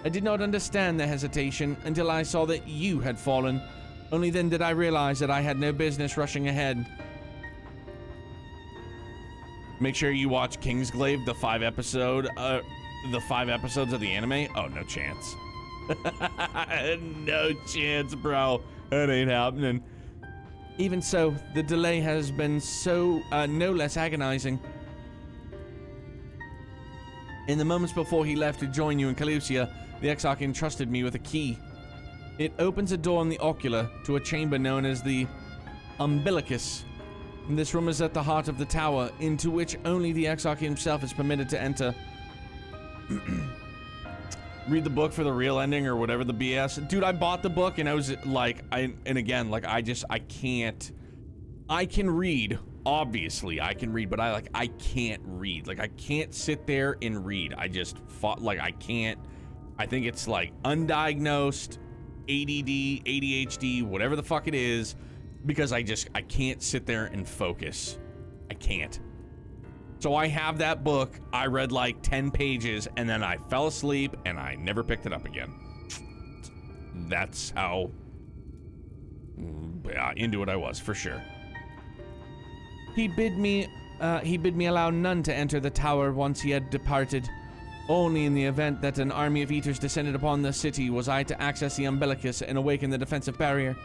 I did not understand their hesitation until I saw that you had fallen. Only then did I realize that I had no business rushing ahead. Make sure you watch Kingsglaive, the 5 episodes of the anime. Oh, no chance. No chance, bro. That ain't happening. Even so, the delay has been so no less agonizing. In the moments before he left to join you in Calusia, the Exarch entrusted me with a key. It opens a door in the ocular to a chamber known as the Umbilicus. This room is at the heart of the tower, into which only the Exarch himself is permitted to enter. Read the book for the real ending or whatever the BS. Dude, I bought the book and I was like, I can't. I can read. Obviously, I can read, but I can't read. Like, I can't sit there and read. I just fought, like, I can't. I think it's like undiagnosed ADD, ADHD, whatever the fuck it is, because I can't sit there and focus. I can't. So I have that book. I read like 10 pages and then I fell asleep and I never picked it up again. That's how into it I was, for sure. He bid me allow none to enter the tower once he had departed. Only in the event that an army of eaters descended upon the city was I to access the umbilicus and awaken the defensive barrier.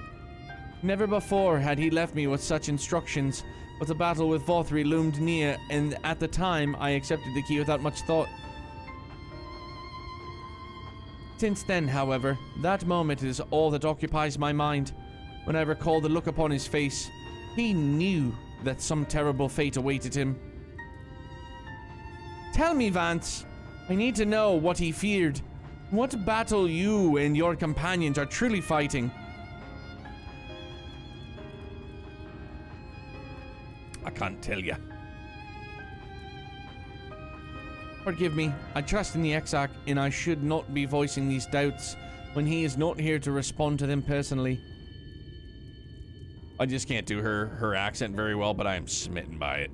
Never before had he left me with such instructions, but the battle with Vothri loomed near, and at the time I accepted the key without much thought. Since then, however, that moment is all that occupies my mind. When I recall the look upon his face, he knew that some terrible fate awaited him. Tell me, Vance. I need to know what he feared. What battle you and your companions are truly fighting. I can't tell you. Forgive me. I trust in the Exarch, and I should not be voicing these doubts when he is not here to respond to them personally. I just can't do her accent very well, but I am smitten by it.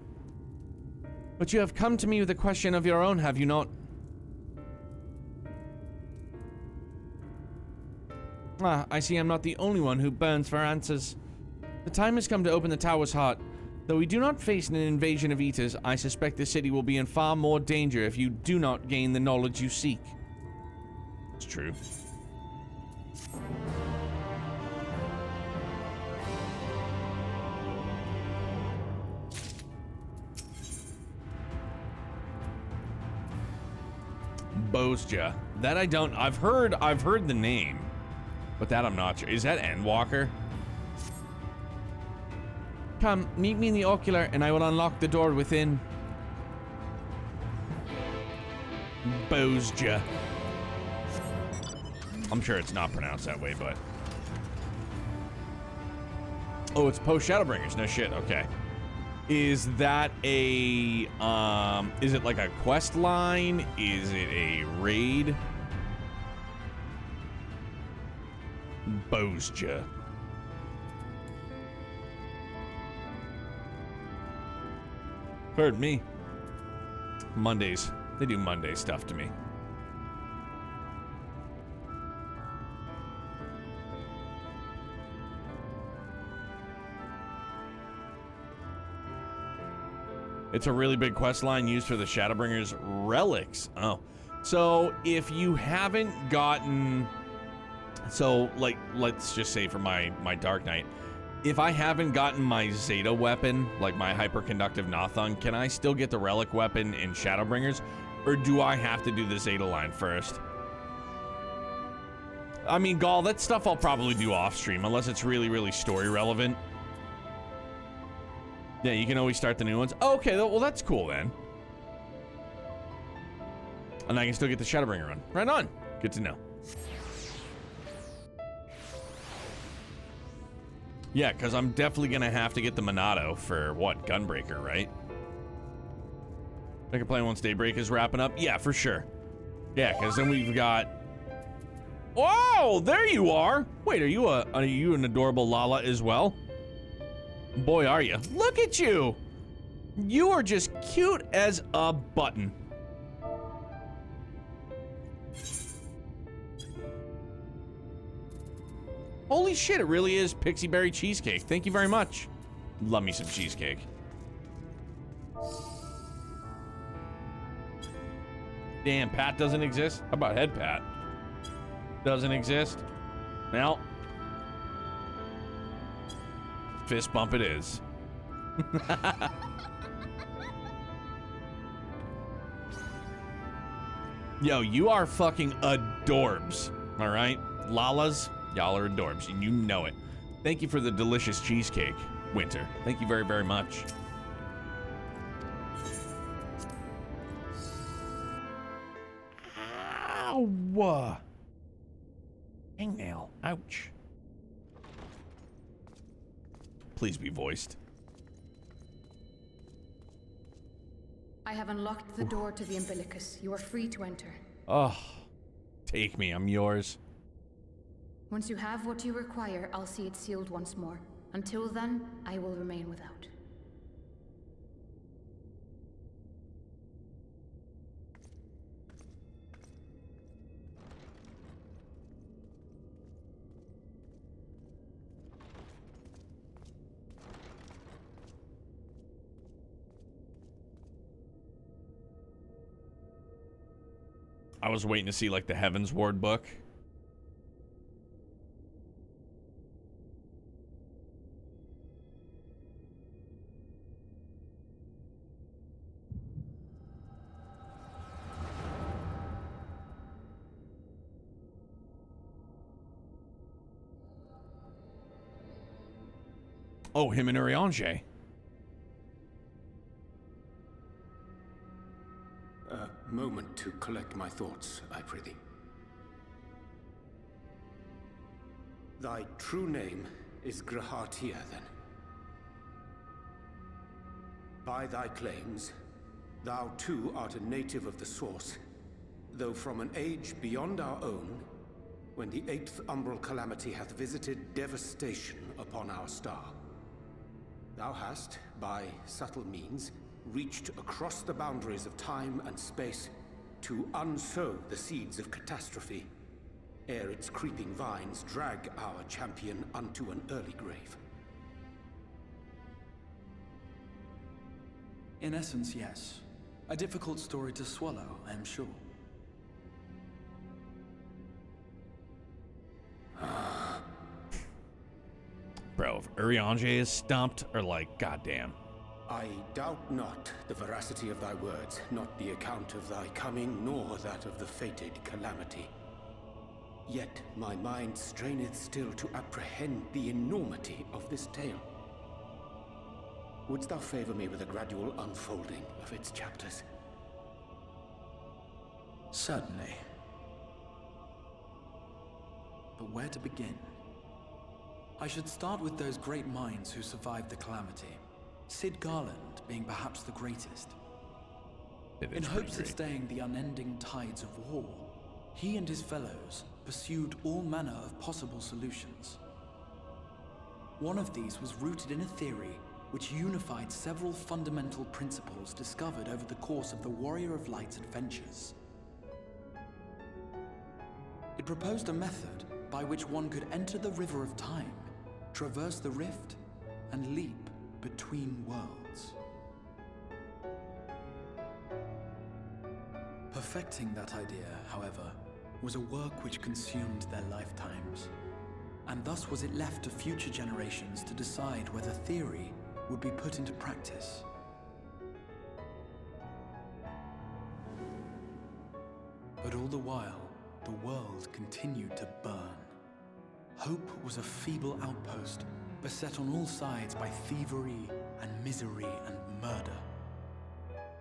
But you have come to me with a question of your own, have you not? Ah, I see I'm not the only one who burns for answers. The time has come to open the tower's heart. Though we do not face an invasion of eaters, I suspect the city will be in far more danger if you do not gain the knowledge you seek. It's true. Bozja. That I don't. I've heard the name, but that I'm not sure. Is that Endwalker? Come, meet me in the ocular, and I will unlock the door within. Bozja. I'm sure it's not pronounced that way, but. Oh, it's post Shadowbringers. No shit. Okay. Is that a is it like a quest line? Is it a raid? Bozja. Heard me. Mondays. They do Monday stuff to me. It's a really big quest line used for the Shadowbringers relics. Oh. So if you haven't gotten... So, like, let's just say for my Dark Knight, if I haven't gotten my Zeta weapon, like my hyperconductive Nothung, can I still get the relic weapon in Shadowbringers? Or do I have to do the Zeta line first? I mean, Gaul, that stuff I'll probably do off stream, unless it's really, really story relevant. Yeah, you can always start the new ones. Oh, okay, well, that's cool then. And I can still get the Shadowbringer run. Right on. Good to know. Yeah, because I'm definitely going to have to get the Monado for, what, Gunbreaker, right? Make a plan once daybreak is wrapping up. Yeah, for sure. Yeah, because then we've got... Oh, there you are. Wait, are you an adorable Lala as well? Boy, are you. Look at you. You are just cute as a button. Holy shit, it really is Pixie Berry Cheesecake. Thank you very much. Love me some cheesecake. Damn, Pat doesn't exist? How about Head Pat? Doesn't exist? Well, fist bump it is. Yo, you are fucking adorbs. All right? Lalas, y'all are adorbs, and you know it. Thank you for the delicious cheesecake, Winter. Thank you very, very much. Ow! Hangnail. Ouch. Please be voiced. I have unlocked the door to the umbilicus. You are free to enter. Oh, take me. I'm yours. Once you have what you require, I'll see it sealed once more. Until then, I will remain without. I was waiting to see like the Heavens Ward book. Oh, him and Urianger. A moment to collect my thoughts, I prithee. Thy true name is Grahatia, then. By thy claims, thou too art a native of the Source, though from an age beyond our own, when the 8th umbral calamity hath visited devastation upon our star. Thou hast, by subtle means, reached across the boundaries of time and space to unsow the seeds of catastrophe, ere its creeping vines drag our champion unto an early grave. In essence, yes. A difficult story to swallow, I am sure. Bro, if Urianger is stumped, or like, goddamn. I doubt not the veracity of thy words, not the account of thy coming, nor that of the fated calamity. Yet my mind straineth still to apprehend the enormity of this tale. Wouldst thou favor me with a gradual unfolding of its chapters? Certainly. But where to begin? I should start with those great minds who survived the calamity. Sid Garland being perhaps the greatest. In hopes of staying the unending tides of war, he and his fellows pursued all manner of possible solutions. One of these was rooted in a theory which unified several fundamental principles discovered over the course of the Warrior of Light's adventures. It proposed a method by which one could enter the River of Time, traverse the rift, and leap between worlds. Perfecting that idea, however, was a work which consumed their lifetimes, and thus was it left to future generations to decide whether theory would be put into practice. But all the while, the world continued to burn. Hope was a feeble outpost, beset on all sides by thievery and misery and murder.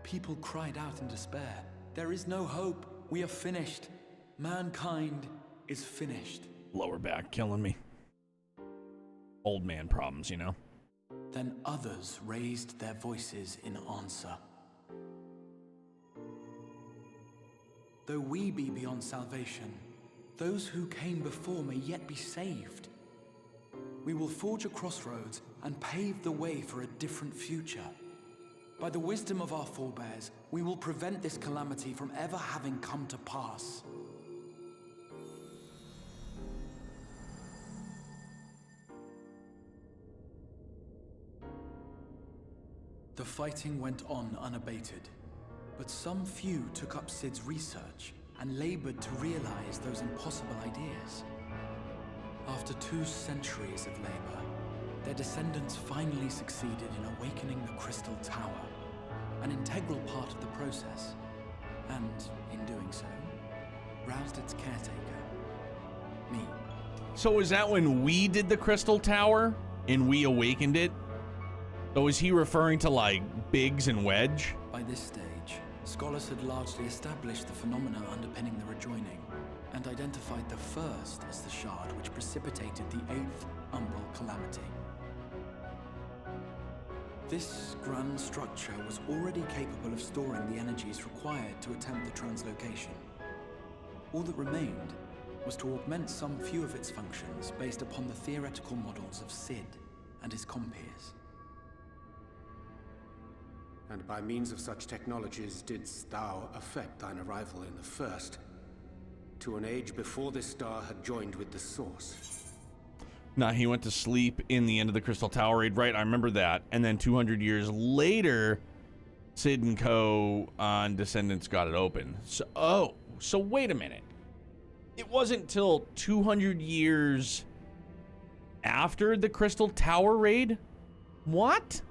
People cried out in despair, "There is no hope, we are finished. Mankind is finished." Lower back killing me. Old man problems, you know? Then others raised their voices in answer. Though we be beyond salvation, those who came before may yet be saved. We will forge a crossroads and pave the way for a different future. By the wisdom of our forebears, we will prevent this calamity from ever having come to pass. The fighting went on unabated, but some few took up Cid's research and labored to realize those impossible ideas. After 2 centuries of labor, their descendants finally succeeded in awakening the Crystal Tower, an integral part of the process, and, in doing so, roused its caretaker, me. So is that when we did the Crystal Tower and we awakened it? So is he referring to, like, Biggs and Wedge? By this stage, scholars had largely established the phenomena underpinning the rejoining, and identified the first as the shard which precipitated the 8th Umbral Calamity. This grand structure was already capable of storing the energies required to attempt the translocation. All that remained was to augment some few of its functions based upon the theoretical models of Cid and his compeers. And by means of such technologies didst thou effect thine arrival in the first, to an age before this star had joined with the source. Nah, he went to sleep in the end of the Crystal Tower raid, right? I remember that. And then 200 years later, Cid and Co. on Descendants got it open. So wait a minute. It wasn't till 200 years after the Crystal Tower raid? What?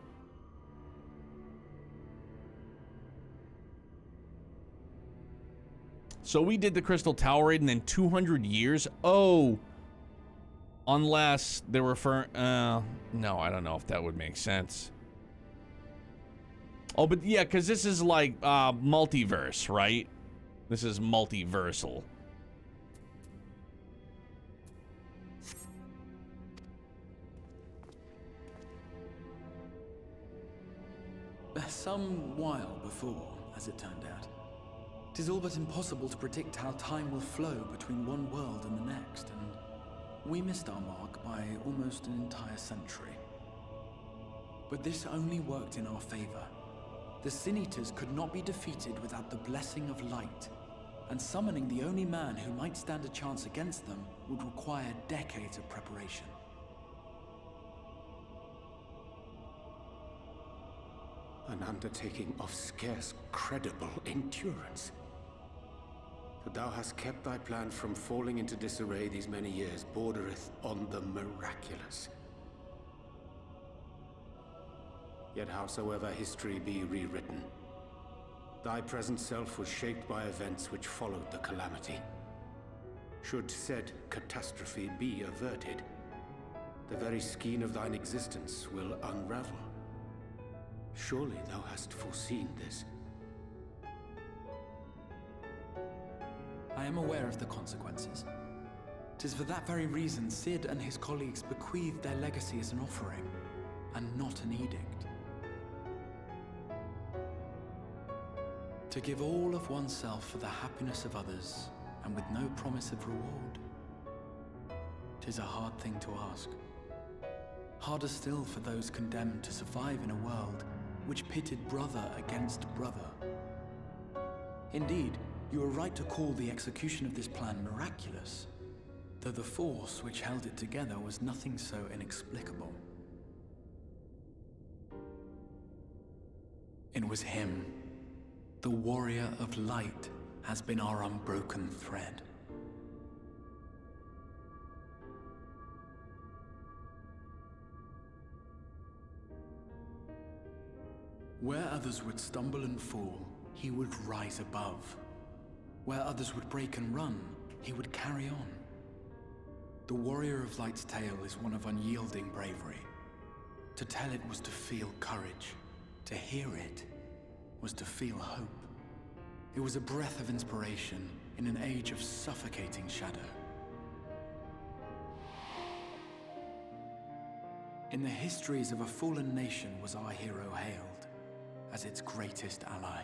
So we did the Crystal Tower raid and then 200 years? Oh. Unless they're referring... no, I don't know if that would make sense. Oh, but yeah, because this is like multiverse, right? This is multiversal. Some while before, as it turned out. 'Tis all but impossible to predict how time will flow between one world and the next, and we missed our mark by almost an entire century. But this only worked in our favor. The Sin Eaters could not be defeated without the blessing of light, and summoning the only man who might stand a chance against them would require decades of preparation. An undertaking of scarce credible endurance. That thou hast kept thy plan from falling into disarray these many years bordereth on the miraculous. Yet howsoever history be rewritten, thy present self was shaped by events which followed the calamity. Should said catastrophe be averted, the very skein of thine existence will unravel. Surely thou hast foreseen this. I am aware of the consequences. 'Tis for that very reason Cid and his colleagues bequeathed their legacy as an offering, and not an edict. To give all of oneself for the happiness of others, and with no promise of reward. 'Tis a hard thing to ask. Harder still for those condemned to survive in a world which pitted brother against brother. Indeed, you are right to call the execution of this plan miraculous, though the force which held it together was nothing so inexplicable. It was him. The warrior of light has been our unbroken thread. Where others would stumble and fall, he would rise above. Where others would break and run, he would carry on. The warrior of light's tale is one of unyielding bravery. To tell it was to feel courage. To hear it was to feel hope. It was a breath of inspiration in an age of suffocating shadow. In the histories of a fallen nation was our hero hailed as its greatest ally.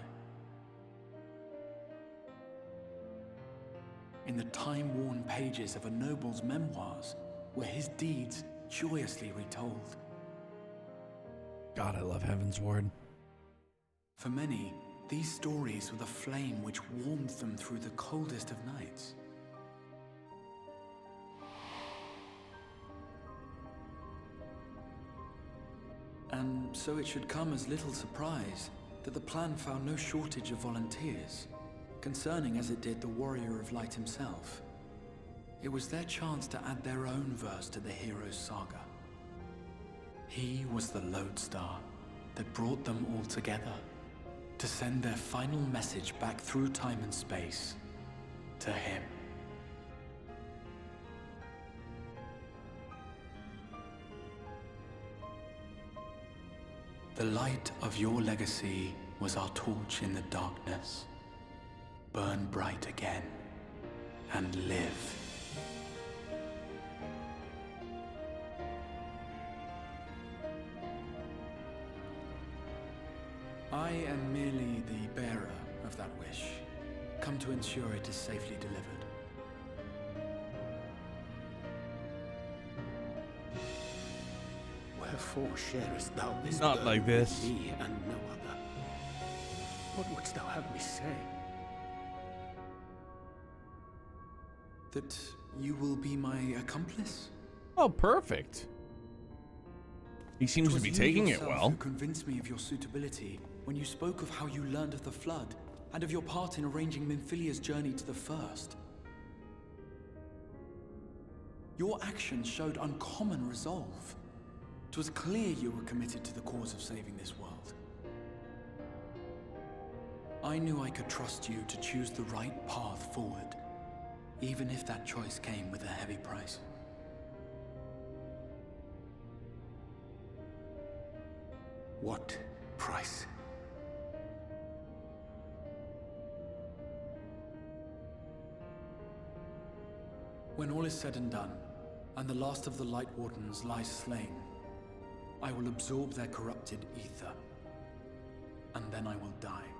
in the time-worn pages of a noble's memoirs, were his deeds joyously retold. God, I love Heaven's Ward. For many, these stories were the flame which warmed them through the coldest of nights. And so it should come as little surprise that the plan found no shortage of volunteers, concerning as it did the Warrior of Light himself. It was their chance to add their own verse to the hero's saga. He was the lodestar that brought them all together, to send their final message back through time and space to him. The light of your legacy was our torch in the darkness. Burn bright again and live. I am merely the bearer of that wish, come to ensure it is safely delivered. Wherefore sharest thou this Not burden like this. with me and no other? What wouldst thou have me say? That you will be my accomplice? Oh, perfect. He seems to be taking it well. You convinced me of your suitability when you spoke of how you learned of the Flood and of your part in arranging Minfilia's journey to the First. Your actions showed uncommon resolve. 'Twas clear you were committed to the cause of saving this world. I knew I could trust you to choose the right path forward, even if that choice came with a heavy price. What price? When all is said and done, and the last of the Light Wardens lies slain, I will absorb their corrupted ether, and then I will die.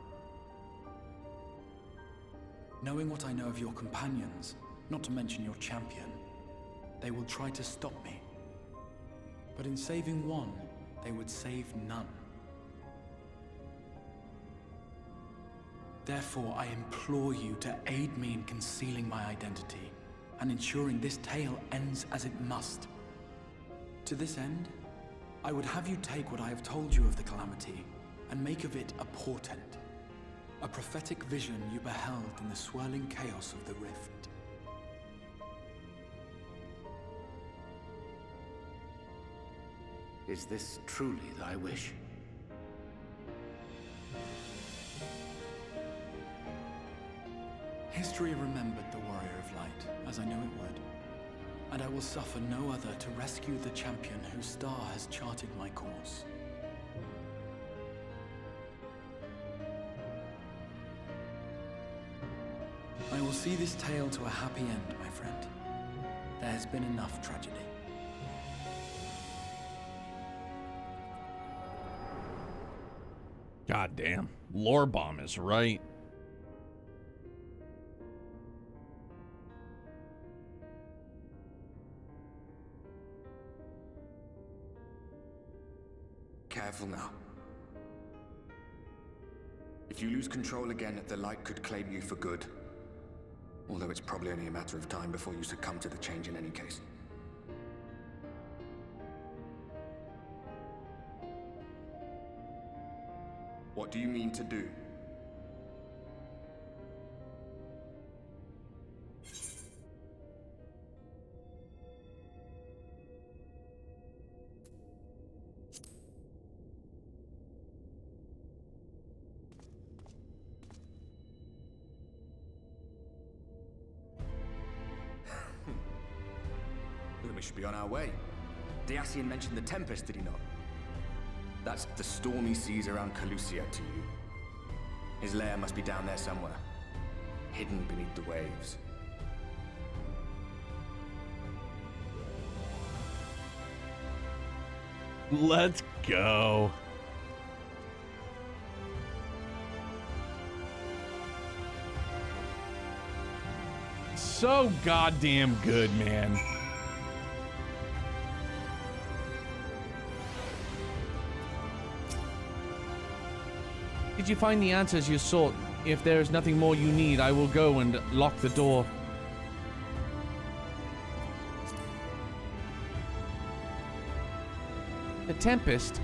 Knowing what I know of your companions, not to mention your champion, they will try to stop me. But in saving one, they would save none. Therefore, I implore you to aid me in concealing my identity and ensuring this tale ends as it must. To this end, I would have you take what I have told you of the Calamity and make of it a portent, a prophetic vision you beheld in the swirling chaos of the Rift. Is this truly thy wish? History remembered the Warrior of Light, as I knew it would, and I will suffer no other to rescue the champion whose star has charted my course. I will see this tale to a happy end, my friend. There has been enough tragedy. God damn. Lore Bomb is right. Careful now. If you lose control again, the light could claim you for good. Although it's probably only a matter of time before you succumb to the change in any case. What do you mean to do? Then we should be on our way. Dacian mentioned the Tempest, did he not? That's the stormy seas around Calusia to you. His lair must be down there somewhere, hidden beneath the waves. Let's go. so goddamn good, man. Did you find the answers you sought? If there is nothing more you need, I will go and lock the door. The Tempest?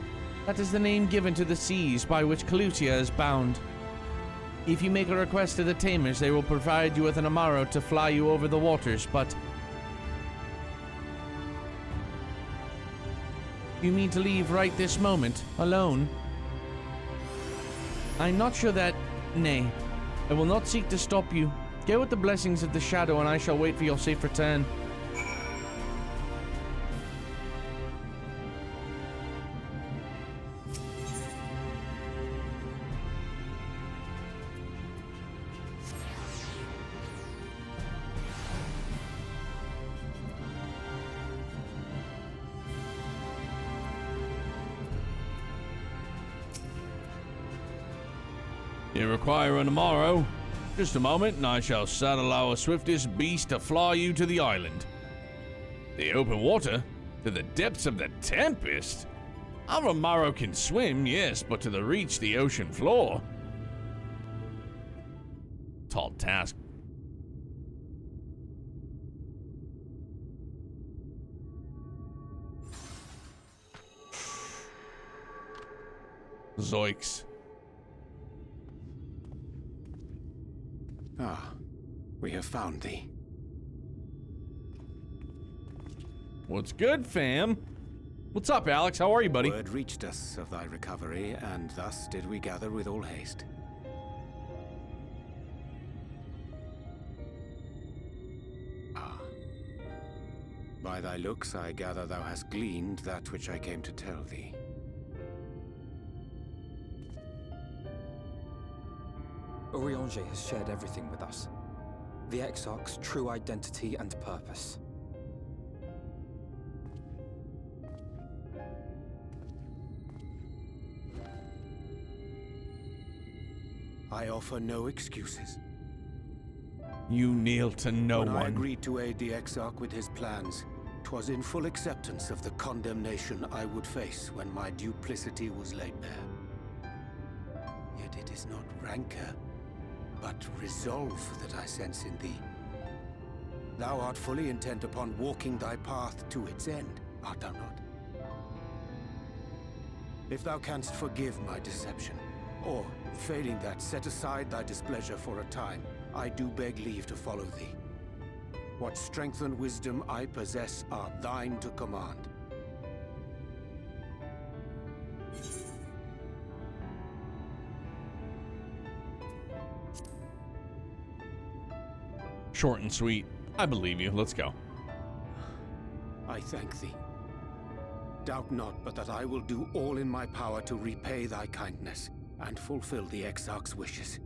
That is the name given to the seas by which Calusia is bound. If you make a request to the Tamers, they will provide you with an Amaro to fly you over the waters, but... You mean to leave right this moment, alone? I'm not sure that... Nay, I will not seek to stop you. Go with the blessings of the Shadow, and I shall wait for your safe return. You require an Amaro? Just a moment, and I shall saddle our swiftest beast to fly you to the island. The open water? To the depths of the Tempest? Our Amaro can swim, yes, but to reach the ocean floor. Tall task. Zoiks. Ah, we have found thee. What's good, fam? What's up, Alex? How are you, buddy? Word reached us of thy recovery, and thus did we gather with all haste. Ah. By thy looks, I gather thou hast gleaned that which I came to tell thee. Urianger has shared everything with us. The Exarch's true identity and purpose. I offer no excuses. You kneel to no When one. I agreed to aid the Exarch with his plans, 'twas in full acceptance of the condemnation I would face when my duplicity was laid bare. Yet it is not rancor, but resolve that I sense in thee. Thou art fully intent upon walking thy path to its end, art thou not? If thou canst forgive my deception, or, failing that, set aside thy displeasure for a time, I do beg leave to follow thee. What strength and wisdom I possess are thine to command. Short and sweet. I believe you. Let's go. I thank thee. Doubt not but that I will do all in my power to repay thy kindness and fulfill the Exarch's wishes.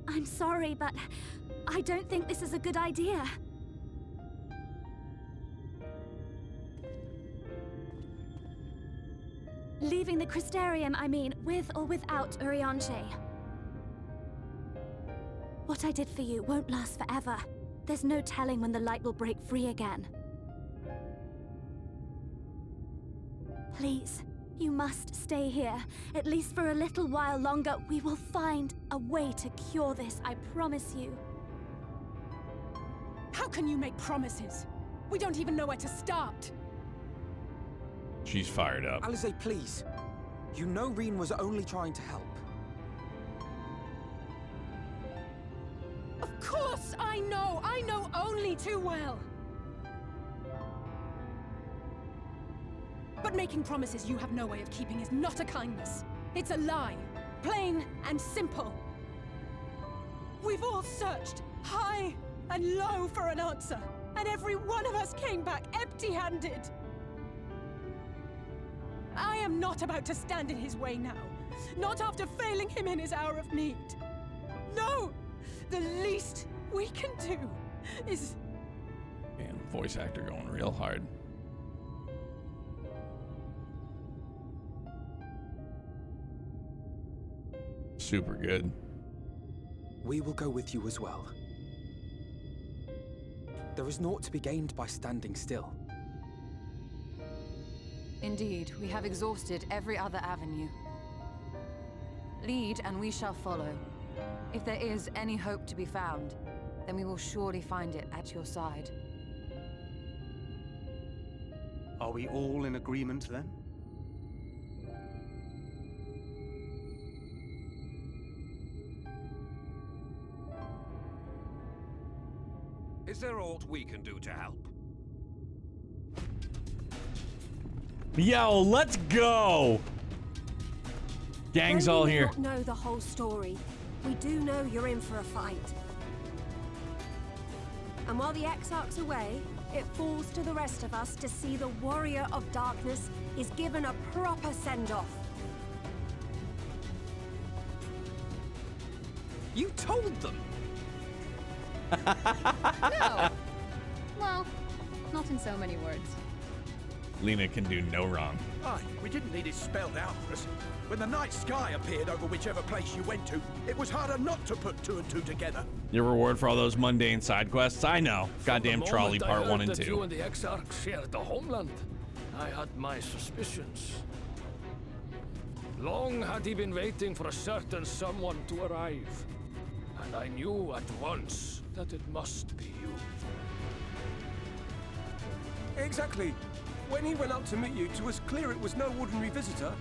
I'm sorry, but I don't think this is a good idea. Leaving the Crystarium, I mean, with or without Urianger. What I did for you won't last forever. There's no telling when the light will break free again. Please, you must stay here. At least for a little while longer. We will find a way to cure this, I promise you. How can you make promises? We don't even know where to start. She's fired up. Alize, please. You know Reen was only trying to help. Of course I know! I know only too well! But making promises you have no way of keeping is not a kindness. It's a lie. Plain and simple. We've all searched high and low for an answer, and every one of us came back empty-handed. I am not about to stand in his way now. Not after failing him in his hour of need. No! The least we can do is... Man, voice actor going real hard. Super good. We will go with you as well. There is naught to be gained by standing still. Indeed, we have exhausted every other avenue. Lead, and we shall follow. If there is any hope to be found, then we will surely find it at your side. Are we all in agreement then? Is there aught we can do to help? Yo, let's go! Gang's all here. We do not know the whole story. We do know you're in for a fight. And while the Exarch's away, it falls to the rest of us to see the Warrior of Darkness is given a proper send-off. You told them! No! Well, not in so many words. Lena can do no wrong. Aye, we didn't need it spelled out for us. When the night sky appeared over whichever place you went to, it was harder not to put two and two together. Your reward for all those mundane side quests? I know. Goddamn trolley part 1 and 2. You and the Exarch shared the homeland. I had my suspicions. Long had he been waiting for a certain someone to arrive. And I knew at once that it must be you. Exactly. When he went up to meet you, it was clear it was no ordinary visitor.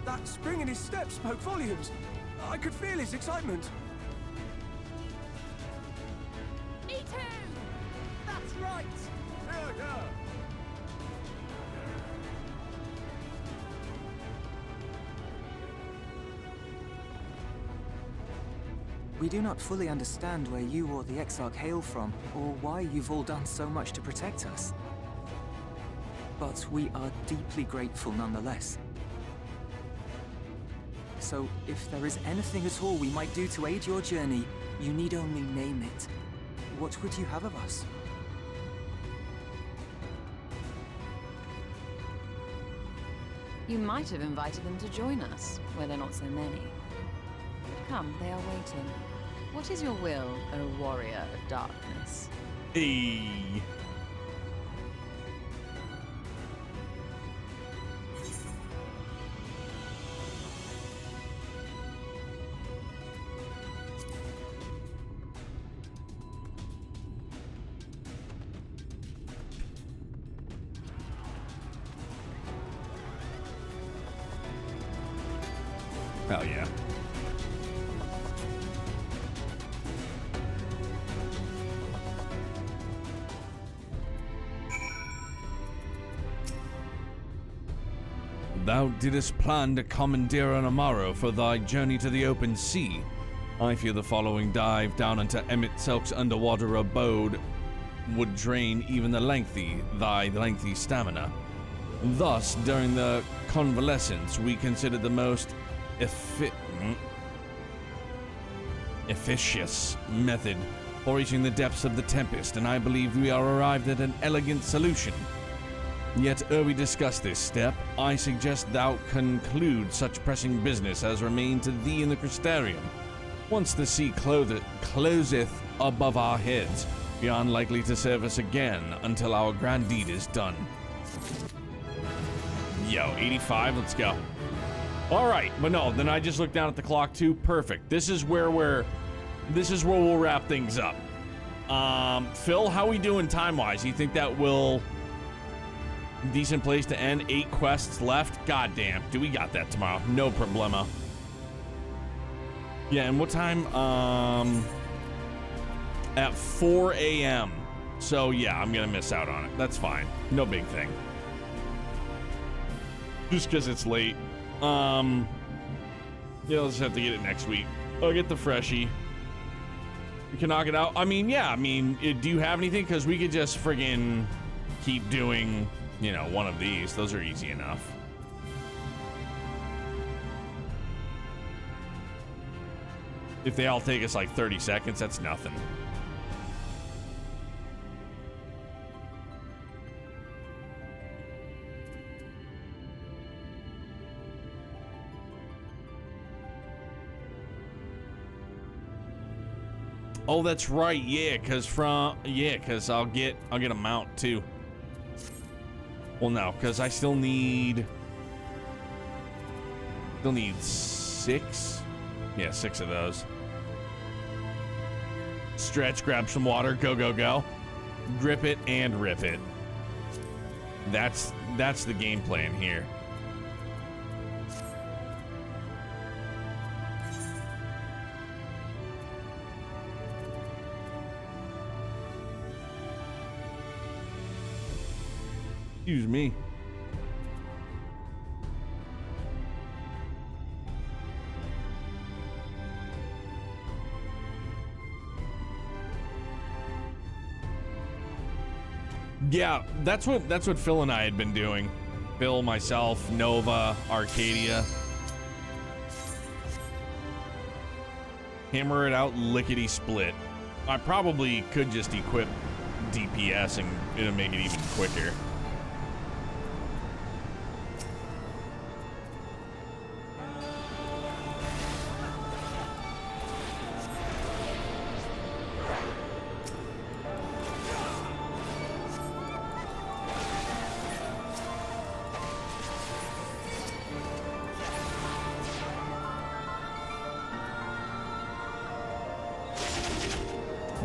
That spring in his step spoke volumes. I could feel his excitement. Me too! That's right! Yeah. We do not fully understand where you or the Exarch hail from, or why you've all done so much to protect us. But we are deeply grateful nonetheless. So, if there is anything at all we might do to aid your journey, you need only name it. What would you have of us? You might have invited them to join us, where there are not so many. Come, they are waiting. What is your will, O Warrior of Darkness? Hey. Hell yeah. Thou didst plan to commandeer an Amaro for thy journey to the open sea. I fear the following dive down into Emmett Selk's underwater abode would drain even thy lengthy stamina. Thus, during the convalescence, we considered the most efficacious method for reaching the depths of the Tempest, and I believe we are arrived at an elegant solution. Yet, ere we discuss this step, I suggest thou conclude such pressing business as remain to thee in the Crystarium. Once the sea closeth above our heads, we are unlikely to serve us again until our grand deed is done. Yo, 85, let's go. All right, but no, then I just looked down at the clock too. Perfect. This is where we'll wrap things up. Phil, how we doing time-wise? You think that will decent place to end? 8 quests left. Goddamn, do we got that tomorrow? No problema. Yeah, and what time? At 4 a.m. So yeah, I'm gonna miss out on it. That's fine. No big thing. Just because it's late. Yeah, I'll just have to get it next week. I'll get the freshie. We can knock it out. I mean, yeah, do you have anything? Because we could just friggin' keep doing, you know, one of these. Those are easy enough. If they all take us like 30 seconds, that's nothing. Oh, that's right. Yeah, cause I'll get a mount too. Well, no, cause I still need 6. Yeah, 6 of those. Stretch, grab some water, go, go, go. Grip it and rip it. That's the game plan here. Excuse me. Yeah, that's what Phil and I had been doing. Phil, myself, Nova, Arcadia. Hammer it out, lickety split. I probably could just equip DPS and it'll make it even quicker.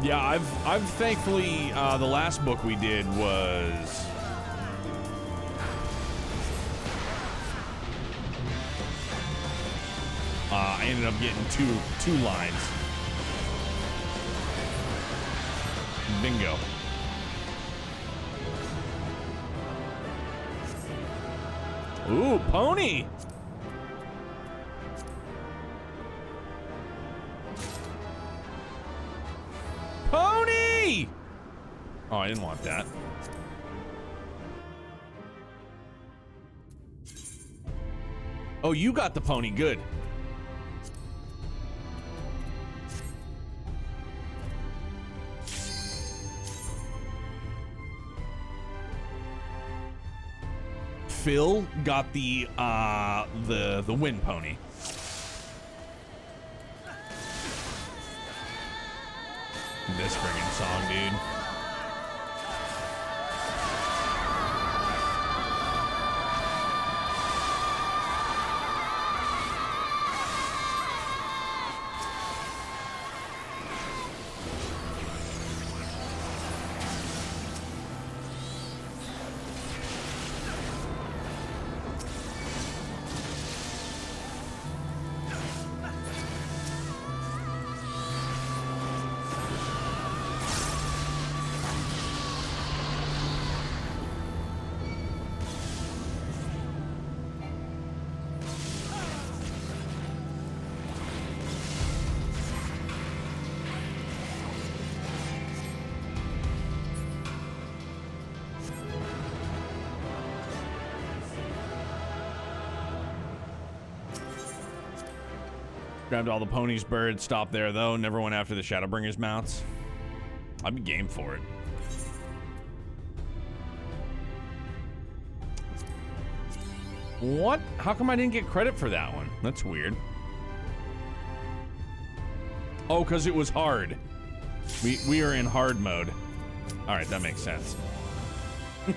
Yeah, I've thankfully, the last book we did was... I ended up getting two lines. Bingo. Ooh, pony! Pony! Oh, I didn't want that. Oh, you got the pony. Good. Phil got the wind pony. This friggin' song, dude. Grabbed all the ponies, birds, stopped there though. Never went after the ShadowBringers mounts. I'd be game for it. What? How come I didn't get credit for that one? That's weird. Oh, because it was hard. We are in hard mode. All right, that makes sense.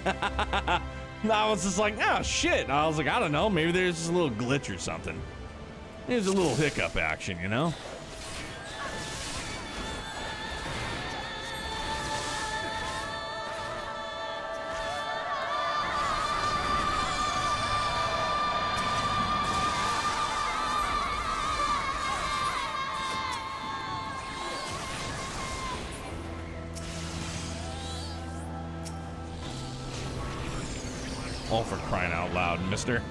I was just like, oh shit. I was like, I don't know. Maybe there's just a little glitch or something. There's a little hiccup action, you know? All for crying out loud, mister.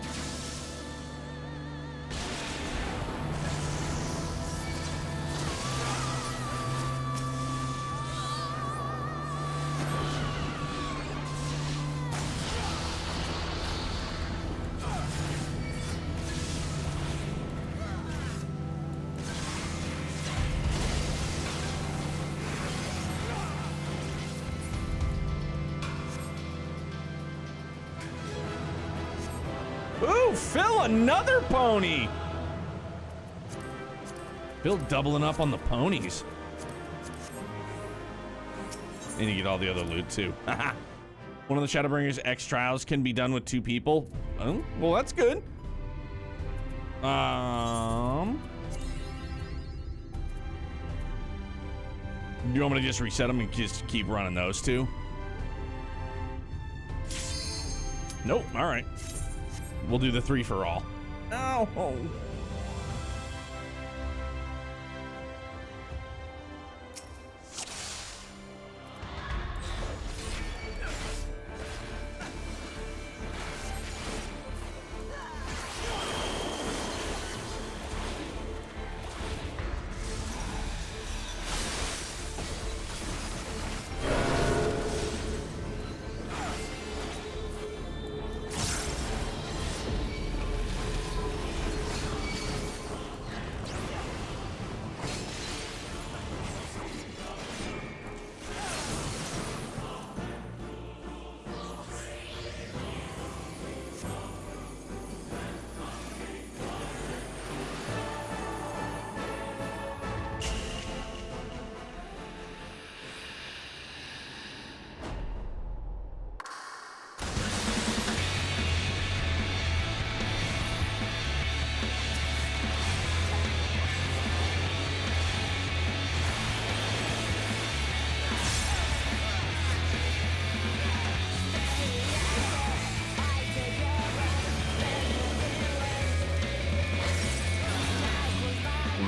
Ooh, Phil, another pony! Phil doubling up on the ponies. And you get all the other loot too. One of the Shadowbringers X trials can be done with 2 people. Oh, well, that's good. Do you want me to just reset them and just keep running those 2? Nope. All right. We'll do the 3 for all. Oh.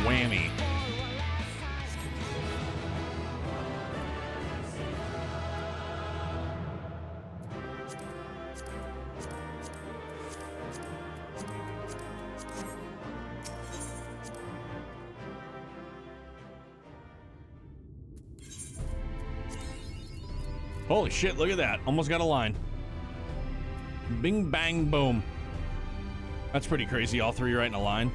Whammy. Holy shit, look at that. Almost got a line. Bing, bang, boom. That's pretty crazy, all 3 right in a line.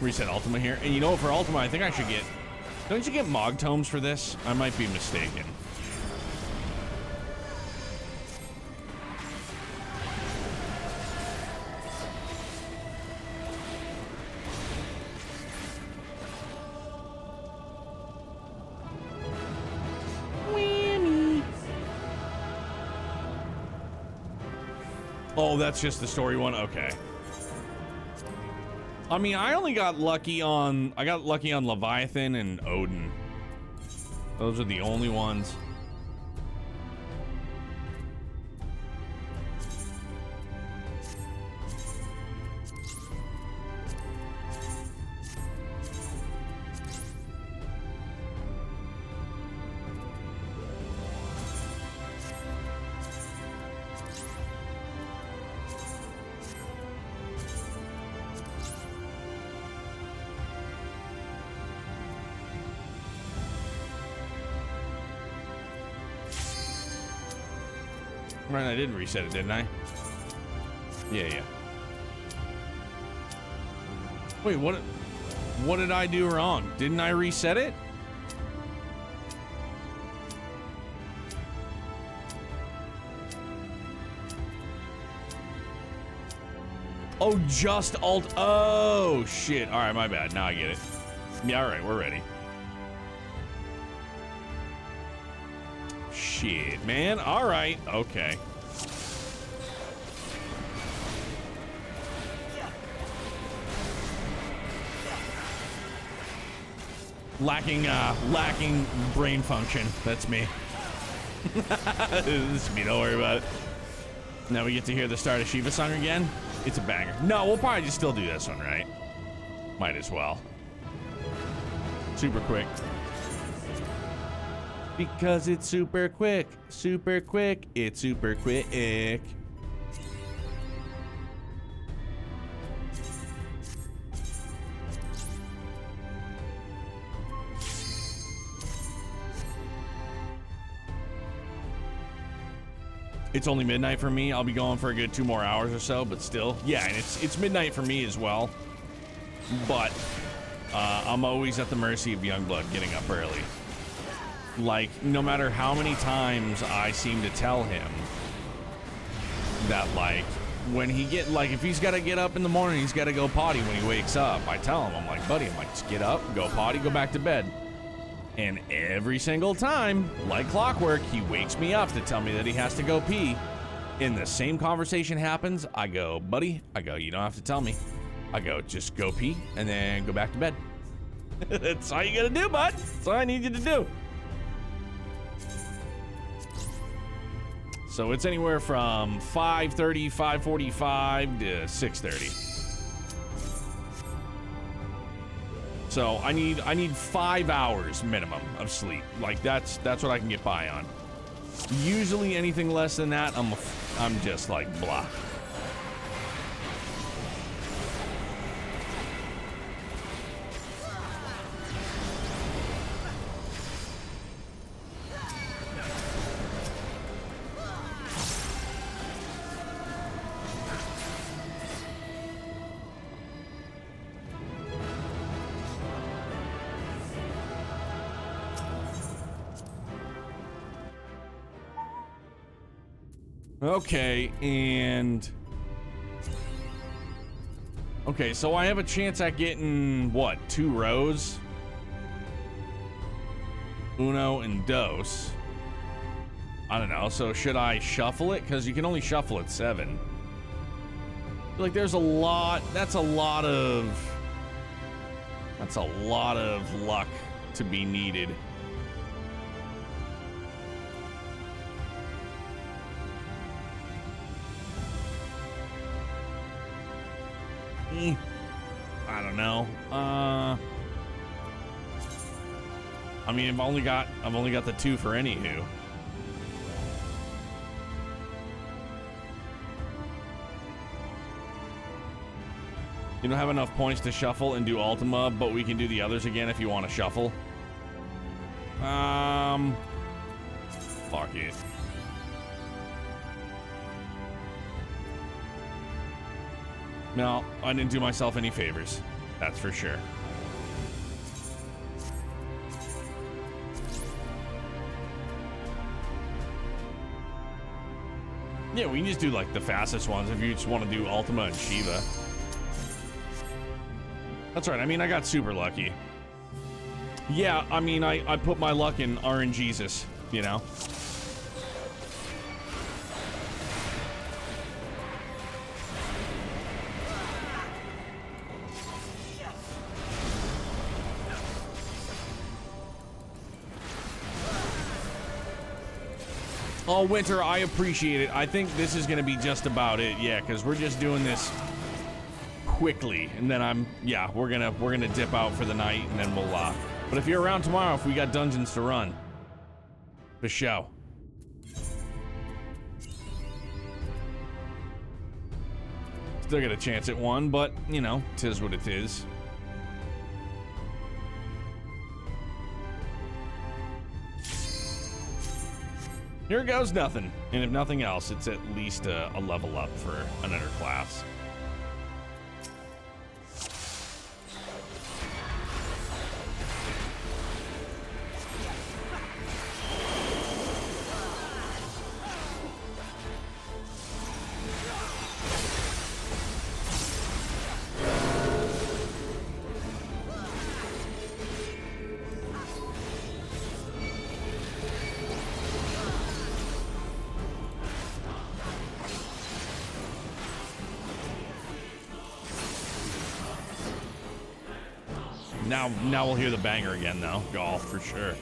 Reset Ultima here. And you know what, for Ultima, I think I should get... Don't you get Mog Tomes for this? I might be mistaken. Whammy. Oh, that's just the story one? Okay. I mean, I got lucky on Leviathan and Odin. Those are the only ones. Right, I did reset it, didn't I? Yeah. Wait, what did I do wrong? Didn't I reset it? Oh, just alt. Oh, shit. All right, my bad. Now I get it. Yeah, all right, we're ready. Shit, man. All right. Okay. Lacking brain function. That's me. This is me. Don't worry about it. Now we get to hear the start of Shiva song again. It's a banger. No, we'll probably just still do this one, right? Might as well. Super quick. Because it's super quick, it's super quick. It's only midnight for me. I'll be going for a good 2 more hours or so, but still. Yeah, and it's midnight for me as well. But I'm always at the mercy of Youngblood getting up early. like, no matter how many times I seem to tell him that, like, when he like, if he's got to get up in the morning, he's got to go potty when he wakes up. I tell him, I'm like, buddy, I'm like, just get up, go potty, go back to bed. And every single time, like clockwork, he wakes me up to tell me that he has to go pee. And the same conversation happens. I go, buddy, I go, you don't have to tell me. I go, just go pee and then go back to bed. That's all you gotta do, bud. That's all I need you to do. So it's anywhere from 5:30, 5:45 to 6:30. So I need 5 hours minimum of sleep. Like that's what I can get by on. Usually anything less than that, I'm just like blah. Okay, and... Okay, so I have a chance at getting, what, 2 rows? Uno and dos. I don't know, so should I shuffle it? Because you can only shuffle at 7. Like, there's a lot... That's a lot of luck to be needed. I don't know. I mean, I've only got the 2 for anywho. You don't have enough points to shuffle and do Ultima, but we can do the others again if you want to shuffle. Fuck it. No, I didn't do myself any favors. That's for sure. Yeah, we can just do like the fastest ones if you just want to do Ultima and Shiva. That's right. I mean, I got super lucky. Yeah, I mean, I put my luck in RNGesus, you know? Oh, Winter, I appreciate it. I think this is going to be just about it. Yeah, because we're just doing this quickly. And then we're going to dip out for the night and then we'll, but if you're around tomorrow, if we got dungeons to run, for show. Still got a chance at 1, but, you know, 'tis what it is. Here goes nothing. And if nothing else, it's at least a level up for another class. Now we'll hear the banger again, though. Golf, for sure.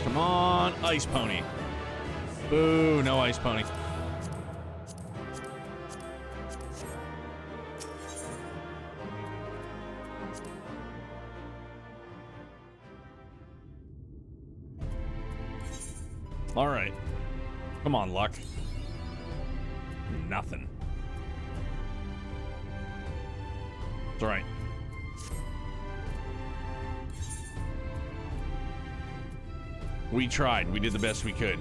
Come on, Ice Pony. Boo, no Ice Pony. All right. Come on, luck. Nothing. It's all right. We tried. We did the best we could.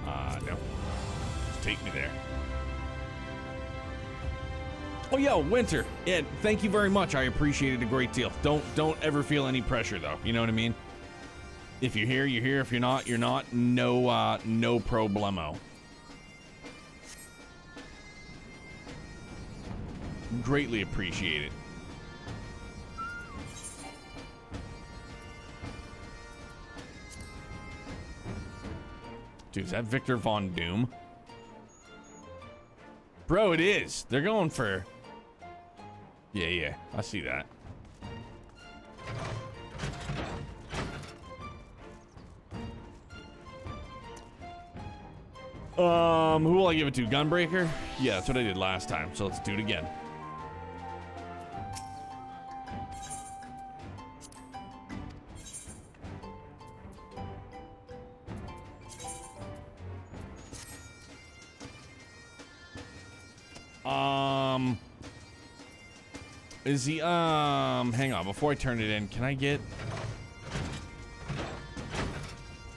No. Just take me there. Oh, yo, Winter. Yeah, thank you very much. I appreciate it a great deal. Don't ever feel any pressure, though. You know what I mean? If you're here, you're here. If you're not, you're not. No, no problemo. Greatly appreciate it. Dude, is that Victor Von Doom? Bro, it is. They're going for... Yeah, I see that. Who will I give it to? Gunbreaker? Yeah, that's what I did last time, so let's do it again. Is he, hang on, before I turn it in, can I get...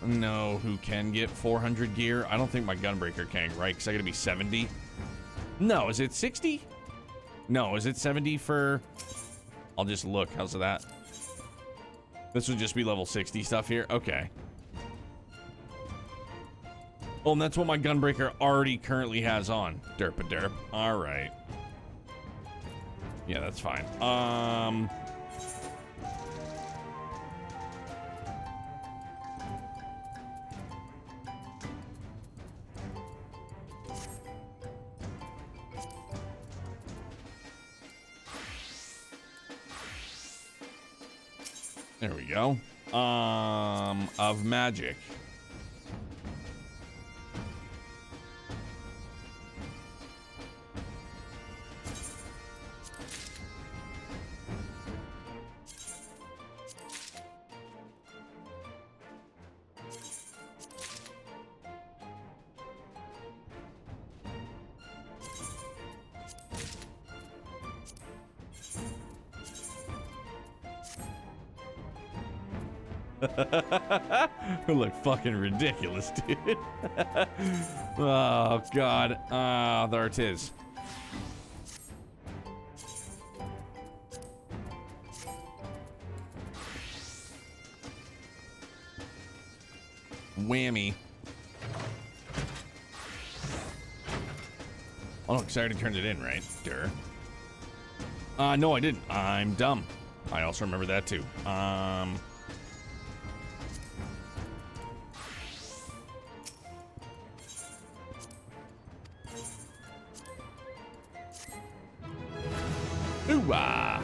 No, who can get 400 gear? I don't think my Gunbreaker can, right? Because I gotta be 70. No, is it 60? No, is it 70 for... I'll just look, how's that? This would just be level 60 stuff here? Okay. Oh, and that's what my Gunbreaker already currently has on. Derp-a-derp. Alright. Yeah, that's fine. There we go. Of magic. Look fucking ridiculous, dude. Oh, God. There it is. Whammy. Oh, because I already turned it in, right? Durr. No, I didn't. I'm dumb. I also remember that, too. Ooh-ah.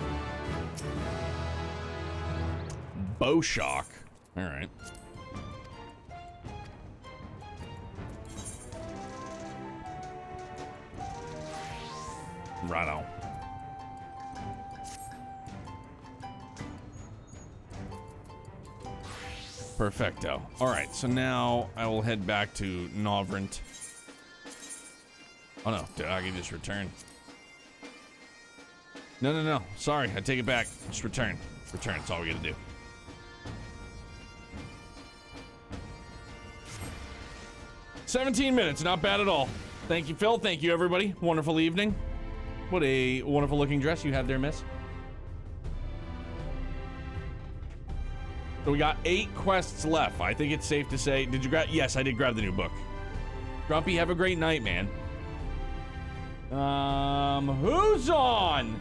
Bow shock. All right. Right on. Perfecto. All right, so now I will head back to Novrint. Oh no, did I just return? No. Sorry, I take it back. Just return. Return, that's all we gotta do. "17 minutes, not bad at all. Thank you, Phil. Thank you, everybody. Wonderful evening. What a wonderful looking dress you had there, miss. So we got 8 quests left. I think it's safe to say, did you grab? Yes, I did grab the new book. Grumpy, have a great night, man. Who's on?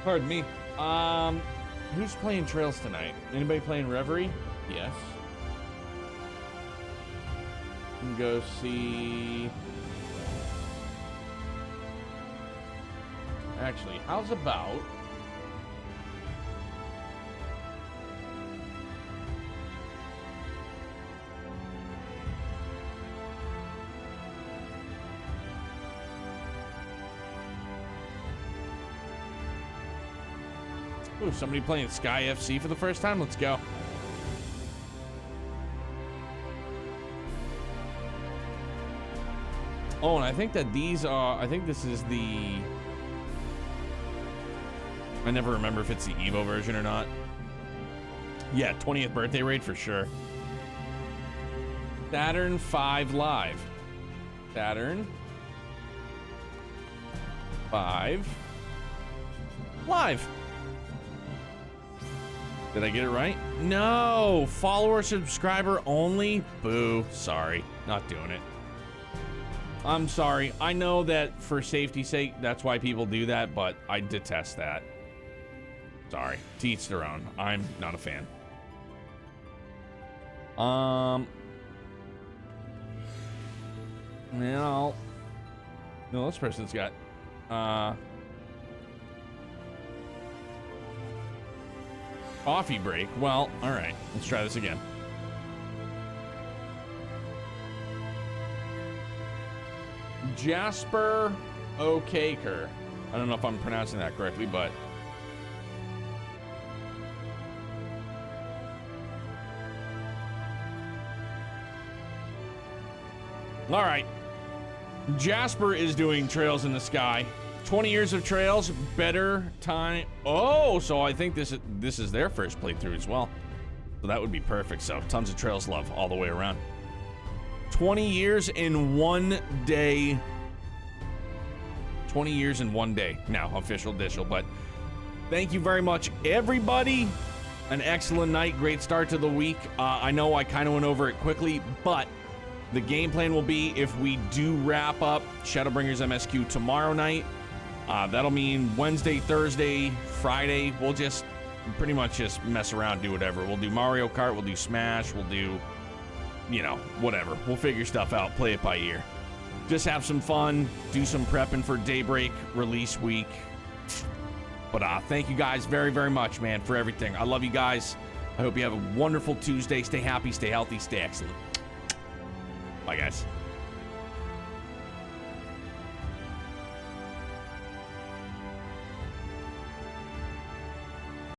Pardon me. Who's playing Trails tonight? Anybody playing Reverie? Yes. Can go see... Actually, how's about... Ooh, somebody playing Sky FC for the first time. Let's go. Oh, and I think that these are, I think this is the, I never remember if it's the Evo version or not. Yeah, 20th birthday raid for sure. Saturn 5 Live. Saturn 5 Live. Did I get it right? No, follower subscriber only. Boo, sorry, not doing it. I'm sorry. I know that for safety's sake, that's why people do that, but I detest that. Sorry. To each their own. I'm not a fan. Now, no, this person's got, coffee break. Well, all right. Let's try this again. Jasper O'Kaker. I don't know if I'm pronouncing that correctly, but all right. Jasper is doing Trails in the Sky. 20 years of Trails, better time. Oh, so I think this is their first playthrough as well. So that would be perfect. So tons of Trails love all the way around. 20 years in 1 day. 20 years in 1 day. Now, official dishel, but thank you very much, everybody. An excellent night. Great start to the week. I know I kind of went over it quickly, but the game plan will be if we do wrap up ShadowBringers MSQ tomorrow night, that'll mean Wednesday, Thursday, Friday, we'll just pretty much just mess around, do whatever. We'll do Mario Kart, we'll do Smash, we'll do, you know, whatever. We'll figure stuff out, play it by ear. Just have some fun, do some prepping for Daybreak release week. But thank you guys very, very much, man, for everything. I love you guys. I hope you have a wonderful Tuesday. Stay happy, stay healthy, stay excellent. Bye, guys.